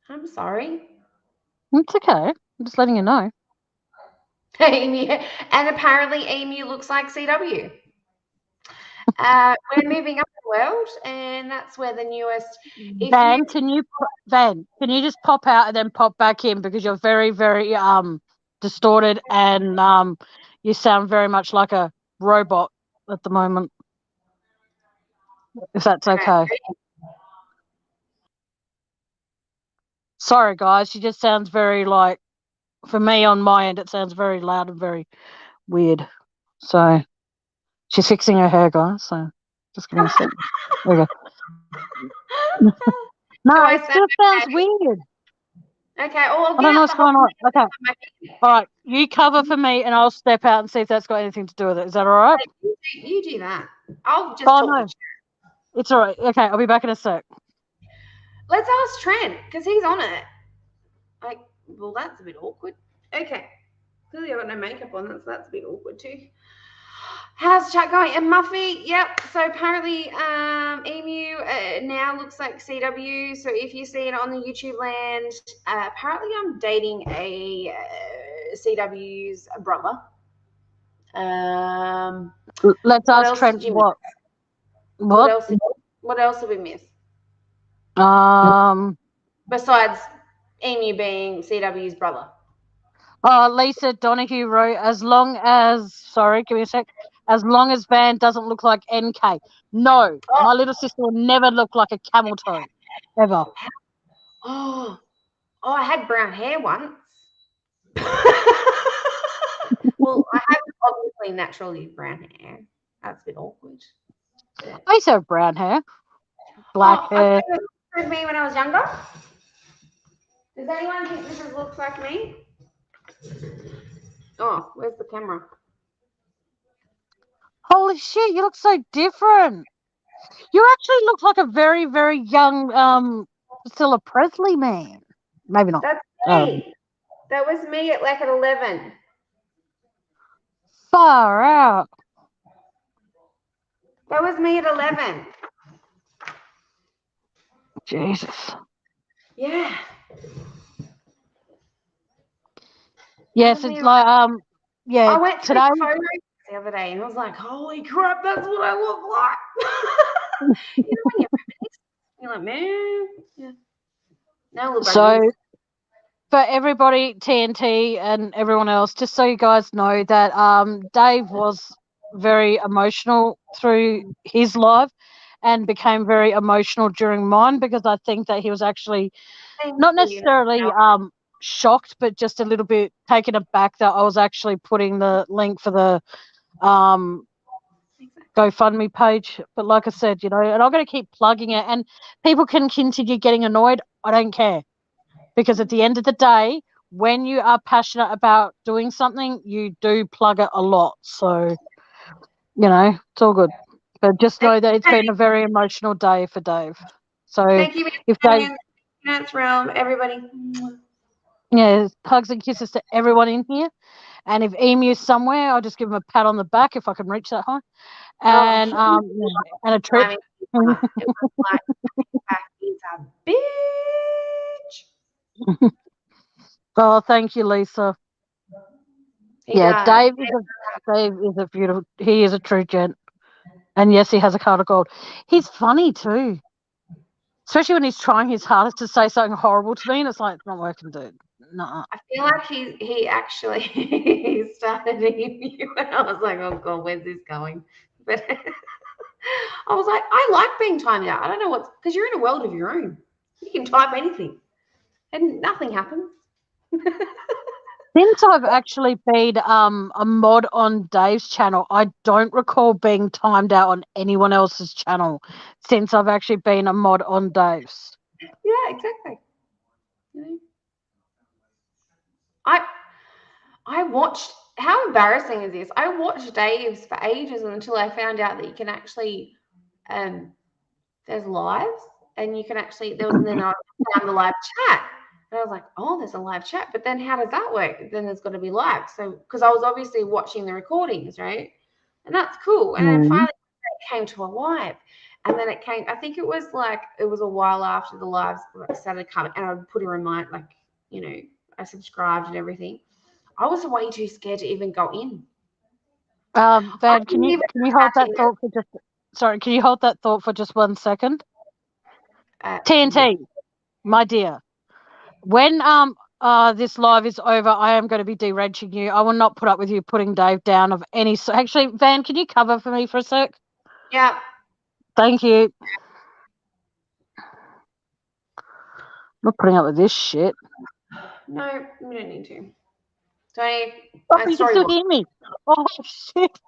I'm sorry. It's okay. I'm just letting you know. Emu, and apparently Emu looks like CW. We're moving up the world, and that's where the newest. Van, can you just pop out and then pop back in because you're very, very distorted and you sound very much like a robot at the moment. If that's okay. Sorry, guys. She just sounds very like, for me on my end, it sounds very loud and very weird. So she's fixing her hair, guys. So just give me a second. There we go. No, it still sounds weird. Okay. Oh, I don't know what's going on. Okay. All right. You cover for me, and I'll step out and see if that's got anything to do with it. Is that all right? You do that. I'll just. Oh no. It's all right. Okay, I'll be back in a sec. Let's ask Trent because he's on it. Well, that's a bit awkward. Okay. Clearly, I've got no makeup on. That's a bit awkward too. How's chat going? And Muffy, yep. So apparently, Emu now looks like CW. So if you see it on the YouTube land, apparently I'm dating a CW's brother. Let's ask Trent what. What else have we missed? Besides Emu being CW's brother. Lisa Donahue wrote, as long as Van doesn't look like NK. No, my little sister will never look like a camel toe, ever. Oh, I had brown hair once. Well, I have obviously naturally brown hair. That's a bit awkward. Yeah. I used to have brown hair, black hair. With me when I was younger. Does anyone think this looks like me? Oh, where's the camera? Holy shit, you look so different. You actually look like a very, very young Priscilla Presley man. Maybe not. That's me. That was me at 11. Far out. That was me at 11. Jesus. Yeah. Yes, Tell me it's like I yeah, went through today photos the other day and I was like, holy crap, that's what I look like. You know when you're like, man, yeah. Now look like so this. for everybody, TNT and everyone else, just so you guys know that Dave was very emotional through his live and became very emotional during mine because I think that he was actually not necessarily shocked, but just a little bit taken aback that I was actually putting the link for the GoFundMe page. But like I said, and I'm going to keep plugging it, and people can continue getting annoyed. I don't care, because at the end of the day, when you are passionate about doing something, you do plug it a lot. So, it's all good. But just know that it's been a very emotional day for Dave. So Thank you, if Dave, Finance Realm, everybody. yeah, hugs and kisses to everyone in here. And if Emu's somewhere, I'll just give him a pat on the back if I can reach that high. And and a trip. It was like, back is a bitch. Oh, thank you, Lisa. Dave is a beautiful. He is a true gent. And yes, he has a heart of gold. He's funny too, especially when he's trying his hardest to say something horrible to me, and it's like, it's not working, dude. Nuh-uh. I feel like he actually he started Emu, and I was like, oh god, where's this going? But I was like, I like being timed out. I don't know because you're in a world of your own. You can type anything, and nothing happens. Since I've actually been a mod on Dave's channel, I don't recall being timed out on anyone else's channel since I've actually been a mod on Dave's. Yeah, exactly. I watched. How embarrassing is this? I watched Dave's for ages until I found out that you can actually, there's lives, and you can actually. Then I found the live chat, and I was like, oh, there's a live chat. But then how does that work? Then there's got to be live. So because I was obviously watching the recordings, right? And that's cool. And then finally it came to a live. And then it came, I think it was a while after the lives started coming, and I would put a reminder, I subscribed and everything. I was way too scared to even go in. Van, can you hold that thought for just? Sorry, can you hold that thought for just 1 second? TNT, my dear, when this live is over, I am going to be derenching you. I will not put up with you putting Dave down of any. Actually, Van, can you cover for me for a sec? Yeah. Thank you. I'm not putting up with this shit. No, we don't need to. Don't. Oh, you can still hear me. Oh shit.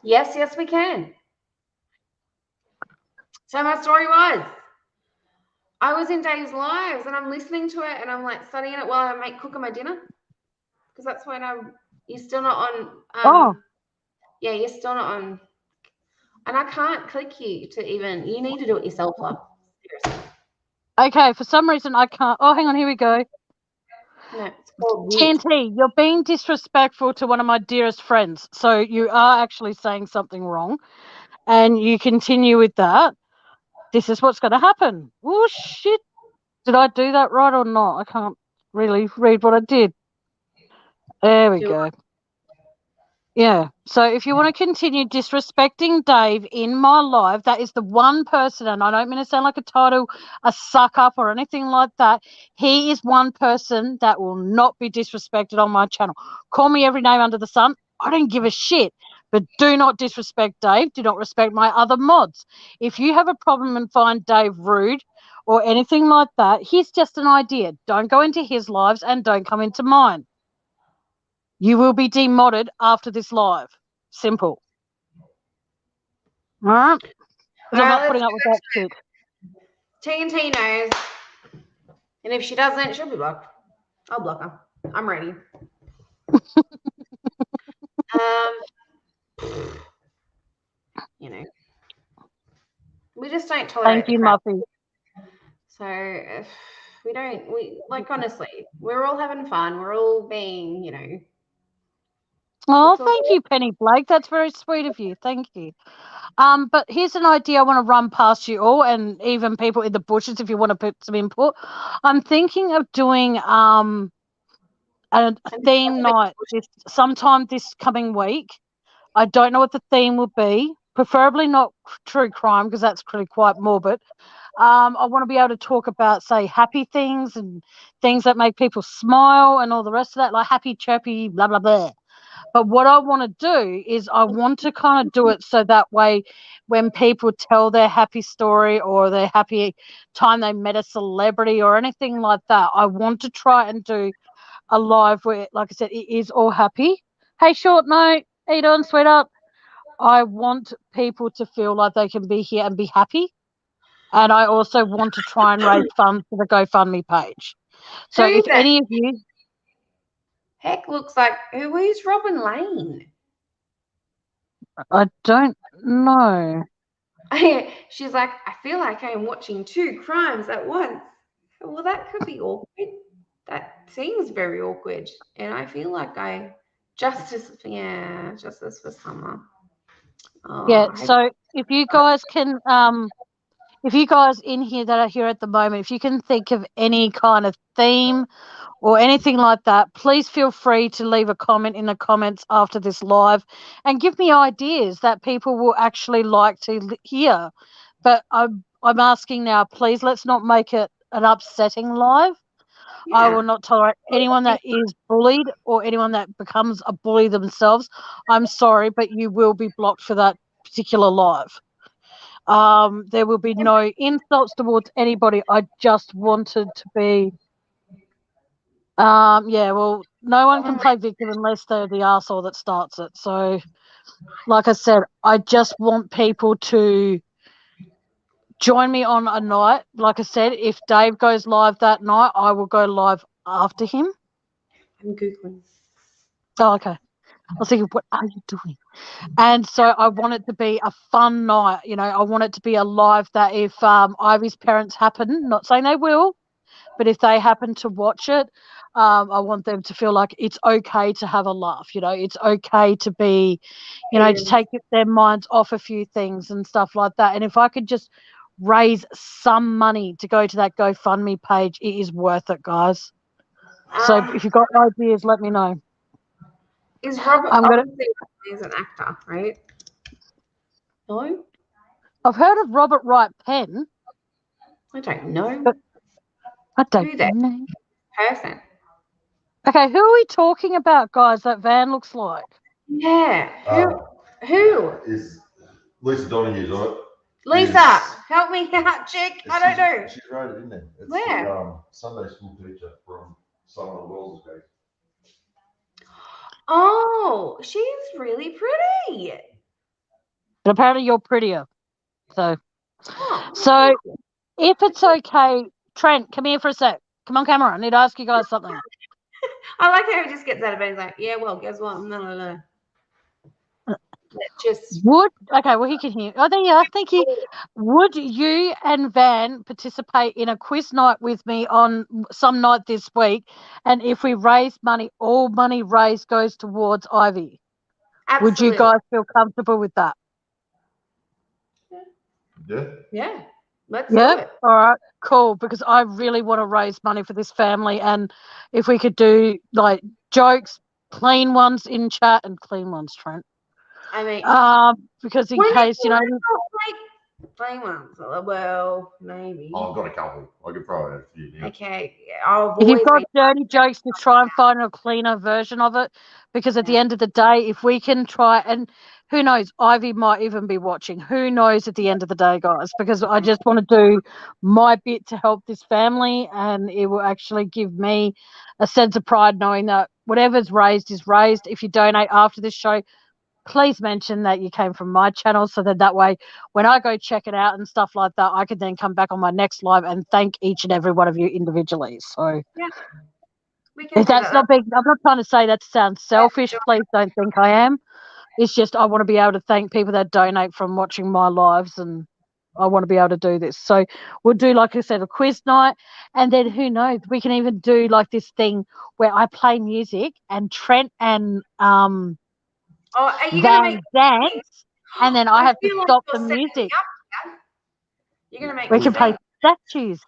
Yes, we can. So my story was, I was in Dave's lives and I'm listening to it and I'm like studying it while I cooking my dinner, because that's when you're still not on. Yeah, you're still not on, and I can't click you to even. You need to do it yourself, love. Seriously. Okay, for some reason I can't. Oh, hang on, here we go. No, it's called TNT, you're being disrespectful to one of my dearest friends. So you are actually saying something wrong, and you continue with that. This is what's going to happen. Oh shit! Did I do that right or not? I can't really read what I did. There we go. Yeah. So if you want to continue disrespecting Dave in my live, that is the one person, and I don't mean to sound like a title, a suck up or anything like that. He is one person that will not be disrespected on my channel. Call me every name under the sun. I don't give a shit. But do not disrespect Dave. Do not respect my other mods. If you have a problem and find Dave rude or anything like that, he's just an idea. Don't go into his lives and don't come into mine. You will be demodded after this live. Simple. All right? Because I'm not putting up with that shit. TNT knows. And if she doesn't, she'll be blocked. I'll block her. I'm ready. We just don't tolerate. Thank you, Muffy. So we honestly, we're all having fun. We're all being, Oh, It's all thank you, Penny Blake. That's very sweet of you. Thank you. But here's an idea I want to run past you all, and even people in the bushes, if you want to put some input. I'm thinking of doing a theme night sometime this coming week. I don't know what the theme will be. Preferably not true crime, because that's really quite morbid. I want to be able to talk about, say, happy things and things that make people smile and all the rest of that, like happy, chirpy, blah, blah, blah. But what I want to do is I want to kind of do it so that way when people tell their happy story or their happy time they met a celebrity or anything like that, I want to try and do a live where, like I said, it is all happy. Hey, Short Note, how you doing, sweetheart? I want people to feel like they can be here and be happy. And I also want to try and raise funds for the GoFundMe page. So Who's if that? any of you, Heck, looks like who is Robin Lane? I don't know. She's like, I feel like I'm watching 2 crimes at once. Well, that could be awkward. That seems very awkward. And I feel like justice for Summer. Oh, Yeah, so if you guys can, if you guys in here that are here at the moment, if you can think of any kind of theme or anything like that, please feel free to leave a comment in the comments after this live and give me ideas that people will actually like to hear. But I'm asking now, please let's not make it an upsetting live. I will not tolerate anyone that is bullied or anyone that becomes a bully themselves. I'm sorry, but you will be blocked for that particular live. There will be no insults towards anybody. I just wanted to be yeah, well, no one can play victim unless they're the arsehole that starts it. So, like I said, I just want people to join me on a night. Like I said, if Dave goes live that night, I will go live after him. I'm Googling. Oh, okay. I was thinking, what are you doing? And so I want it to be a fun night. You know, I want it to be a live that if Ivy's parents happen, not saying they will, but if they happen to watch it, I want them to feel like it's okay to have a laugh. You know, it's okay to be, you know, to take their minds off a few things and stuff like that. And if I could just raise some money to go to that GoFundMe page, it is worth it, guys. So if you've got ideas, let me know. Is Robert obviously he's an actor, right? No? I've heard of Robert Wright Penn. I don't know. But I don't Who that know. person? Okay, who are we talking about, guys, that Van looks like? Yeah. Who? Is Lisa Donohue's on it? Lisa, help me out, chick. I don't know. She's wrote it in there. It's Where? the Sunday school teacher from Summer of Wells Gate. Oh, she's really pretty. But apparently you're prettier. So, Oh, so if it's okay, Trent, come here for a sec. Come on, camera. I need to ask you guys something. I like how he just gets out of bed and he's like, yeah, well, guess what? No. Just Okay, well, he can hear. Oh, there you are. Thank you. Would you and Van participate in a quiz night with me on some night this week? And if we raise money, all money raised goes towards Ivy. absolutely. Would you guys feel comfortable with that? Yeah. Let's do it. All right, cool. Because I really want to raise money for this family, and if we could do like jokes, clean ones in chat, and clean ones, Trent. I mean, because in case you know, like plain ones. Well, maybe. Oh, I've got a couple. I could throw out a few. Yeah. Okay. I'll if you've avoid got dirty jokes, to try and find a cleaner version of it. Because at the end of the day, if we can try, and who knows, Ivy might even be watching. Who knows at the end of the day, guys? Because I just want to do my bit to help this family, and it will actually give me a sense of pride knowing that whatever's raised is raised. If you donate after this show, please mention that you came from my channel, so that way when I go check it out and stuff like that, I can then come back on my next live and thank each and every one of you individually. So if that's not big, I'm not trying to say that sounds selfish. Please don't think I am. It's just I want to be able to thank people that donate from watching my lives, and I want to be able to do this. So we'll do, like I said, a quiz night, and then who knows, we can even do like this thing where I play music and Trent and Oh, are you Van gonna make dance, and then I have to feel like stop you're the setting me music. up, Dad. You're gonna make We me can play sing. statues.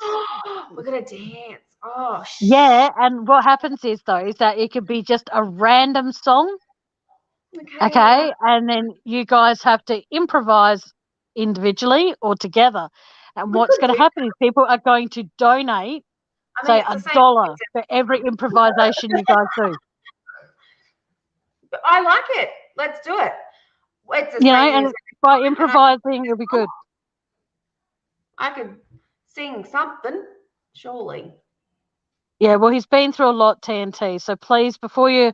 We're gonna dance. Oh, Yeah, and what happens is that it could be just a random song, okay, and then you guys have to improvise individually or together. And We what's could going to do happen is people are going to donate, I mean, say, it's the same. $1 for every improvisation you guys do. But I like it. Let's do it. It's the You know, same and as by improvising, it'll be good. I could sing something, surely. Yeah, well, he's been through a lot, TNT. So please, before you,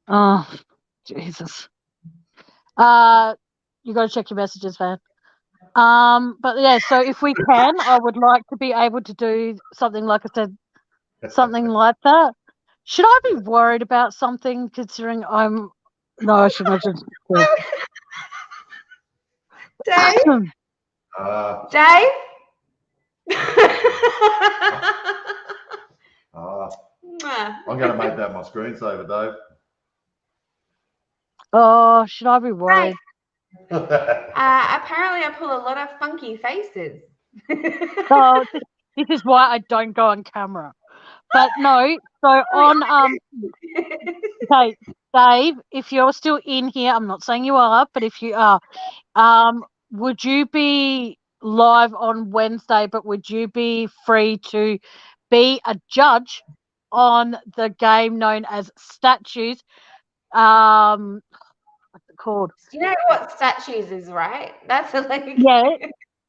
oh, Jesus, you got to check your messages, Van. But yeah, so if we can, I would like to be able to do something like I said, something like that. Should I be worried about something considering I'm? No, I should not. Just Dave? Uh, Dave? I'm going to make that my screensaver, Dave. Oh, should I be worried? Apparently, I pull a lot of funky faces. Oh, this is why I don't go on camera. But no, so on okay, Dave, if you're still in here, I'm not saying you are, but if you are, would you be live on Wednesday, but would you be free to be a judge on the game known as Statues? What's it called? Do you know what statues is, right? That's like Yeah.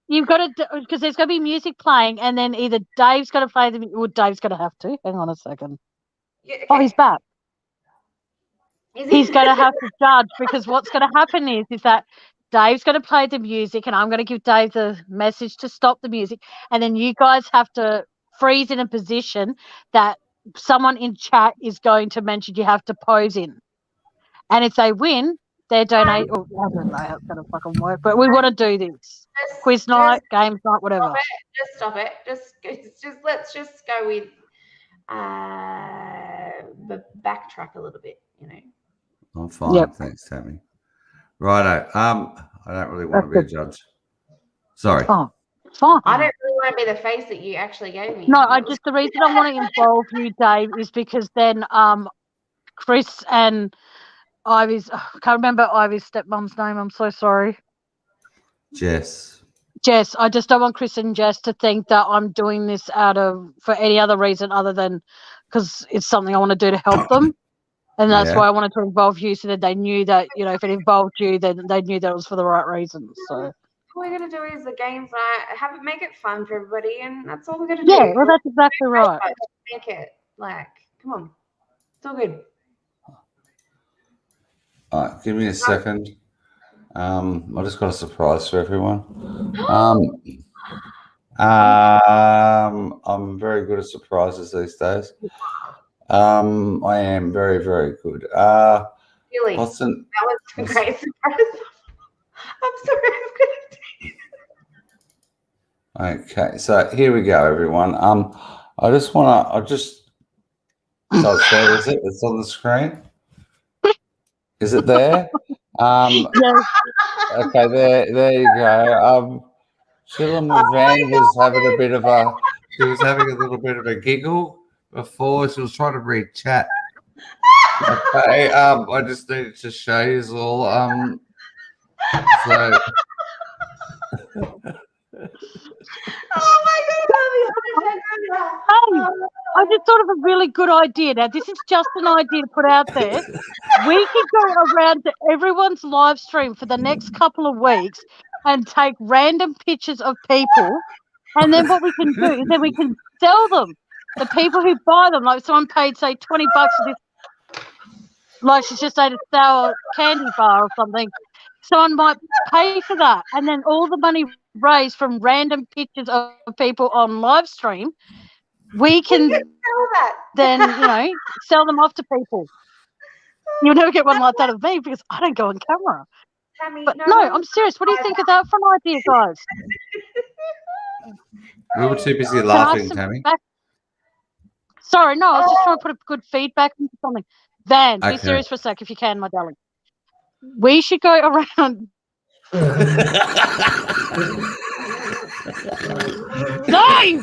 You've got to, because there's going to be music playing, and then either Dave's going to play the, or Dave's going to have to. Hang on a second. Yeah, Oh, okay. he's back. Is he- He's going to have to judge, because what's going to happen is that Dave's going to play the music, and I'm going to give Dave the message to stop the music, and then you guys have to freeze in a position that someone in chat is going to mention you have to pose in. And if they win, they donate. Oh, I don't know how it's going to fucking work, but we want to do this. Quiz night, games night, whatever. Stop it. Just let's just go with backtrack a little bit, you know. I'm fine, Yep. thanks, Tammy. Righto. I don't really want to be a judge. Sorry. Oh, fine. I don't really want to be the face that you actually gave me. No, That was- the reason I want to involve you, Dave, is because then Chris and Ivy's, I can't remember Ivy's stepmom's name. I'm so sorry. Jess. Jess, I just don't want Chris and Jess to think that I'm doing this for any other reason other than because it's something I want to do to help them. And that's Yeah. why I wanted to involve you, so that they knew that, you know, if it involved you, then they knew that it was for the right reasons. So all we're gonna do is the games night, make it fun for everybody, and that's all we're gonna do. yeah, well, that's exactly right. Make it like, come on, it's all good. All right, give me a second. I just got a surprise for everyone. I'm very good at surprises these days. I am very, very good. Really, What's an that was a great surprise. I'm sorry, Okay, so here we go, everyone. I just want to. So it's there, is it? It's on the screen. Is it there? Yes. Okay, there you go. Chillin' with Van was having a little bit of a giggle before. She was trying to read chat. Okay, I just needed to show you all. So. Oh my Hey, I just thought of a really good idea. Now, this is just an idea to put out there. We could go around to everyone's live stream for the next couple of weeks and take random pictures of people. And then what we can do is then we can sell them. The people who buy them, like someone paid, say, $20 for this, like she's just ate a sour candy bar or something. Someone might pay for that. And then all the money raised from random pictures of people on live stream, we can then, you know, sell them off to people. You'll never get one like that of me because I don't go on camera. Tammy, But no, I'm serious. What do you think of that for an idea, guys? We were too busy Can I have laughing, some Tammy. feedback? Sorry, no, I was just trying to put a good feedback into something. Van, be Okay. serious for a sec if you can, my darling. We should go around. No!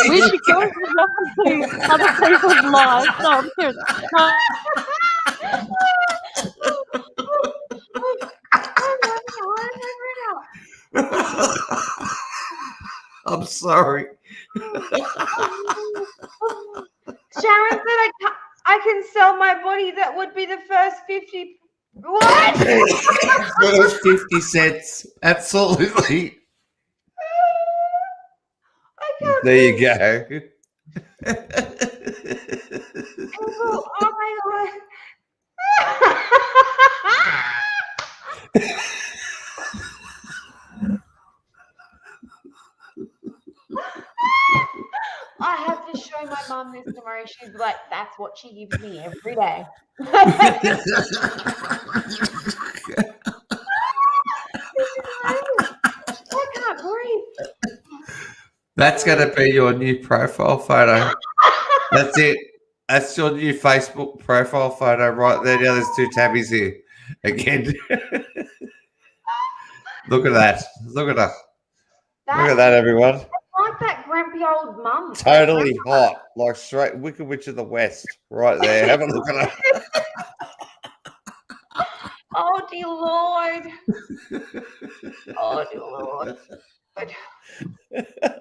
We should go around to other people's lives. No, I'm serious. No, I'm sorry. Sharon said I can sell my body. That would be the first 50. What? First 50 cents. Absolutely. I can't There you breathe. go. Oh my god. I have to show my mum this tomorrow. She's like, that's what she gives me every day. I can't breathe. That's going to be your new profile photo. That's it. That's your new Facebook profile photo right there. Now there's two tabbies here. Again. Look at that. Look at that. Look at that, everyone. Like that grumpy old mum. Totally hot. Like straight Wicked Witch of the West. Right there. Have a look at her. Oh, dear Lord. Oh, dear Lord.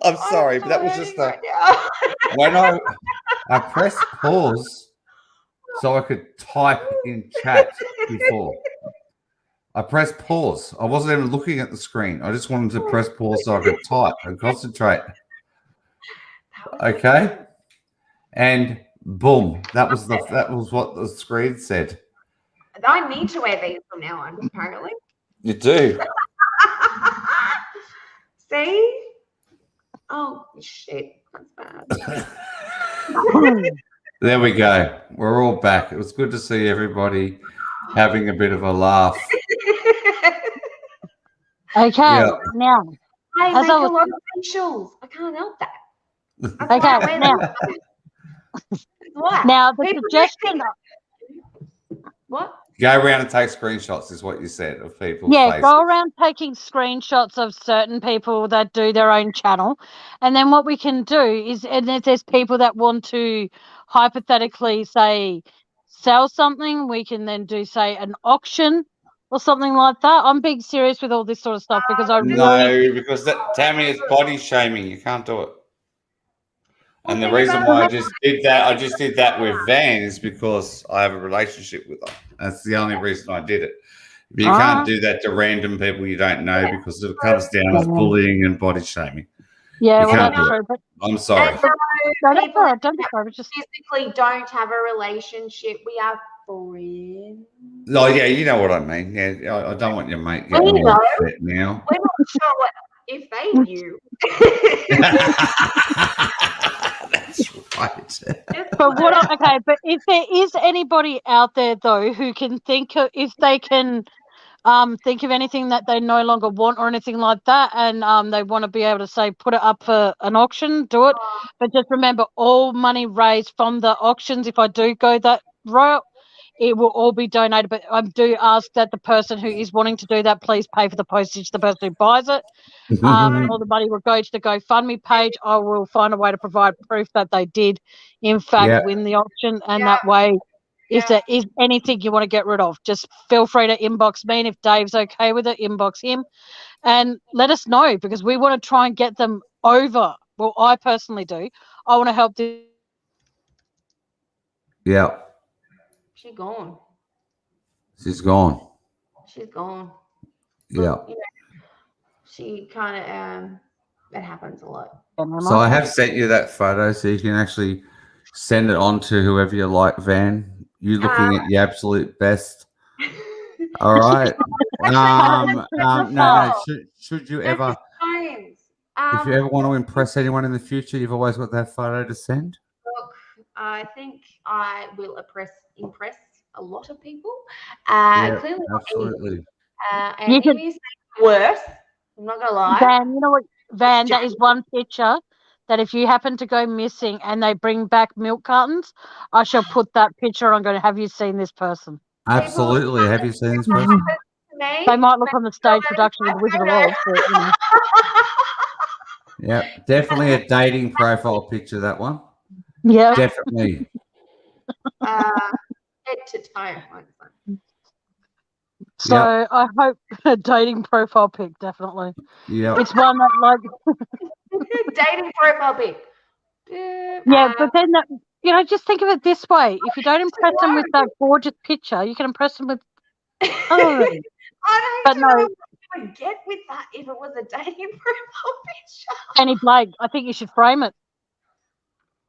I'm sorry, but that was just right now. when I pressed pause so I could type in chat before. I pressed pause. I wasn't even looking at the screen. I just wanted to press pause so I could type and concentrate. Okay. And boom. That was what the screen said. I need to wear these from now on, apparently. You do. See? Oh, shit. That's bad. There we go. We're all back. It was good to see everybody having a bit of a laugh. okay, Yeah. now. I As make I a was- lot of facials. I can't help that. That's Okay, why I wear now. them. What? Now, the People suggestion. What? Go around and take screenshots is what you said of people's Yeah, faces. go around taking screenshots of certain people that do their own channel. And then what we can do is, and if there's people that want to hypothetically say sell something, we can then do, say, an auction or something like that. I'm being serious with all this sort of stuff because I really. No, because Tammy is body shaming. You can't do it. And the Well, then reason you why I don't- just did that with Van is because I have a relationship with her. That's the only reason I did it. But you can't do that to random people you don't know because it comes down as bullying and body shaming. Yeah, You well, can't that's do it. true. But I'm sorry. And no, that's people all right. Don't be sorry. Just physically don't have a relationship. We are friends. Oh, yeah, you know what I mean. Yeah, I don't want your mate We getting know. all upset now. We're not sure what if they knew. That's right. But but if there is anybody out there though who can think of, if they can think of anything that they no longer want or anything like that, and they want to be able to say put it up for an auction, do it. But just remember, all money raised from the auctions, if I do go that route, it will all be donated. But I do ask that the person who is wanting to do that, please pay for the postage. The person who buys it, all the money will go to the GoFundMe page. I will find a way to provide proof that they did, in fact, win the auction, and that way, if there is anything you want to get rid of, just feel free to inbox me. And if Dave's okay with it, inbox him, and let us know because we want to try and get them over. Well, I personally do. I want to help this. Yeah, She's gone. she's gone. She's gone. Yeah. You know, she kind of it happens a lot. So I have sent you that photo so you can actually send it on to whoever you like, Van. You looking at your absolute best. All right. No. Should you ever, Times. if you ever want to impress anyone in the future, you've always got that photo to send. Look, I think I will impress a lot of people. Yeah, Clearly not me. absolutely. And You if you say worse, I'm not gonna lie. Van, you know what, Van, that is one picture that if you happen to go missing and they bring back milk cartons, I shall put that picture on. Going to have you seen this person? Absolutely. Have you seen this That person? happens to me. They might look on the stage Make sure production of that The Wizard of is my Oz. But, you know. Yeah, definitely a dating profile picture, that one. Yeah. Definitely. Head to toe. So Yep. I hope a dating profile pic, definitely. Yeah. It's one that, like, Dating profile pic. yeah, but then, that, you know, just think of it this way. If you don't impress them with that gorgeous picture, you can impress them with other things. I But don't know no. what you would get with that if it was a dating profile picture. Penny Blake, I think you should frame it.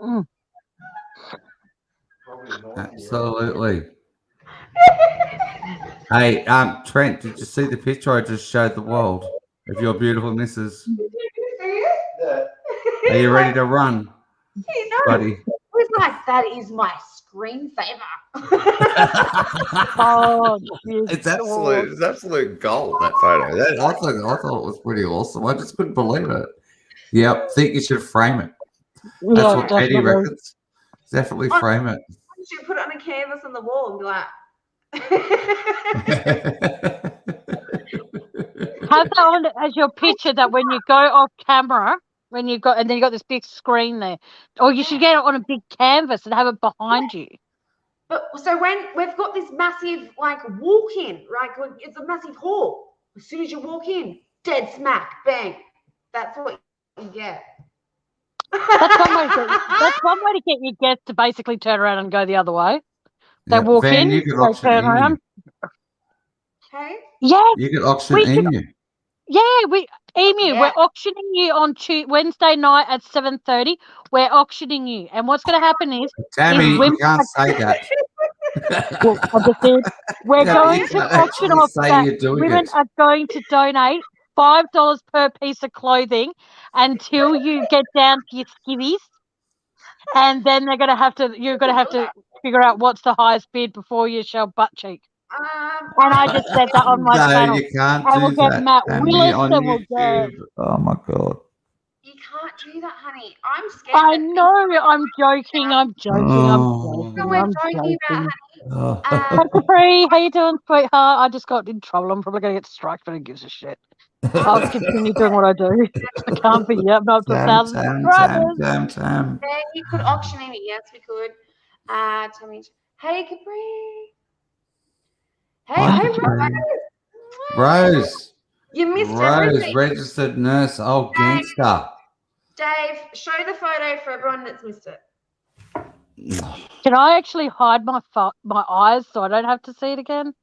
Mm. Probably a 90-year-old. Absolutely. Hey, Trent, did you see the picture I just showed the world of your beautiful missus? Did you see it? Yeah. Are you ready to run, You know, buddy? it was like, that is my screensaver. Oh, dear It's God. absolute gold, that photo. I thought it was pretty awesome. I just couldn't believe it. Yep, think you should frame it. That's Yeah, what Katie definitely. reckons. Definitely frame it. You should put it on a canvas on the wall and be like, Have that on as your picture that when you go off camera, when you got, and then you got this big screen there, or you should get it on a big canvas and have it behind you. But so when we've got this massive like walk-in, right? It's a massive hall. As soon as you walk in, dead smack, bang. That's what you get. That's one way. That's one way to get your guests to basically turn around and go the other way. They Yeah, walk Van, in, you could they auction turn around. Okay. Yeah, You could auction We could- Emu. yeah. Emu, Yeah. we're auctioning you on Wednesday night at 7:30. We're auctioning you, and what's going to happen is, Tammy, you women- can't say that. well, I just said, we're Yeah, going you to can't auction actually off say that. you're doing Women it. are going to donate $5 per piece of clothing until you get down to your skivvies, and then you're going to have to figure out what's the highest bid before you show butt cheek. And I just said that on my No, channel. you can't And we'll do get that. Matt Tammy, Willis on and we'll get. YouTube. Oh my god. You can't do that, honey. I'm scared. I that know, I'm joking. I'm joking. Oh. people we're I'm joking about, joking. Oh. Hey, Capri, how you doing, sweetheart? I just got in trouble. I'm probably going to get striked, but who gives a shit? I'll continue doing what I do. I can't be up to 1,000 subscribers. Tam. yeah, you could auction it. Yes, we could. Tell me, hey, Capri. Hey, Hi, hey, Capri. Rose. Rose. You missed Rose, everything. registered nurse. Oh, gangster. Dave, show the photo for everyone that's missed it. Can I actually hide my eyes so I don't have to see it again?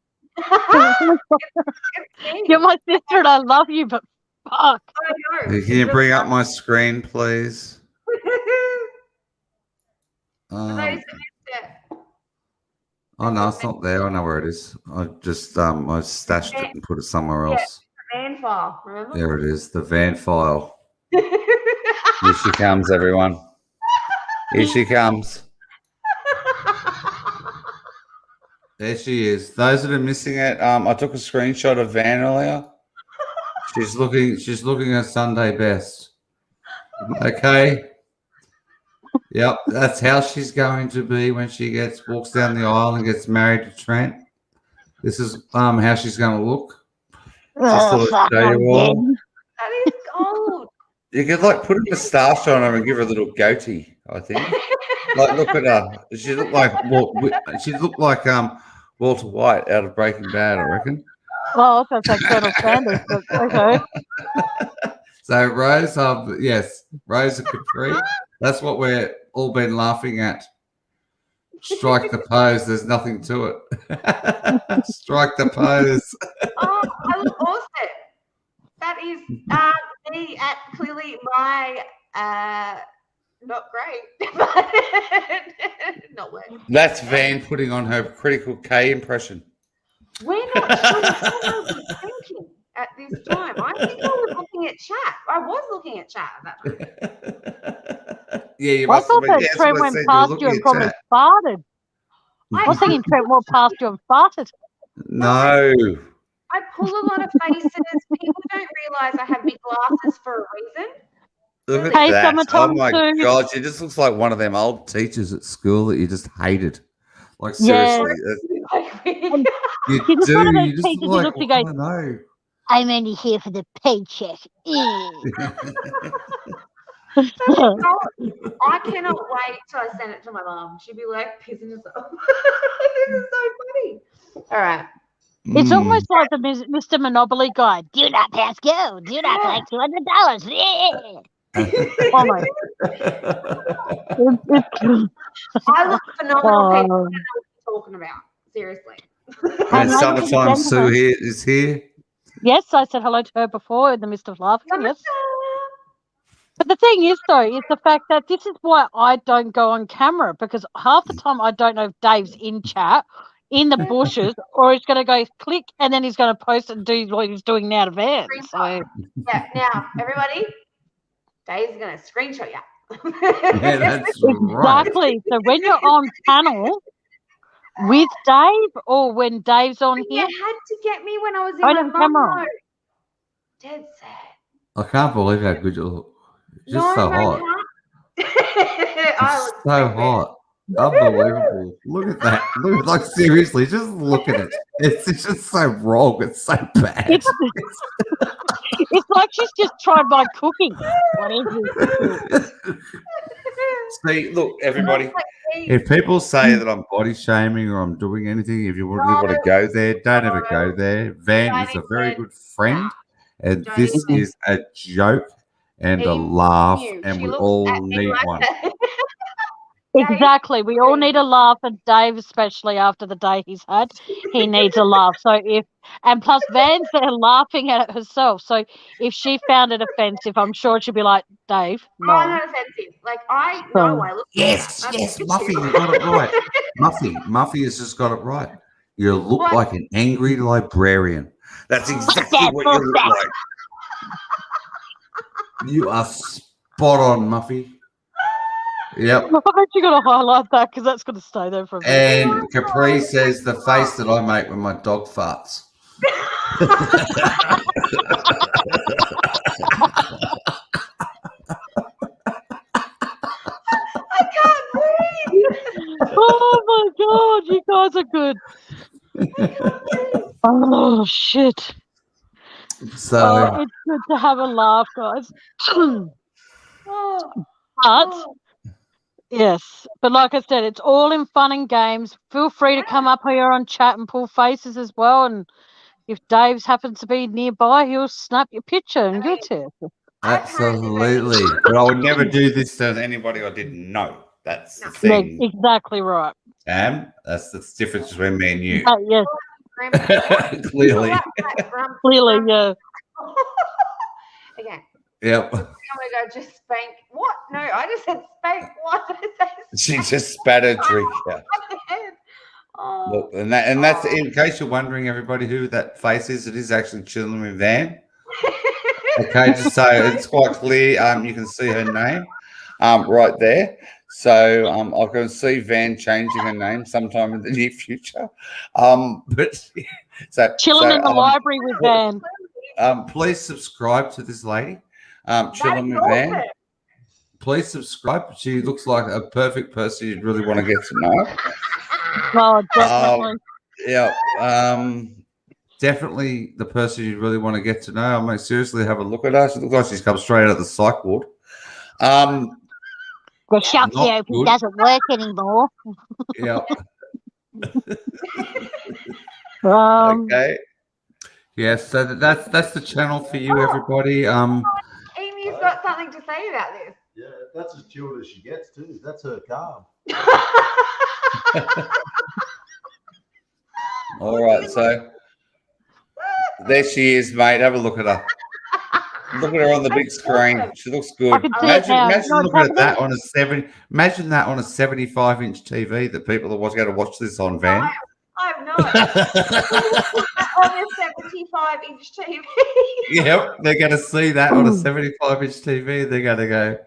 You're my sister and I love you, but fuck. I know. Can you bring up my screen, please? For those that missed it. Oh no, it's not there. I know where it is. I just I stashed it and put it somewhere else. Man file, remember? There it is, the van file. Here she comes, everyone. Here she comes. There she is. Those that are missing it, I took a screenshot of Van earlier. She's looking her Sunday best. Okay. Yep, that's how she's going to be when she walks down the aisle and gets married to Trent. This is how she's going to look. Just to fuck, show you all. That is gold. You could like put a moustache on her and give her a little goatee, I think. Like look at her. She looked like Walter White out of Breaking Bad, I reckon. Well, that's like Colonel Sanders, but okay. So Rose, yes, Rose and Capri. That's what we're all been laughing at. Strike the pose. There's nothing to it. Strike the pose. Oh, I look awesome. That is me at clearly my not great, but not working. That's Van putting on her Critical K impression. We're not sure what I was thinking at this time. I think I was looking at chat. I was looking at chat at that time. Yeah, you I must have thought been. that Yes, Trent I went said past were you and looking probably at chat. farted. I was thinking Trent walked past you and farted. No. I pull a lot of faces. People don't realise I have big glasses for a reason. Look at Hey, that. summertime Oh my too. God. She just looks like one of them old Teachers at school that you just hated. Like Yeah. seriously, Like, you She's just one of do. those You just teachers who like, looks and I goes, don't know. I'm only here for the paycheck. I cannot wait till I send it to my mum. She'd be like pissing herself. This is so funny. All right. It's Mm. almost like the Mr. Monopoly guy. Do not pass go. Do not Yeah. collect $200. Yeah. Almost. It's, I look phenomenal, people. I don't oh. know what you're talking about. Seriously. And ladies and summertime Sue gentlemen. here is here. Yes, I said hello to her before in the midst of laughing. Summertime. Yes. But the thing is, though, is the fact that this is why I don't go on camera, because half the time I don't know if Dave's in chat, in the bushes, or he's going to go click and then he's going to post and do what he's doing now to Van. So Yeah. Now, everybody, Dave's going to screenshot you. Yeah, that's right. exactly. So when you're on panel with Dave, or when Dave's on You here, had to get me when I was in Right my on camera. mum mode. Dead sad. I can't believe how good you look. Just so hot. I look So hot. Unbelievable. Look at that. Look, like seriously, just look at it. It's just so wrong. It's so bad. it's, it's like she's just tried my cooking. Whatever. See, look, everybody. If people say that I'm body shaming or I'm doing anything, if you really want to go there, don't ever go there. Van is a very good friend, and Don't this even. is a joke and a Even laugh, you. and She we looks all at me need like one. that. Exactly. We all need a laugh, and Dave, especially after the day he's had, he needs a laugh. So and plus Van's there laughing at it herself. So if she found it offensive, I'm sure she'd be like, Dave, I'm no. not offensive. Like, I know I look Yes, like that. yes, That's Muffy, the you got it right. Muffy has just got it right. You look What? like an angry librarian. That's exactly that what you look bullshit. like. You are spot on, Muffy. Yep. I'm actually going to highlight that because that's going to stay there for a bit. And Capri says the face that I make when my dog farts. I can't breathe. Oh my god, you guys are good. Oh shit. So Oh, it's good to have a laugh, guys. Oh, But oh. yes, but like I said, it's all in fun and games. Feel free to come up here on chat and pull faces as well. And if Dave's happens to be nearby, he'll snap your picture and give it to you. absolutely. But I would never do this to anybody I didn't know. That's the Yeah, thing. exactly right. That's the difference between me and you. Yes, Clearly. clearly, yeah. Again, Yep. I'm gonna go just spank. What? No, I just said spank. What did I say? She just spat her drink out. Oh, Look, and that's in case you're wondering, everybody, who that face is. It is actually Chilling with Van. Okay, just so it's quite clear. You can see her name right there. So I can see Van changing her name sometime in the near future. But so Chilling in the library with Van. Please subscribe to this lady. that Chilling is with Van. awesome. Please subscribe. She looks like a perfect person you'd really want to get to know. Oh, definitely. Yeah. Definitely the person you'd really want to get to know. I mean, seriously, have a look at her. She looks like she's come straight out of the psych ward. The shop not therapy good. doesn't work anymore. Yeah. okay. Yeah, so that's the channel for you, everybody. Amy's got something to say about this. Yeah, that's as chilled as she gets too. That's her calm. All right. So there she is, mate. Have a look at her. Look at her on the big screen. She looks good. I can see it now. Imagine No, looking at that definitely. on a 7. Imagine that on a 75-inch TV that people are going to watch this on, Van. I'm not. On a 75-inch TV. Yep, they're going to see that on a 75-inch TV. They're going to go,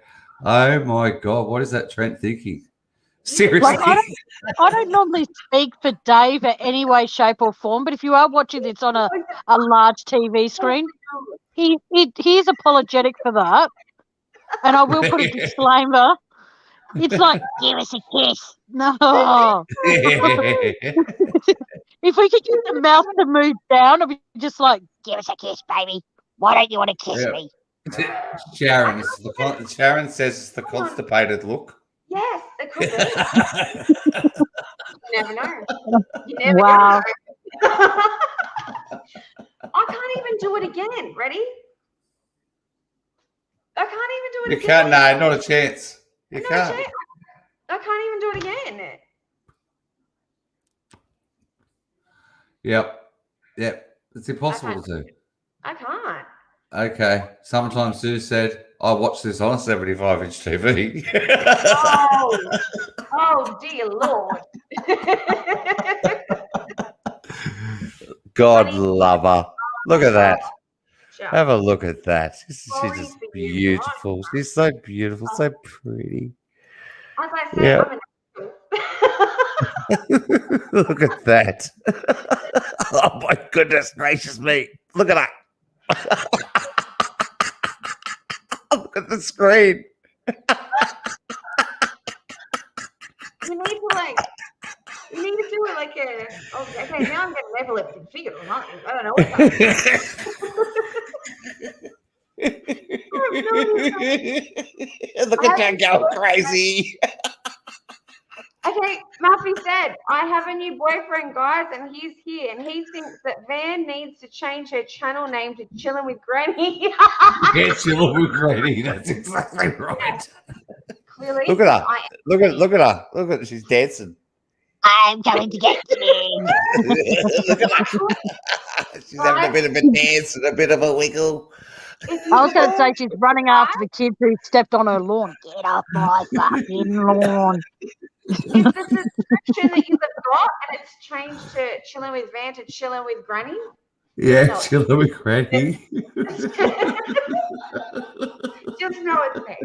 "Oh my god, what is that Trent thinking?" Seriously. I don't normally speak for Dave in any way, shape, or form, but if you are watching this on a large TV screen, he is apologetic for that. And I will put a disclaimer. It's like, give us a kiss. No. If we could get the mouth to move down, I'd be just like, give us a kiss, baby. Why don't you want to kiss me? Sharon, Sharon says it's the constipated look. Yes, it could be. You never know. You never Wow. know. I can't even do it again. Ready? I can't even do it You again. can't, no, not a chance. You No can't. chance. I can't even do it again. Yep. It's impossible to do. I can't. Okay. Sometimes Sue said, I watched this on a 75-inch TV. Oh, dear Lord. God love her. Look at that. Sure. Have a look at that. She's Sorry just for you, beautiful. She's so beautiful, so pretty. As I said, Yeah. I'm an Look at that. Oh my goodness gracious me. Look at that. Look at the screen. You need to do it like a. Oh, okay, now I'm getting an epileptic figure or something. I don't know what that is. Look at that go crazy. Okay, Muffy said, I have a new boyfriend, guys, and he's here, and he thinks that Van needs to change her channel name to Chillin' with Granny. Yeah, Chillin' with Granny. That's exactly right. Clearly, Look at her. I am. Look at her. Look at she's dancing. I'm coming to get you. Look at her. She's having a bit of a dance and a bit of a wiggle. If you I was going to go- say she's running after the kids who stepped on her lawn. Get off my fucking lawn. Is the subscription that you've got and it's changed to Chillin' with Van to Chillin' with Granny? Yeah, No. Chillin' with Granny. Just know it's me,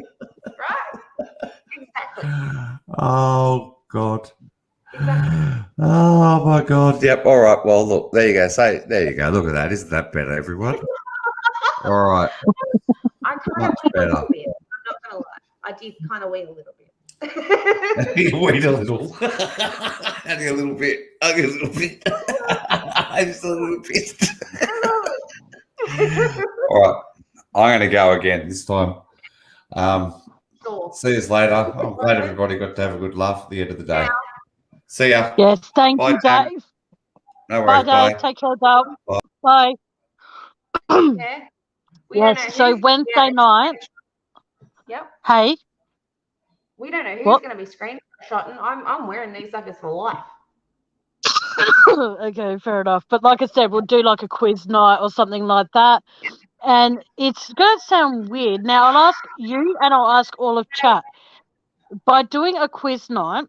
right? Exactly. Oh, God. Exactly. Oh, my God. Yep. All right. Well, look. There you go. Say there you go. Look at that. Isn't that better, everyone? All right. I kind of Much went a better. little bit. I'm not gonna lie. I did kind of wait a little bit. Wait a little. Only a little bit. Only a little bit. Just a little bit. All right. I'm going to go again this time. Sure. See you later. I'm glad everybody got to have a good laugh at the end of the day. See ya. Yes, thank Bye, you, Tam. Dave. No Bye, worries. Bye. Dave. Take care, Dave. Bye. Bye. Yeah. We don't know Yes, so who's- Wednesday yeah, night. Yep. Hey, We don't know who's What? going to be screenshotting. I'm wearing these suckers for life. okay, fair enough. But like I said, we'll do like a quiz night or something like that. And it's going to sound weird. Now, I'll ask you and I'll ask all of chat. By doing a quiz night,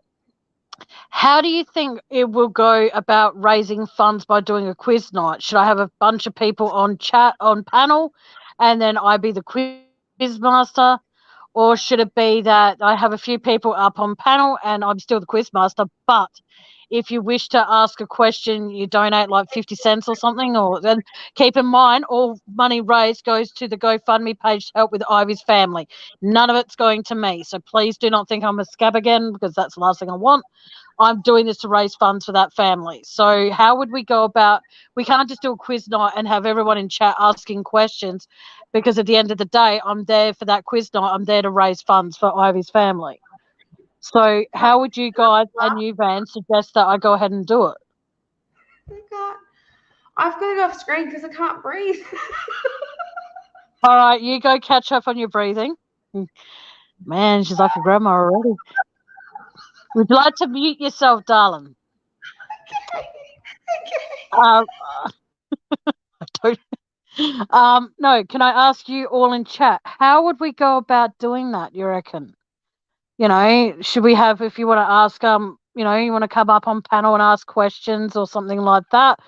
how do you think it will go about raising funds by doing a quiz night? Should I have a bunch of people on chat, on panel, and then I be the quiz master? Or should it be that I have a few people up on panel and I'm still the quiz master, but if you wish to ask a question, you donate like 50 cents or something, or then keep in mind all money raised goes to the GoFundMe page to help with Ivy's family. None of it's going to me. So please do not think I'm a scab again, because that's the last thing I want. I'm doing this to raise funds for that family. So how would we go about, we can't just do a quiz night and have everyone in chat asking questions, because at the end of the day, I'm there for that quiz night. I'm there to raise funds for Ivy's family. So how would you guys and you, Van, suggest that I go ahead and do it? I've got to go off screen because I can't breathe. All right, you go catch up on your breathing. Man, she's like a grandma already. Would you like to mute yourself, darling? I don't. No, can I ask you all in chat, how would we go about doing that, you reckon? You know, should we have, if you want to ask, you know, you want to come up on panel and ask questions or something like that,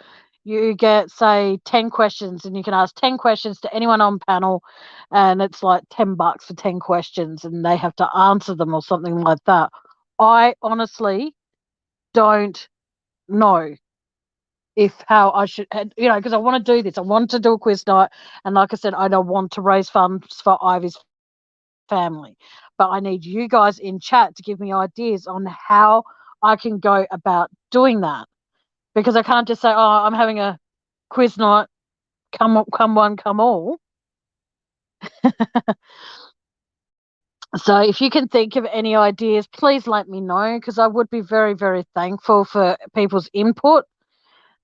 you get, say, 10 questions and you can ask 10 questions to anyone on panel, and it's like $10 for 10 questions and they have to answer them or something like that. I honestly don't know how I should, because I want to do this. I want to do a quiz night, and like I said, I don't want to raise funds for Ivy's family, but I need you guys in chat to give me ideas on how I can go about doing that, because I can't just say, "Oh, I'm having a quiz night. Come one, come all." So if you can think of any ideas, please let me know, because I would be very, very thankful for people's input,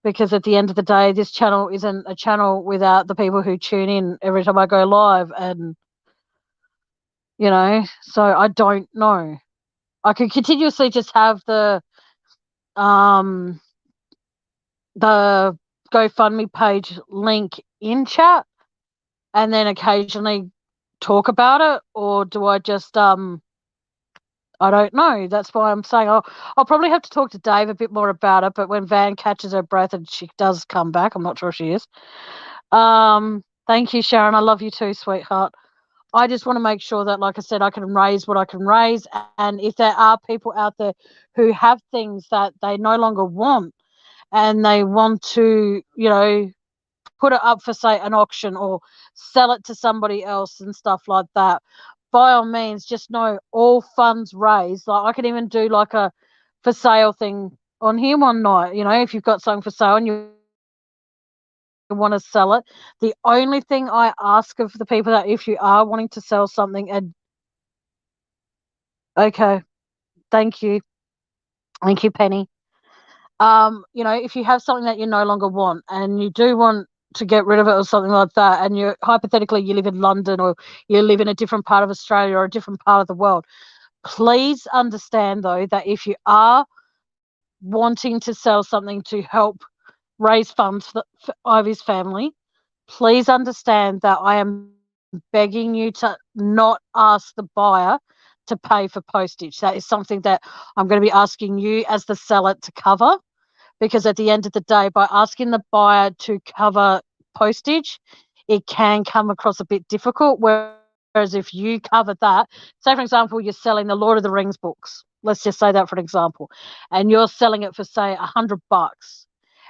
because at the end of the day, this channel isn't a channel without the people who tune in every time I go live. And, so I don't know. I could continuously just have the GoFundMe page link in chat and then occasionally talk about it, or do I just I don't know. That's why I'm saying I'll probably have to talk to Dave a bit more about it, but when Van catches her breath and she does come back, I'm not sure she is. Thank you, Sharon. I love you too, sweetheart. I just want to make sure that, like I said, I can raise what I can raise, and if there are people out there who have things that they no longer want and they want to, put it up for, say, an auction or sell it to somebody else and stuff like that, by all means, just know all funds raised. Like, I can even do like a for sale thing on here one night. If you've got something for sale and you want to sell it, the only thing I ask of the people, that if you are wanting to sell something, and okay, thank you, Penny. If you have something that you no longer want and you do want to get rid of it or something like that, and you hypothetically you live in London or you live in a different part of Australia or a different part of the world, please understand though that if you are wanting to sell something to help raise funds for Ivy's family, please understand that I am begging you to not ask the buyer to pay for postage. That is something that I'm going to be asking you as the seller to cover, because at the end of the day, by asking the buyer to cover postage, it can come across a bit difficult. Whereas if you cover that, say for example, you're selling the Lord of the Rings books. Let's just say that for an example, and you're selling it for say $100,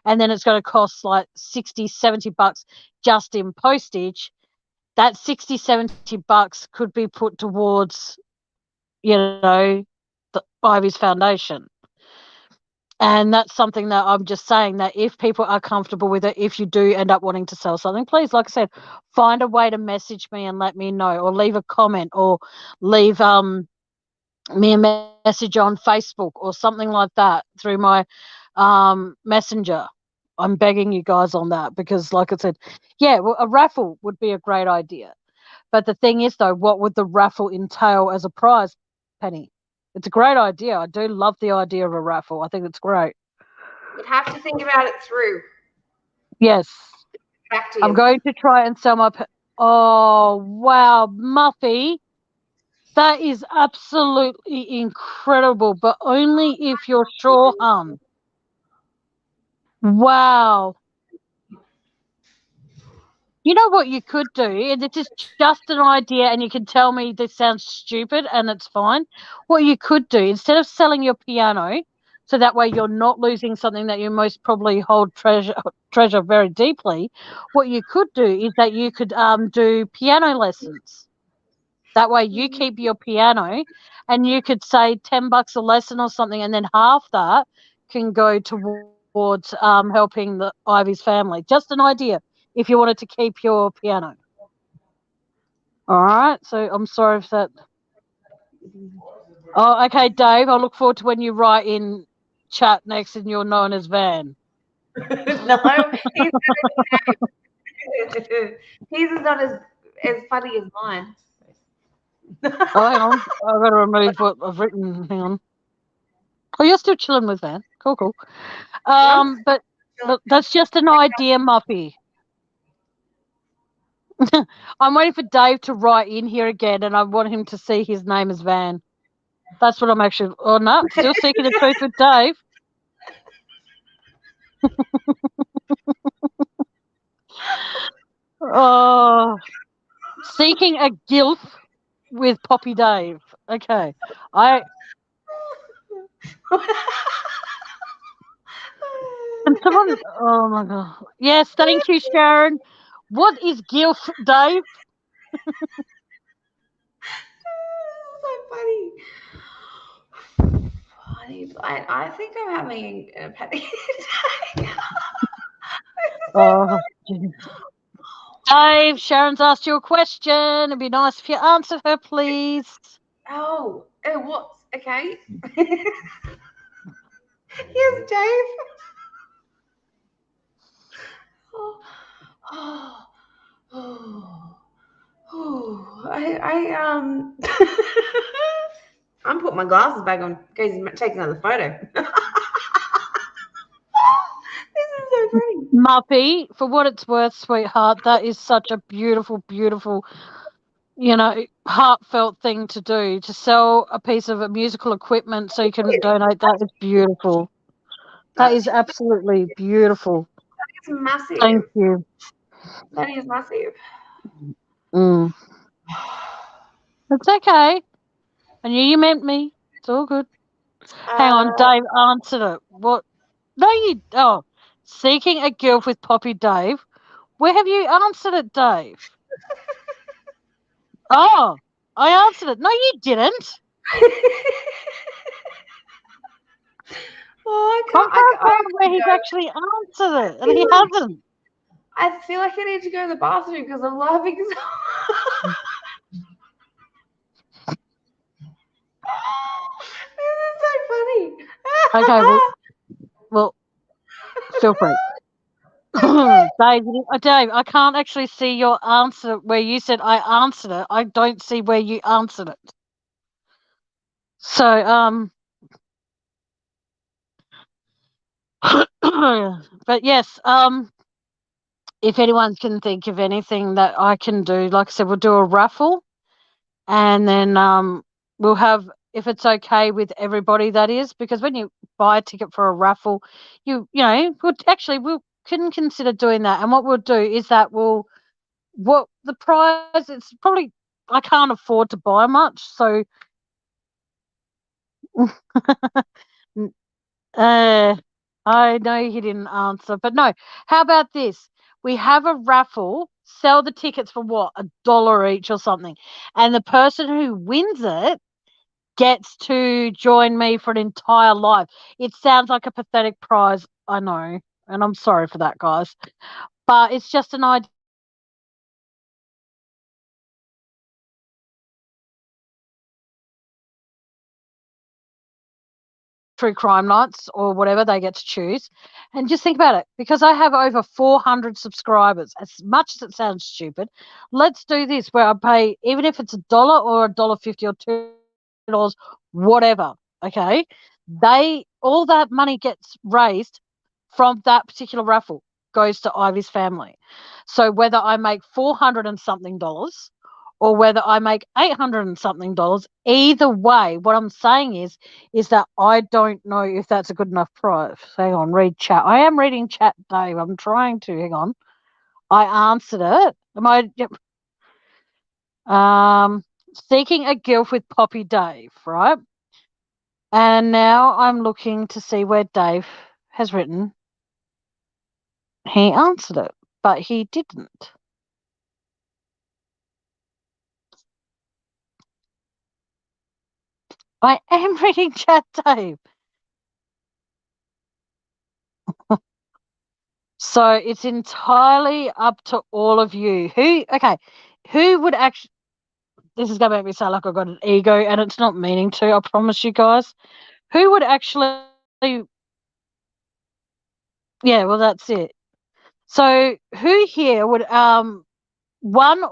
and then it's going to cost like $60, $70 just in postage. That $60, $70 could be put towards, the Ivy's Foundation. And that's something that I'm just saying, that if people are comfortable with it, if you do end up wanting to sell something, please, like I said, find a way to message me and let me know, or leave a comment, or leave me a message on Facebook or something like that through my messenger. I'm begging you guys on that, because like I said, a raffle would be a great idea. But the thing is though, what would the raffle entail as a prize, Penny? It's a great idea. I do love the idea of a raffle. I think it's great. You'd have to think about it through. Yes. Back to you. I'm going to try and sell my... Oh, wow, Muffy. That is absolutely incredible, but only if you're sure, hon. Wow. You know what you could do? And it is just an idea, and you can tell me this sounds stupid and it's fine. What you could do, instead of selling your piano, so that way you're not losing something that you most probably hold treasure very deeply, what you could do is that you could do piano lessons. That way you keep your piano, and you could say $10 a lesson or something, and then half that can go towards helping the Ivy's family. Just an idea. If you wanted to keep your piano. All right. So I'm sorry if that. Oh, okay, Dave. I look forward to when you write in chat next and you're known as Van. No, his is not as funny as mine. Oh, hang on. I've got to remove what I've written. Hang on. Oh, you're still chilling with Van. Cool. But that's just an idea, Muffy. I'm waiting for Dave to write in here again, and I want him to see his name as Van. That's what I'm actually... Oh, no. Still seeking the truth with Dave. Oh, seeking a gilf with Poppy Dave. Okay. And someone, oh my god, yes, thank you, Sharon. What is guilt, Dave? So funny. I think I'm having a panic attack. Oh, Dave, Sharon's asked you a question. It'd be nice if you answered her, please. Oh, what? Okay. Yes, Dave. I'm putting my glasses back on. Guys, taking another photo. This is so funny. Muppy, for what it's worth, sweetheart, that is such a beautiful, beautiful, heartfelt thing to do. To sell a piece of musical equipment so you can donate that is beautiful. That is absolutely beautiful. It's massive. Thank you. That is massive. Mm. It's okay. I knew you meant me. It's all good. Hang on, Dave answered it. What? No, you. Oh, seeking a girl with Poppy Dave. Where have you answered it, Dave? Oh, I answered it. No, you didn't. I I'm can't. trying to find where he's actually answered it, and he hasn't. I feel like I need to go to the bathroom because I'm laughing so This is so funny. Okay, well, feel free. Dave, I can't actually see your answer where you said I answered it. I don't see where you answered it. So, but yes, if anyone can think of anything that I can do, like I said, we'll do a raffle, and then we'll have, if it's okay with everybody, that is, because when you buy a ticket for a raffle, we can consider doing that. And what we'll do is that what the prize, it's probably, I can't afford to buy much, so I know he didn't answer, but no. How about this? We have a raffle, sell the tickets for what, $1 each or something, and the person who wins it gets to join me for an entire life. It sounds like a pathetic prize, I know, and I'm sorry for that, guys, but it's just an idea. True crime nights or whatever they get to choose, and just think about it, because I have over 400 subscribers. As much as it sounds stupid, let's do this where I pay, even if it's $1 or $1.50 or $2, whatever, okay, all that money gets raised from that particular raffle goes to Ivy's family. So whether I make $400 and something or whether I make $800 and something, either way, what I'm saying is that I don't know if that's a good enough price. Hang on, read chat. I am reading chat, Dave. I'm trying to. Hang on. I answered it. Yep. Seeking a girl with Poppy Dave, right? And now I'm looking to see where Dave has written. He answered it, but he didn't. I am reading chat, Dave. So it's entirely up to all of you. Who would actually, this is going to make me sound like I've got an ego, and it's not meaning to, I promise you guys. Who would actually, yeah, well, that's it. So who here would, $1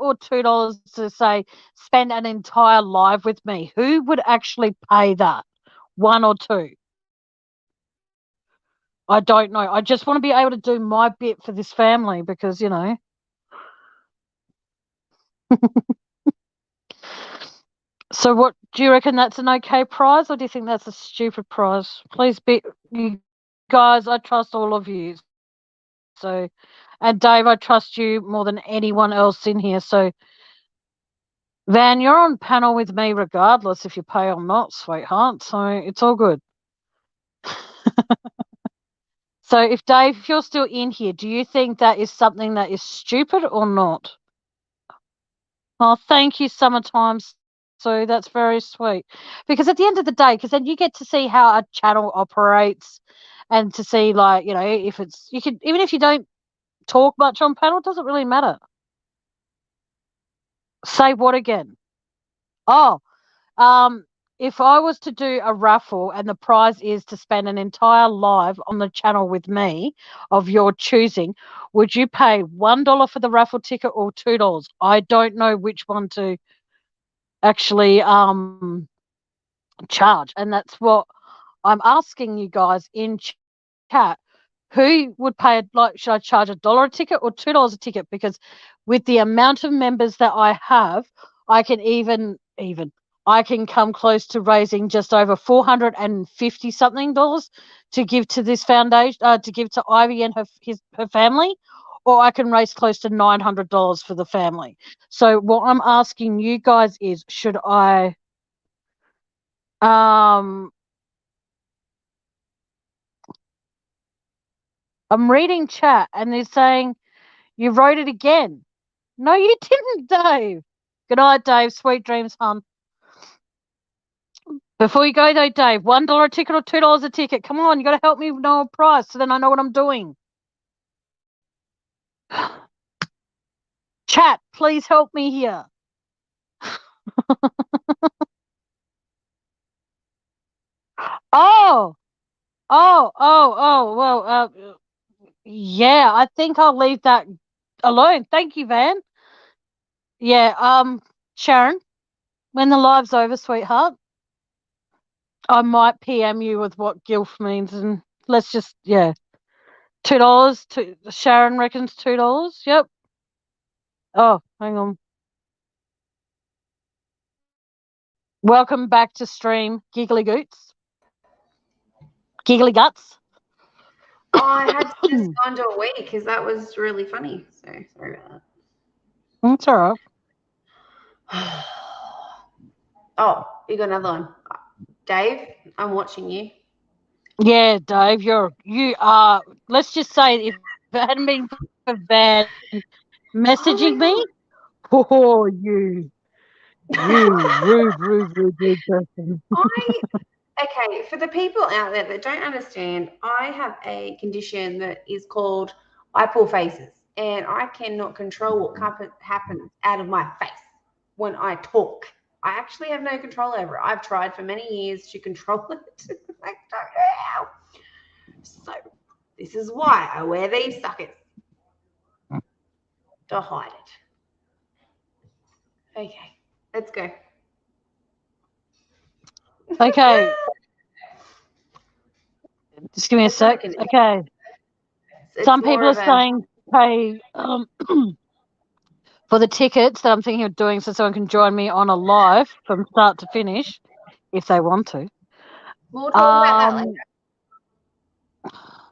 or $2 to say, spend an entire live with me? Who would actually pay that? 1 or 2? I don't know. I just want to be able to do my bit for this family because, So what, do you reckon that's an okay prize, or do you think that's a stupid prize? Please be, you guys, I trust all of you. So, and Dave, I trust you more than anyone else in here. So, Van, you're on panel with me regardless if you pay or not, sweetheart. So it's all good. So if Dave, if you're still in here, do you think that is something that is stupid or not? Oh, thank you, Summertime. So that's very sweet. Because at the end of the day, because then you get to see how a channel operates and to see, like, you know, if it's, you can, even if you don't talk much on panel, it doesn't really matter. Say what again? Oh, if I was to do a raffle and the prize is to spend an entire live on the channel with me of your choosing, would you pay $1 for the raffle ticket or $2? I don't know which one to actually charge, and that's what I'm asking you guys in chat. Who would pay, like, should I charge $1 a ticket or $2 a ticket? Because with the amount of members that I have, I can I can come close to raising just over $450 something to give to this foundation, to give to Ivy and her family, or I can raise close to $900 for the family. So what I'm asking you guys is, should I I'm reading chat and they're saying you wrote it again. No, you didn't, Dave. Good night, Dave. Sweet dreams, hon. Before you go, though, Dave, $1 a ticket or $2 a ticket? Come on, you got to help me know a price so then I know what I'm doing. Chat, please help me here. Oh, well, yeah, I think I'll leave that alone. Thank you, Van. Yeah, Sharon, when the live's over, sweetheart, I might PM you with what GILF means, and let's just, yeah. $2. Sharon reckons $2. Yep. Oh, hang on. Welcome back to stream, Giggly Goots. Giggly Guts. Oh, I had to just go into a week because that was really funny. So sorry about that. That's all right. Oh, you got another one. Dave, I'm watching you. Yeah, Dave, you are, let's just say if it hadn't been for Van messaging me, oh, you rude person. Okay, for the people out there that don't understand, I have a condition that is called I pull faces, and I cannot control what happens out of my face when I talk. I actually have no control over it. I've tried for many years to control it. I don't know how. So this is why I wear these suckers to hide it. Okay, let's go. Okay. Just give me a sec. Okay. Some people are saying pay for the tickets that I'm thinking of doing so someone can join me on a live from start to finish if they want to. We'll talk about that later.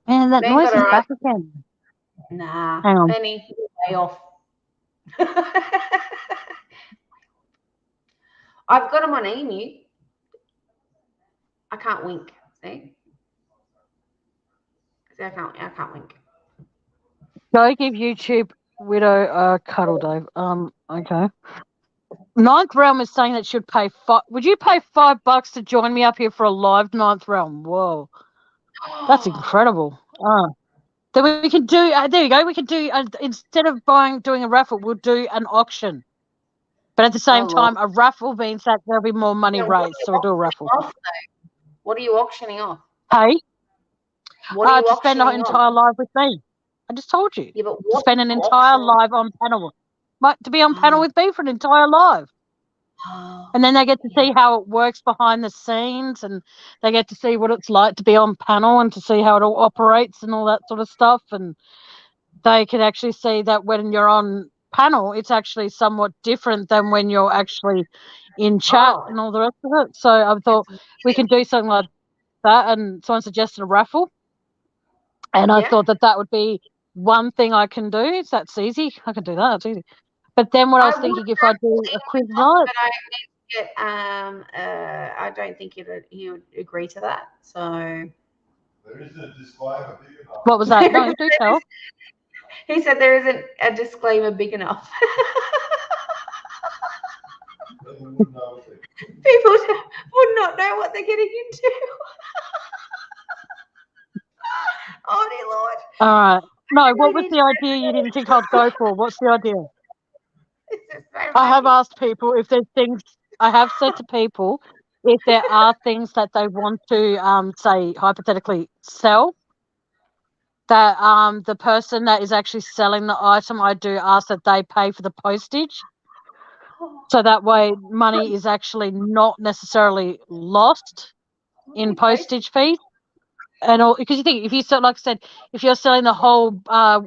Man, that noise is back again. Nah, hang on. Penny, way off. I've got them on emu. I can't wink. See? I can't wink. Go give YouTube Widow a cuddle, Dave. Okay. Ninth Realm is saying that should pay would you pay $5 to join me up here for a live Ninth Realm? Whoa. That's incredible. Then we can do, there you go, we can do, instead of doing a raffle, we'll do an auction. But at the same time, a raffle means that there'll be more money raised, so we'll do a raffle. What are you auctioning off? Hey? What are you to spend an entire live with me. I just told you. Yeah, but to spend an entire live on panel. To be on panel with me for an entire live. And then they get to see how it works behind the scenes, and they get to see what it's like to be on panel and to see how it all operates and all that sort of stuff. And they can actually see that when you're on panel, it's actually somewhat different than when you're actually in chat and all the rest of it. So I thought we can do something like that, and someone suggested a raffle. And I thought that would be one thing I can do. That's easy. I can do that. It's easy. But then what I was thinking, if I do a quiz night, I don't think he would agree to that. So There isn't a disclaimer big enough. What was that? No, do tell. He said there isn't a disclaimer big enough. People wouldn't know what they- People would not know what they're getting into. Oh dear Lord. All right. No, really what was need the to idea you didn't think I'd go for? What's the idea? This is so I have funny. asked people if there's things, I have said to people if there are things that they want to, say, hypothetically sell, that the person that is actually selling the item, I do ask that they pay for the postage. So that way money is actually not necessarily lost in postage fees. And all, because you think if you sell, like I said, if you're selling the whole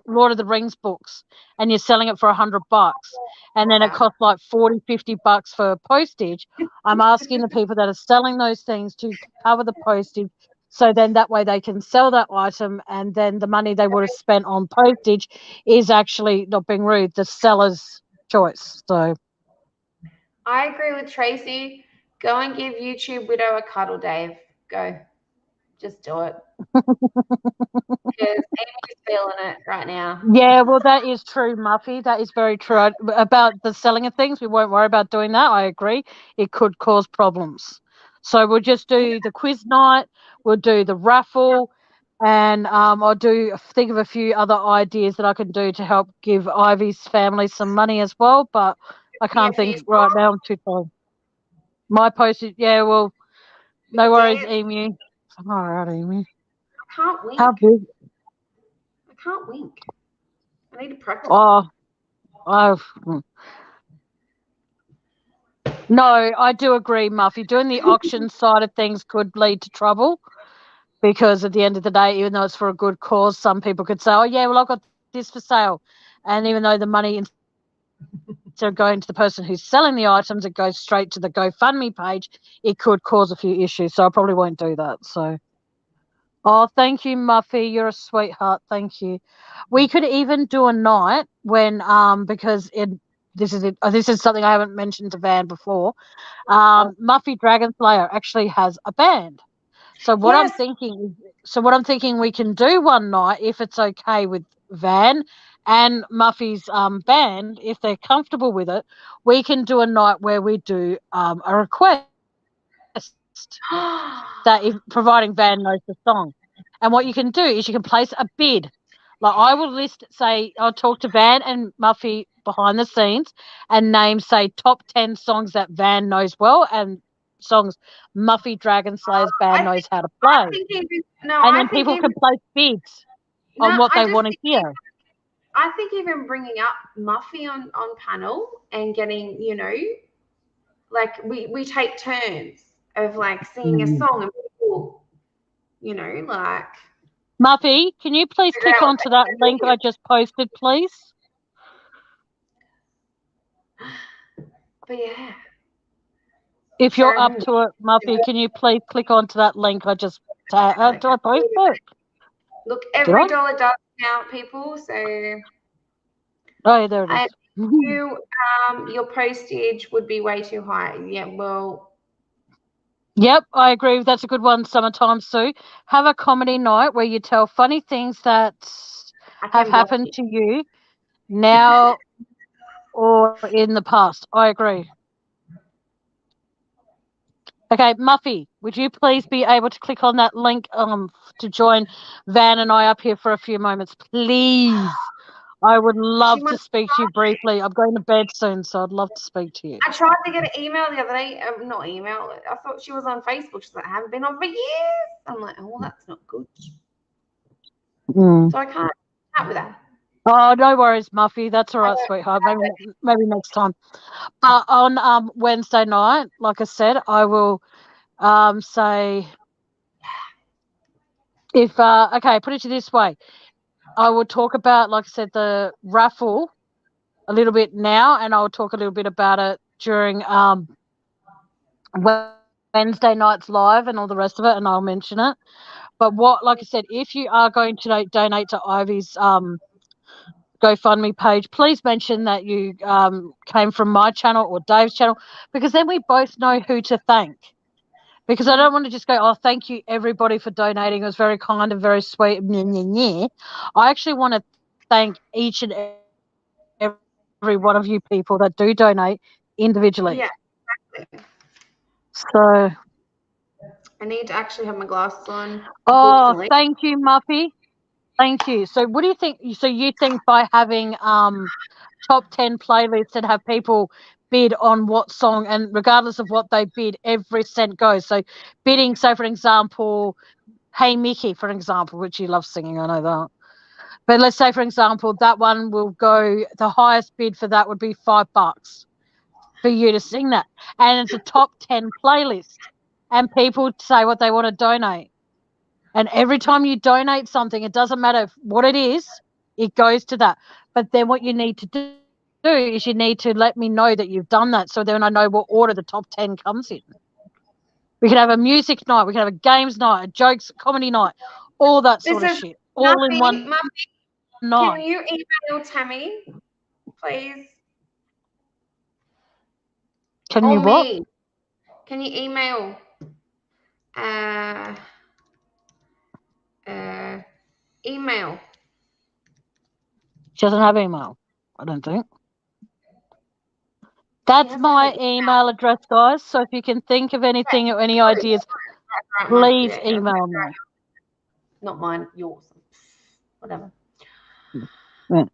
Lord of the Rings books and you're selling it for $100 and then it costs like $40-50 for postage, I'm asking the people that are selling those things to cover the postage, so then that way they can sell that item, and then the money they would have spent on postage is actually, not being rude, the seller's choice. So I agree with Tracy. Go and give YouTube Widow a cuddle, Dave. Go. Just do it. Because Amy's feeling it right now. yeah, well, that is true, Muffy. That is very true. About the selling of things, we won't worry about doing that. I agree. It could cause problems. So we'll just do the quiz night. We'll do the raffle. And I'll think of a few other ideas that I can do to help give Ivy's family some money as well. But I can't think right now. I'm too tired. My postage, yeah, well, no worries, Emu. All right, Emu. I can't wink. How big? I can't wink. I need to practice. Oh, no, I do agree, Muffy. Doing the auction side of things could lead to trouble, because at the end of the day, even though it's for a good cause, some people could say, oh, yeah, well, I've got this for sale. And even though the money, instead of going to the person who's selling the items, it goes straight to the GoFundMe page, it could cause a few issues. So I probably won't do that. So, oh, thank you, Muffy. You're a sweetheart. Thank you. We could even do a night when, because this is something I haven't mentioned to Van before. Muffy Dragonslayer actually has a band. So what I'm thinking we can do one night, if it's okay with Van and Muffy's band, if they're comfortable with it, we can do a night where we do a request that if providing Van knows the song. And what you can do is you can place a bid. Like I will I'll talk to Van and Muffy behind the scenes and name, say, top 10 songs that Van knows well and songs Muffy Dragonslayer's band knows how to play. And then people can place bids on what they want to hear. I think even bringing up Muffy on panel and getting, like we take turns of like singing a song and people, like. Muffy, can you please click onto that link I just posted, please? But yeah. If you're up to it, Muffy, can you please click onto that link I just did I post it? Look, every dollar does count, people. So. Oh, there it is. Your postage would be way too high. Yeah, well. Yep, I agree. That's a good one. Summertime, Sue. Have a comedy night where you tell funny things that have happened to you now or in the past. I agree. Okay, Muffy, would you please be able to click on that link to join Van and I up here for a few moments, please? I would love to speak to you briefly. I'm going to bed soon, so I'd love to speak to you. I tried to get an email the other day. Not email. I thought she was on Facebook. She's like, I haven't been on for years. I'm like, oh, that's not good. So I can't chat with her. Oh, no worries, Muffy. That's all right, sweetheart. Maybe next time. On Wednesday night, like I said, I will say if okay, put it this way. I will talk about, like I said, the raffle a little bit now, and I'll talk a little bit about it during Wednesday night's live and all the rest of it, and I'll mention it. But like I said, if you are going to donate to Ivy's GoFundMe page, please mention that you came from my channel or Dave's channel, because then we both know who to thank. because I don't want to just go, oh, thank you everybody for donating. It was very kind and very sweet. I actually want to thank each and every one of you people that do donate individually. Yeah, exactly. So, I need to actually have my glasses on. oh, unfortunately. thank you, Muffy. Thank you. So, what do you think? So, you think by having top 10 playlists and have people bid on what song, and regardless of what they bid, every cent goes. So, bidding, say, for example, Hey Mickey, for example, which you love singing, I know that. But let's say, for example, that one will go, the highest bid for that would be $5 for you to sing that. And it's a top 10 playlist. And people say what they want to donate. And every time you donate something, it doesn't matter what it is, it goes to that. But then what you need to do is you need to let me know that you've done that, so then I know what order the top 10 comes in. We can have a music night, we can have a games night, a jokes, comedy night, all that sort of shit, all in one Muffy, night. can you email Tammy, please? Can Or you what? me? Can you email? Email. She doesn't have email, I don't think. That's has my an email address, guys. So if you can think of anything or any ideas, Right, please yeah, yeah. email me. Not mine, yours. Whatever. Yeah.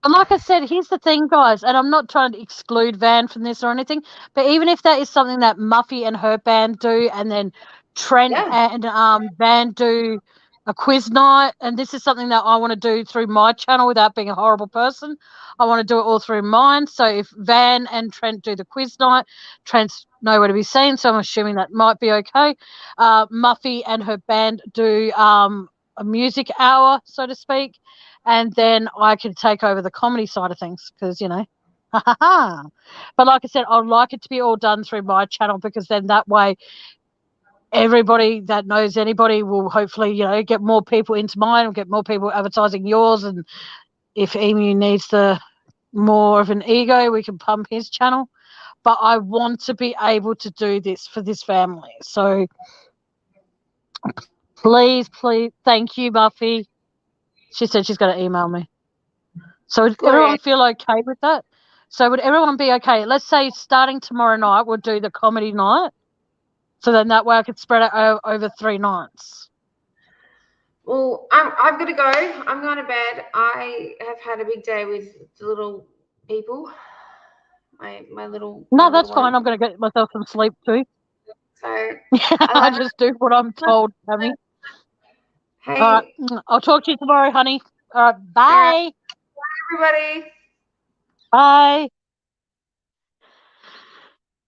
And like I said, here's the thing, guys, and I'm not trying to exclude Van from this or anything, but even if that is something that Muffy and her band do, and then Trent Yeah. and Van do a quiz night, and this is something that I want to do through my channel without being a horrible person. I want to do it all through mine. So if Van and Trent do the quiz night, Trent's nowhere to be seen, so I'm assuming that might be okay. Muffy and her band do a music hour, so to speak, and then I can take over the comedy side of things because, you know, but like I said, I'd like it to be all done through my channel, because then that way everybody that knows anybody will hopefully, you know, get more people into mine and get more people advertising yours. And if Emu needs the more of an ego, we can pump his channel. But I want to be able to do this for this family. So please, thank you, Buffy. She said she's going to email me. So would everyone feel okay with that? So would everyone be okay? Let's say starting tomorrow night, we'll do the comedy night. So then that way I could spread it over 3 nights. Well, I've got to go. I'm going to bed. I have had a big day with the little people. My little. No, that's fine. I'm going to get myself some sleep too. So I just do what I'm told, Tammy. Hey. All right. I'll talk to you tomorrow, honey. All right. Bye. All right. Bye, everybody. Bye.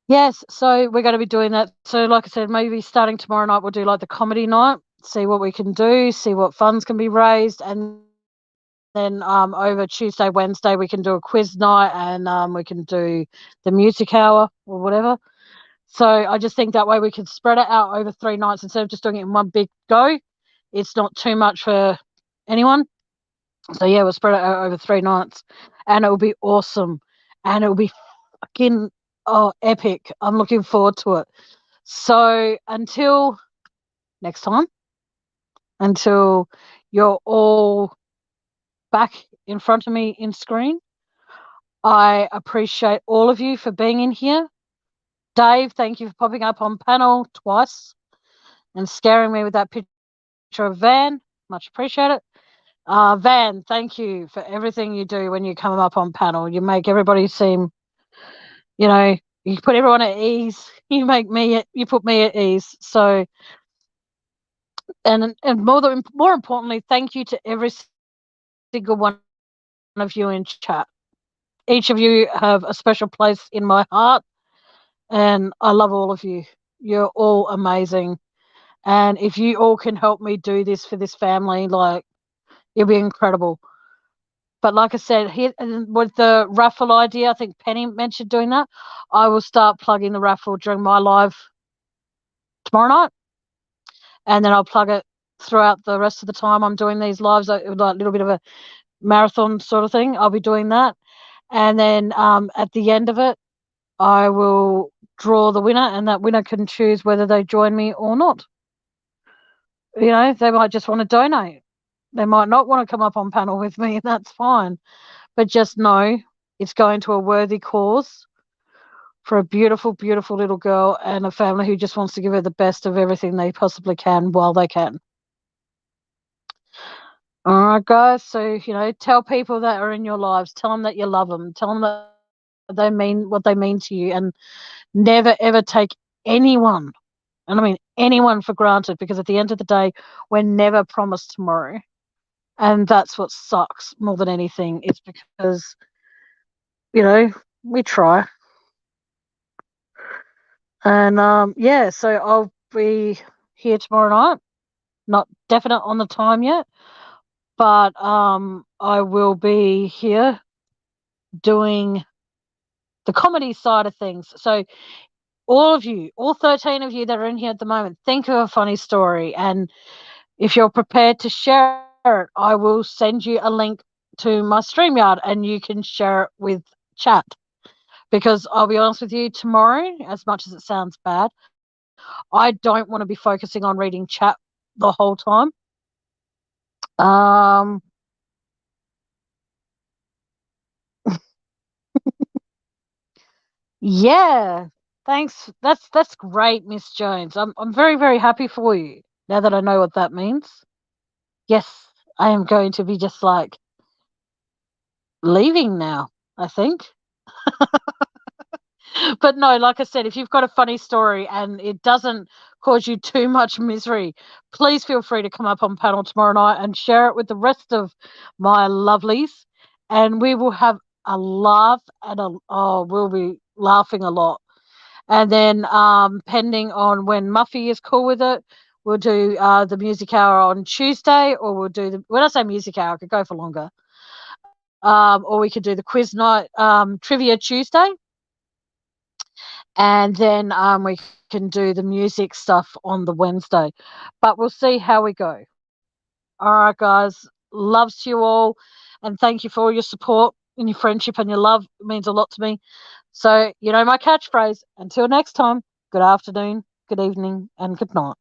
Yes, so we're going to be doing that. So like I said, maybe starting tomorrow night, we'll do like the comedy night, see what we can do, see what funds can be raised. And then over Tuesday, Wednesday, we can do a quiz night, and we can do the music hour or whatever. So I just think that way we can spread it out over 3 nights instead of just doing it in one big go. It's not too much for anyone. So yeah, we'll spread it out over 3 nights, and it will be awesome, and it will be fucking epic. I'm looking forward to it. So until next time, until you're all back in front of me in screen, I appreciate all of you for being in here. Dave, thank you for popping up on panel twice and scaring me with that picture of Van. Much appreciated. Van, thank you for everything you do when you come up on panel. You make everybody seem, you know, you put everyone at ease. You put me at ease. So, and more importantly, thank you to every single one of you in chat. Each of you have a special place in my heart, and I love all of you. You're all amazing. And if you all can help me do this for this family, like, it'll be incredible. But like I said, here with the raffle idea, I think Penny mentioned doing that. I will start plugging the raffle during my live tomorrow night, and then I'll plug it throughout the rest of the time I'm doing these lives, like a little bit of a marathon sort of thing. I'll be doing that, and then at the end of it, I will draw the winner, and that winner can choose whether they join me or not. You know, they might just want to donate. They might not want to come up on panel with me, and that's fine. But just know it's going to a worthy cause for a beautiful, beautiful little girl and a family who just wants to give her the best of everything they possibly can while they can. All right, guys. So, you know, tell people that are in your lives, tell them that you love them, tell them that they mean what they mean to you, and never, ever take anyone, and I mean anyone, for granted, because at the end of the day, we're never promised tomorrow. And that's what sucks more than anything. It's because, you know, we try. And yeah, so I'll be here tomorrow night. Not definite on the time yet, but I will be here doing the comedy side of things. So all of you, all 13 of you that are in here at the moment, think of a funny story, and if you're prepared to share it, I will send you a link to my StreamYard and you can share it with chat. Because I'll be honest with you, tomorrow, as much as it sounds bad, I don't want to be focusing on reading chat the whole time. Yeah, thanks. That's great, Miss Jones. I'm very, very happy for you now that I know what that means. Yes, I am going to be just like leaving now, I think. But no, like I said, if you've got a funny story and it doesn't cause you too much misery, please feel free to come up on panel tomorrow night and share it with the rest of my lovelies, and we will have a laugh and we'll be laughing a lot. And then pending on when Muffy is cool with it, we'll do the music hour on Tuesday, or we'll do when I say music hour, I could go for longer. Or we could do the quiz night trivia Tuesday. And then we can do the music stuff on the Wednesday. But we'll see how we go. All right, guys. Loves to you all. And thank you for all your support and your friendship and your love. It means a lot to me. So, you know my catchphrase. Until next time, good afternoon, good evening, and good night.